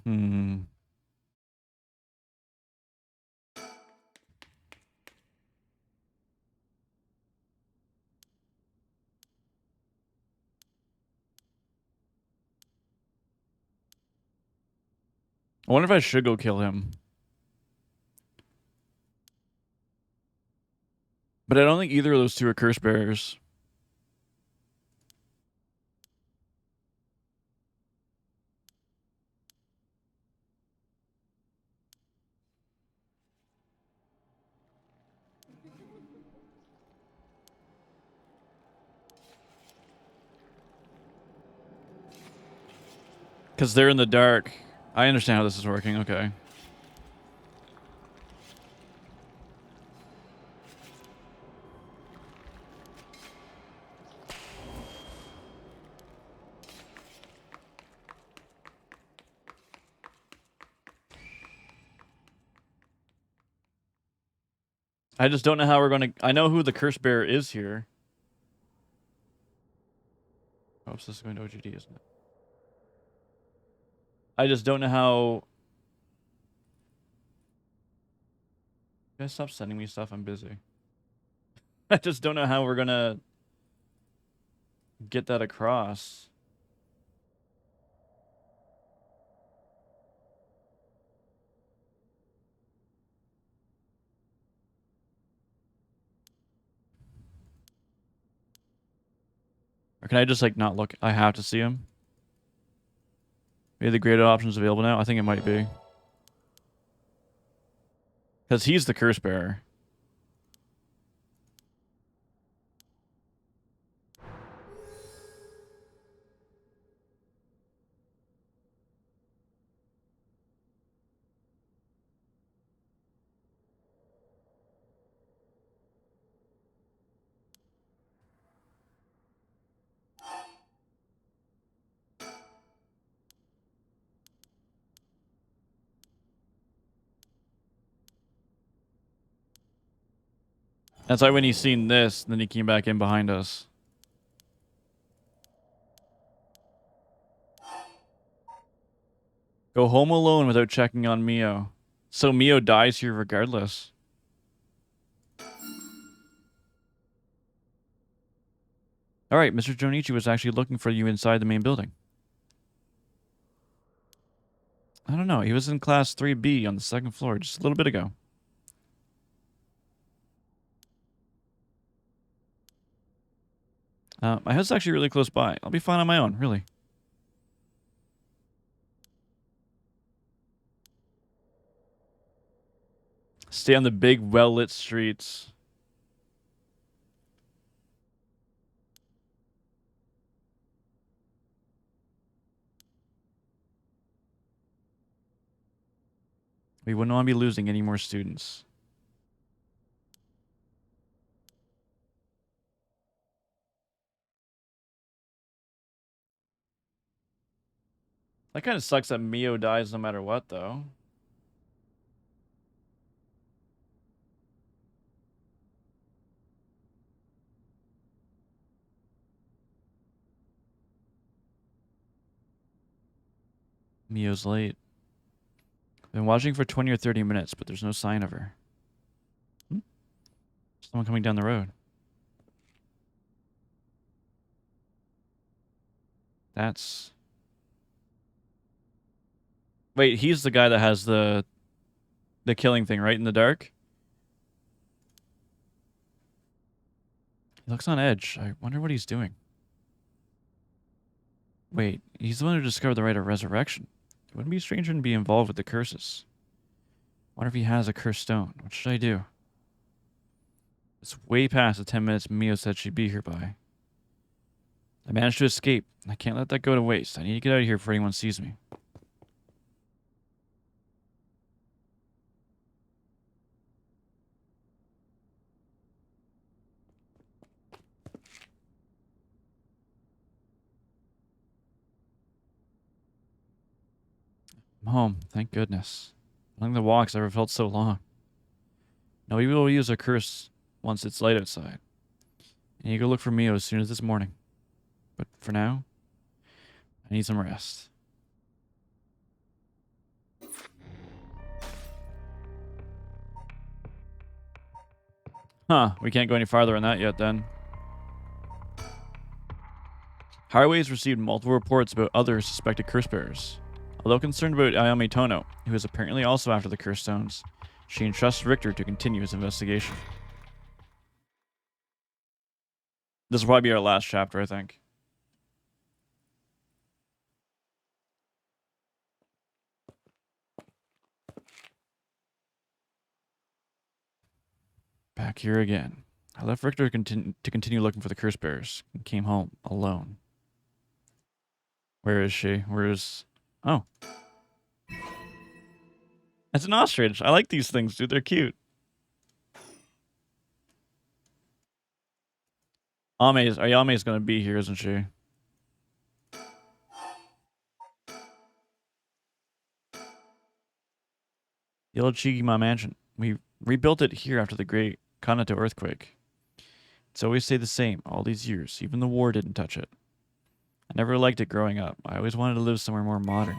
Hmm. I wonder if I should go kill him. But I don't think either of those 2 are curse bearers. Because they're in the dark. I understand how this is working. Okay. I just don't know how we're going to... I know who the curse bearer is here. Oh, so this is going to OGD, isn't it? I just don't know how... You guys stop sending me stuff. I'm busy. I just don't know how we're going to get that across. Or can I just, like, not look? I have to see him. Maybe the graded options available now? I think it might be. Because he's the curse bearer. That's why when he's seen this, then he came back in behind us. Go home alone without checking on Mio. So Mio dies here regardless. Alright, Mr. Jonichi was actually looking for you inside the main building. I don't know. He was in class 3B on the 2nd floor just a little bit ago. My house is actually really close by. I'll be fine on my own, really. Stay on the big, well-lit streets. We wouldn't want to be losing any more students. That kind of sucks that Mio dies no matter what, though. Mio's late. Been watching for 20 or 30 minutes, but there's no sign of her. Someone coming down the road. That's... Wait, he's the guy that has the killing thing, right? In the dark? He looks on edge. I wonder what he's doing. Wait, he's the one who discovered the rite of resurrection. It wouldn't be strange to be involved with the curses. Wonder if he has a cursed stone. What should I do? It's way past the 10 minutes Mio said she'd be here by. I managed to escape. I can't let that go to waste. I need to get out of here before anyone sees me. I'm home, thank goodness. Along the walks, I've ever felt so long. Now we will use our curse once it's light outside. And you go look for Mio as soon as this morning. But for now, I need some rest. Huh, we can't go any farther on that yet then. Highway has received multiple reports about other suspected curse bearers. Although concerned about Ayame Tono, who is apparently also after the curse stones, she entrusts Richter to continue his investigation. This will probably be our last chapter, I think. Back here again. I left Richter to continue looking for the curse bearers and came home alone. Where is she? Where is... Oh. It's an ostrich. I like these things, dude. They're cute. Ayame's gonna be here, isn't she? The old Shigima mansion. We rebuilt it here after the great Kanato earthquake. It's always stayed the same all these years. Even the war didn't touch it. I never liked it growing up. I always wanted to live somewhere more modern.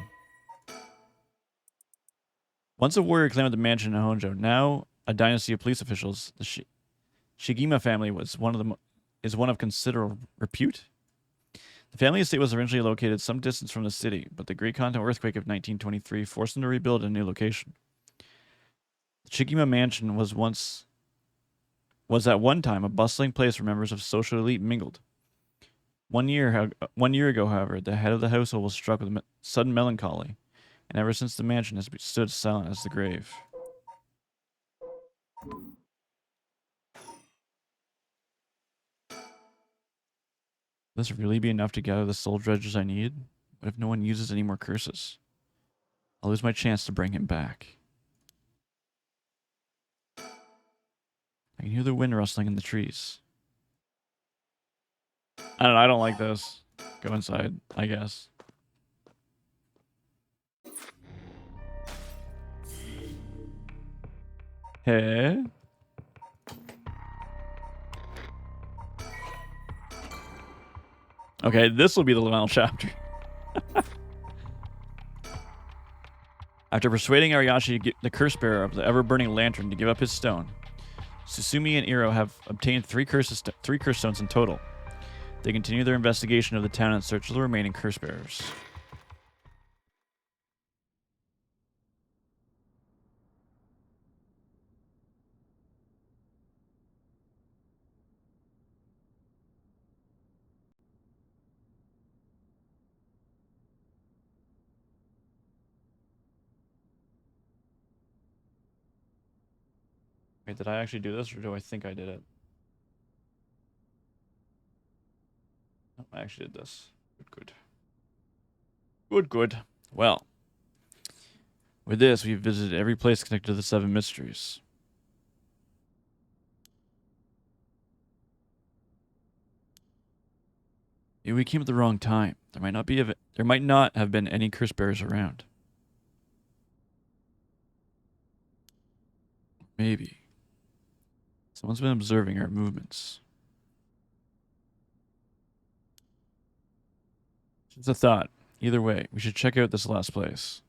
Once a warrior claimed the mansion in Honjo, now a dynasty of police officials, the Shigima family is one of considerable repute. The family estate was originally located some distance from the city, but the Great Kanto earthquake of 1923 forced them to rebuild a new location. The Shigima mansion was at one time a bustling place where members of social elite mingled. 1 year ago, however, the head of the household was struck with sudden melancholy, and ever since the mansion has stood silent as the grave. Will this really be enough to gather the soul dredges I need? What if no one uses any more curses? I'll lose my chance to bring him back. I can hear the wind rustling in the trees. I don't know, I don't like this. Go inside, I guess. Hey? Okay, this will be the final chapter. After persuading Ariashi, the curse bearer of the ever-burning lantern, to give up his stone, Susumi and Iro have obtained three curse stones in total. They continue their investigation of the town in search of the remaining curse bearers. Wait, did I actually do this, or do I think I did it? No, I actually did this. Good. Good. Well, with this, we've visited every place connected to the Seven Mysteries. Maybe we came at the wrong time. There might not have been any curse bearers around. Maybe someone's been observing our movements. Just a thought. Either way, we should check out this last place.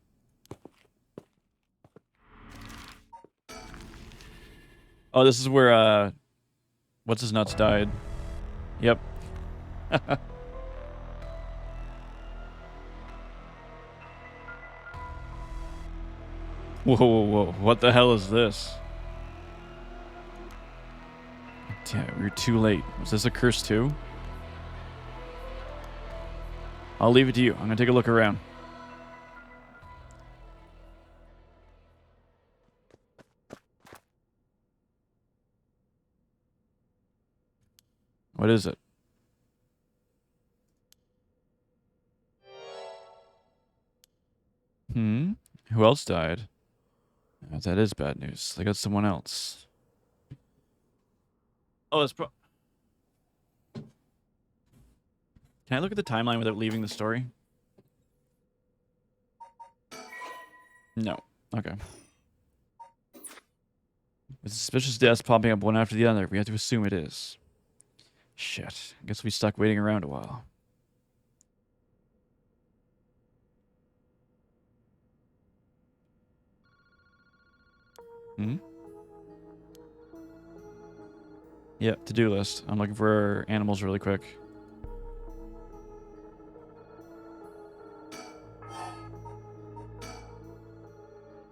Oh, this is where, what's his nuts died. Yep. Whoa. What the hell is this? Damn it, we were too late. Was this a curse too? I'll leave it to you. I'm gonna take a look around. What is it? Who else died? That is bad news. They got someone else. Oh, that's Can I look at the timeline without leaving the story? No. Okay. With suspicious deaths popping up one after the other, we have to assume it is. Shit. I guess we stuck waiting around a while. Yep, to-do list. I'm looking for animals really quick.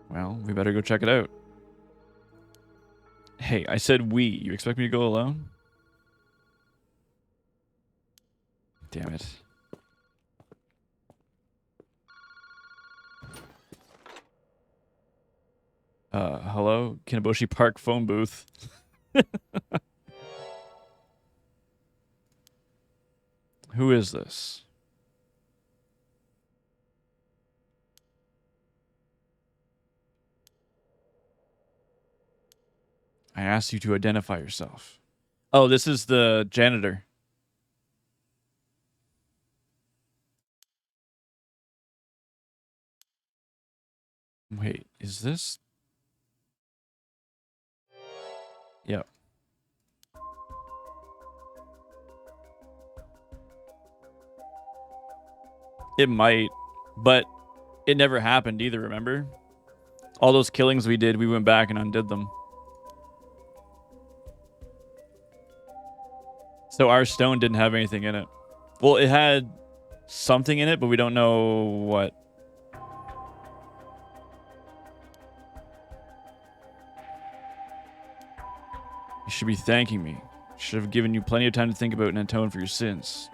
Well, we better go check it out. Hey, I said we. You expect me to go alone? Damn it. Hello? Kinaboshi Park phone booth. Who is this? I asked you to identify yourself. Oh, this is the janitor. Wait, is this? Yep. It might, but it never happened either, remember? All those killings we did, we went back and undid them. So our stone didn't have anything in it. Well, it had something in it, but we don't know what. You should be thanking me. Should have given you plenty of time to think about and atone for your sins.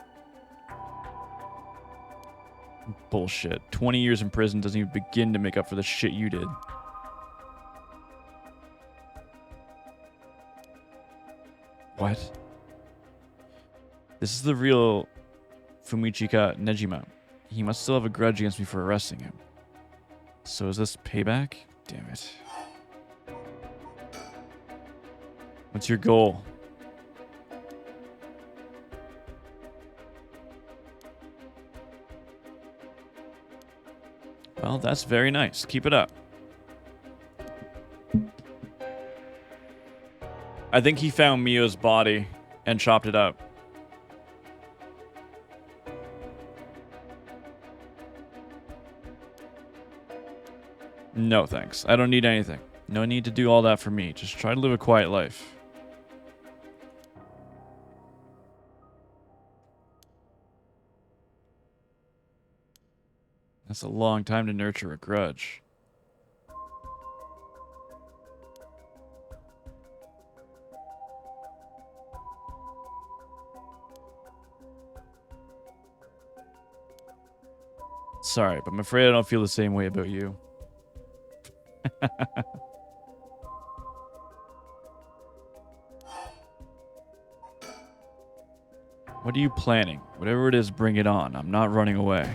Bullshit. 20 years in prison doesn't even begin to make up for the shit you did. What? This is the real Fumichika Nejima. He must still have a grudge against me for arresting him. So is this payback? Damn it. What's your goal? Well, that's very nice. Keep it up. I think he found Mio's body and chopped it up. No, thanks. I don't need anything. No need to do all that for me. Just try to live a quiet life. That's a long time to nurture a grudge. Sorry, but I'm afraid I don't feel the same way about you. What are you planning? Whatever it is, bring it on. I'm not running away.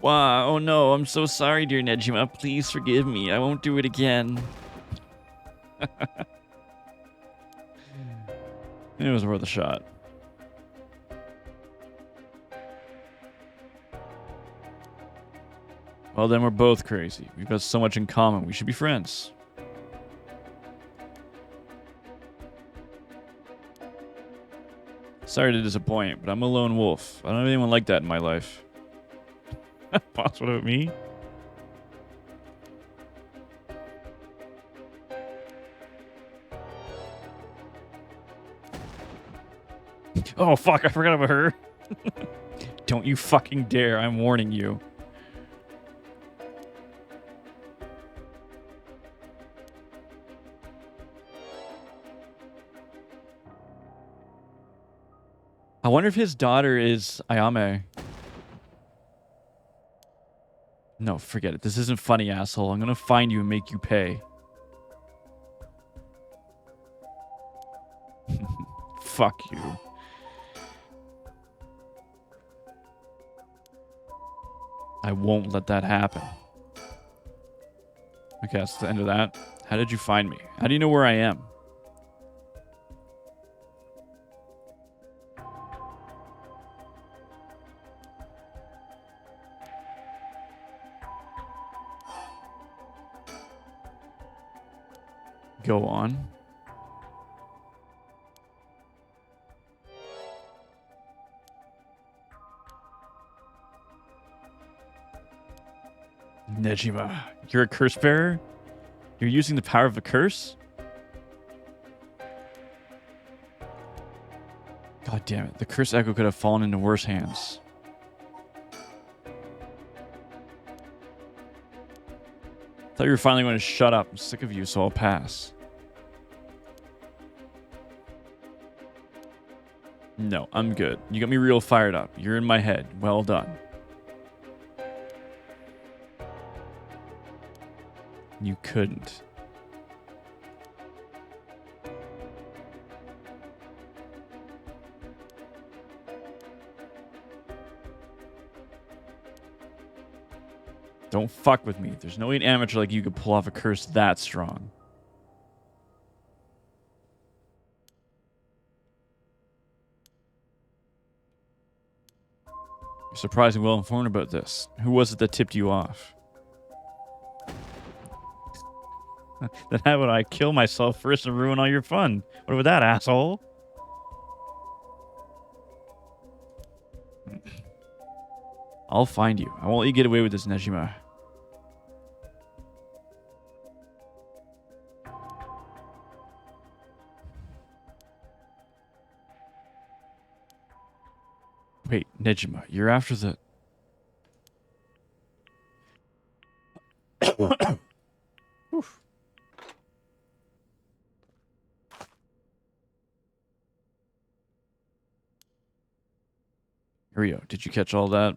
Wow, oh no, I'm so sorry, dear Nejima. Please forgive me. I won't do it again. It was worth a shot. Well, then we're both crazy. We've got so much in common. We should be friends. Sorry to disappoint, but I'm a lone wolf. I don't have anyone like that in my life. Boss, what about me? Oh, fuck, I forgot about her. Don't you fucking dare. I'm warning you. I wonder if his daughter is Ayame. No, forget it. This isn't funny, asshole. I'm gonna find you and make you pay. Fuck you. I won't let that happen. Okay, that's the end of that. How did you find me? How do you know where I am? Go on. Nejima, you're a curse bearer? You're using the power of a curse? God damn it. The curse echo could have fallen into worse hands. Thought you were finally going to shut up. I'm sick of you, so I'll pass. No, I'm good. You got me real fired up. You're in my head. Well done. You couldn't. Don't fuck with me. There's no way an amateur like you could pull off a curse that strong. You're surprisingly well informed about this. Who was it that tipped you off? Then how would I kill myself first and ruin all your fun? What about that, asshole? I'll find you. I won't let you get away with this, Nejima. Wait, Nejima, you're after the... Oof. Rio, did you catch all that?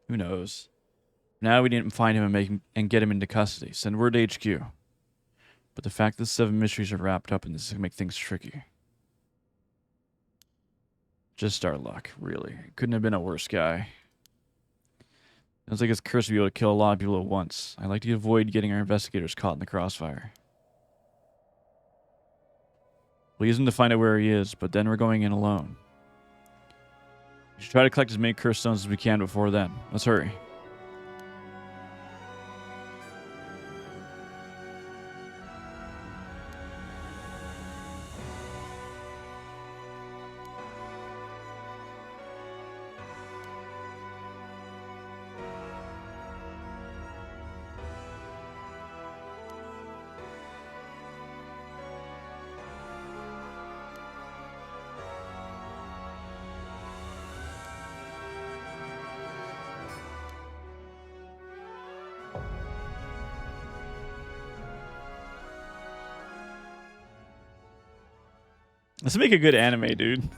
Who knows? Now we didn't find him and make him and get him into custody. Send word to HQ. But the fact that the 7 mysteries are wrapped up in this is gonna make things tricky. Just our luck, really. Couldn't have been a worse guy. Sounds like his curse would be able to kill a lot of people at once. I'd like to avoid getting our investigators caught in the crossfire. We'll use him to find out where he is, but then we're going in alone. We should try to collect as many curse stones as we can before then. Let's hurry. Let's make a good anime, dude.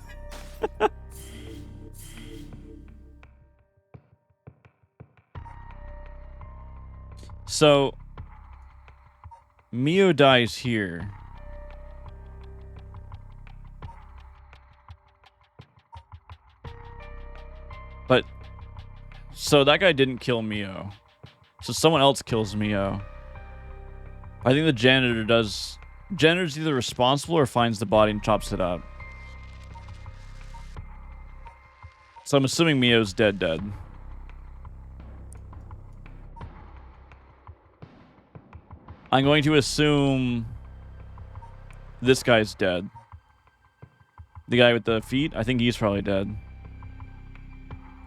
So, Mio dies here. But, so that guy didn't kill Mio. So someone else kills Mio. I think the janitor does... Janitor's either responsible or finds the body and chops it up. So I'm assuming Mio's dead. I'm going to assume this guy's dead. The guy with the feet, I think he's probably dead.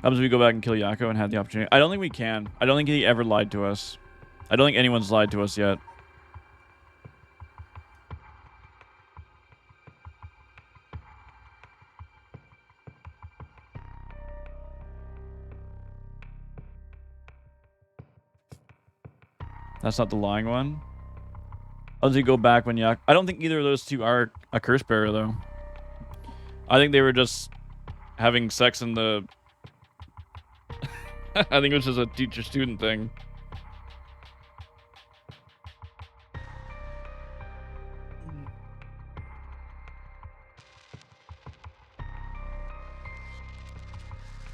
How about we go back and kill Yako and have the opportunity? I don't think we can. I don't think he ever lied to us. I don't think anyone's lied to us yet. That's not the lying one. How does he go back when Yak? I don't think either of those two are a curse bearer, though. I think they were just having sex in the... I think it was just a teacher-student thing.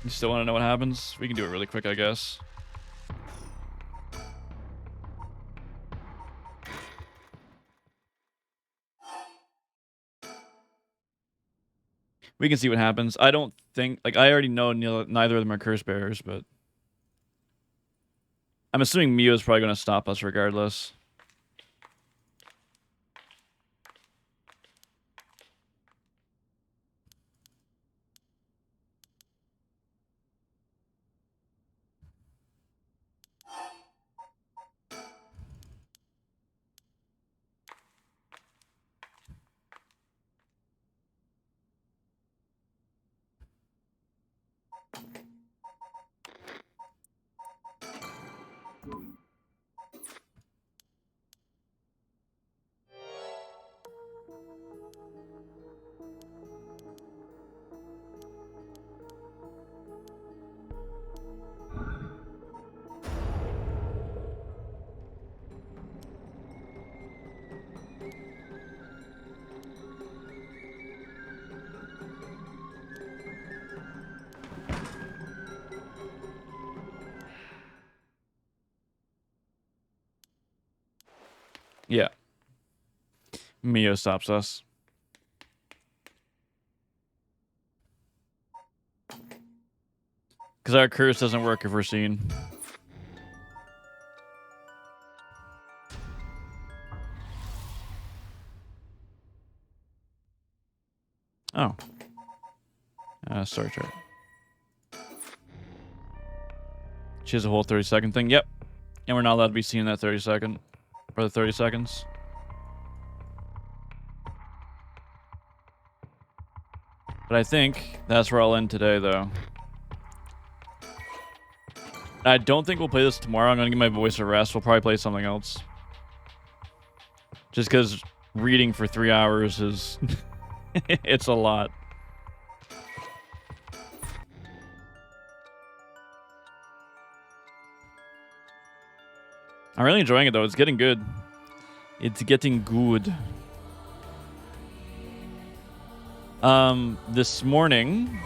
You still want to know what happens? We can do it really quick, I guess. We can see what happens. I don't think... Like, I already know neither of them are curse bearers, but... I'm assuming Mio's probably going to stop us regardless. Yeah. Mio stops us. Because our curse doesn't work if we're seen. Oh. Sorry, chart. She has a whole 30-second thing. Yep. And we're not allowed to be seen in that 30-second. Or the 30 seconds. But I think that's where I'll end today, though. I don't think we'll play this tomorrow. I'm going to give my voice a rest. We'll probably play something else. Just because reading for 3 hours is... it's a lot. I'm really enjoying it, though. It's getting good. It's getting good. This morning...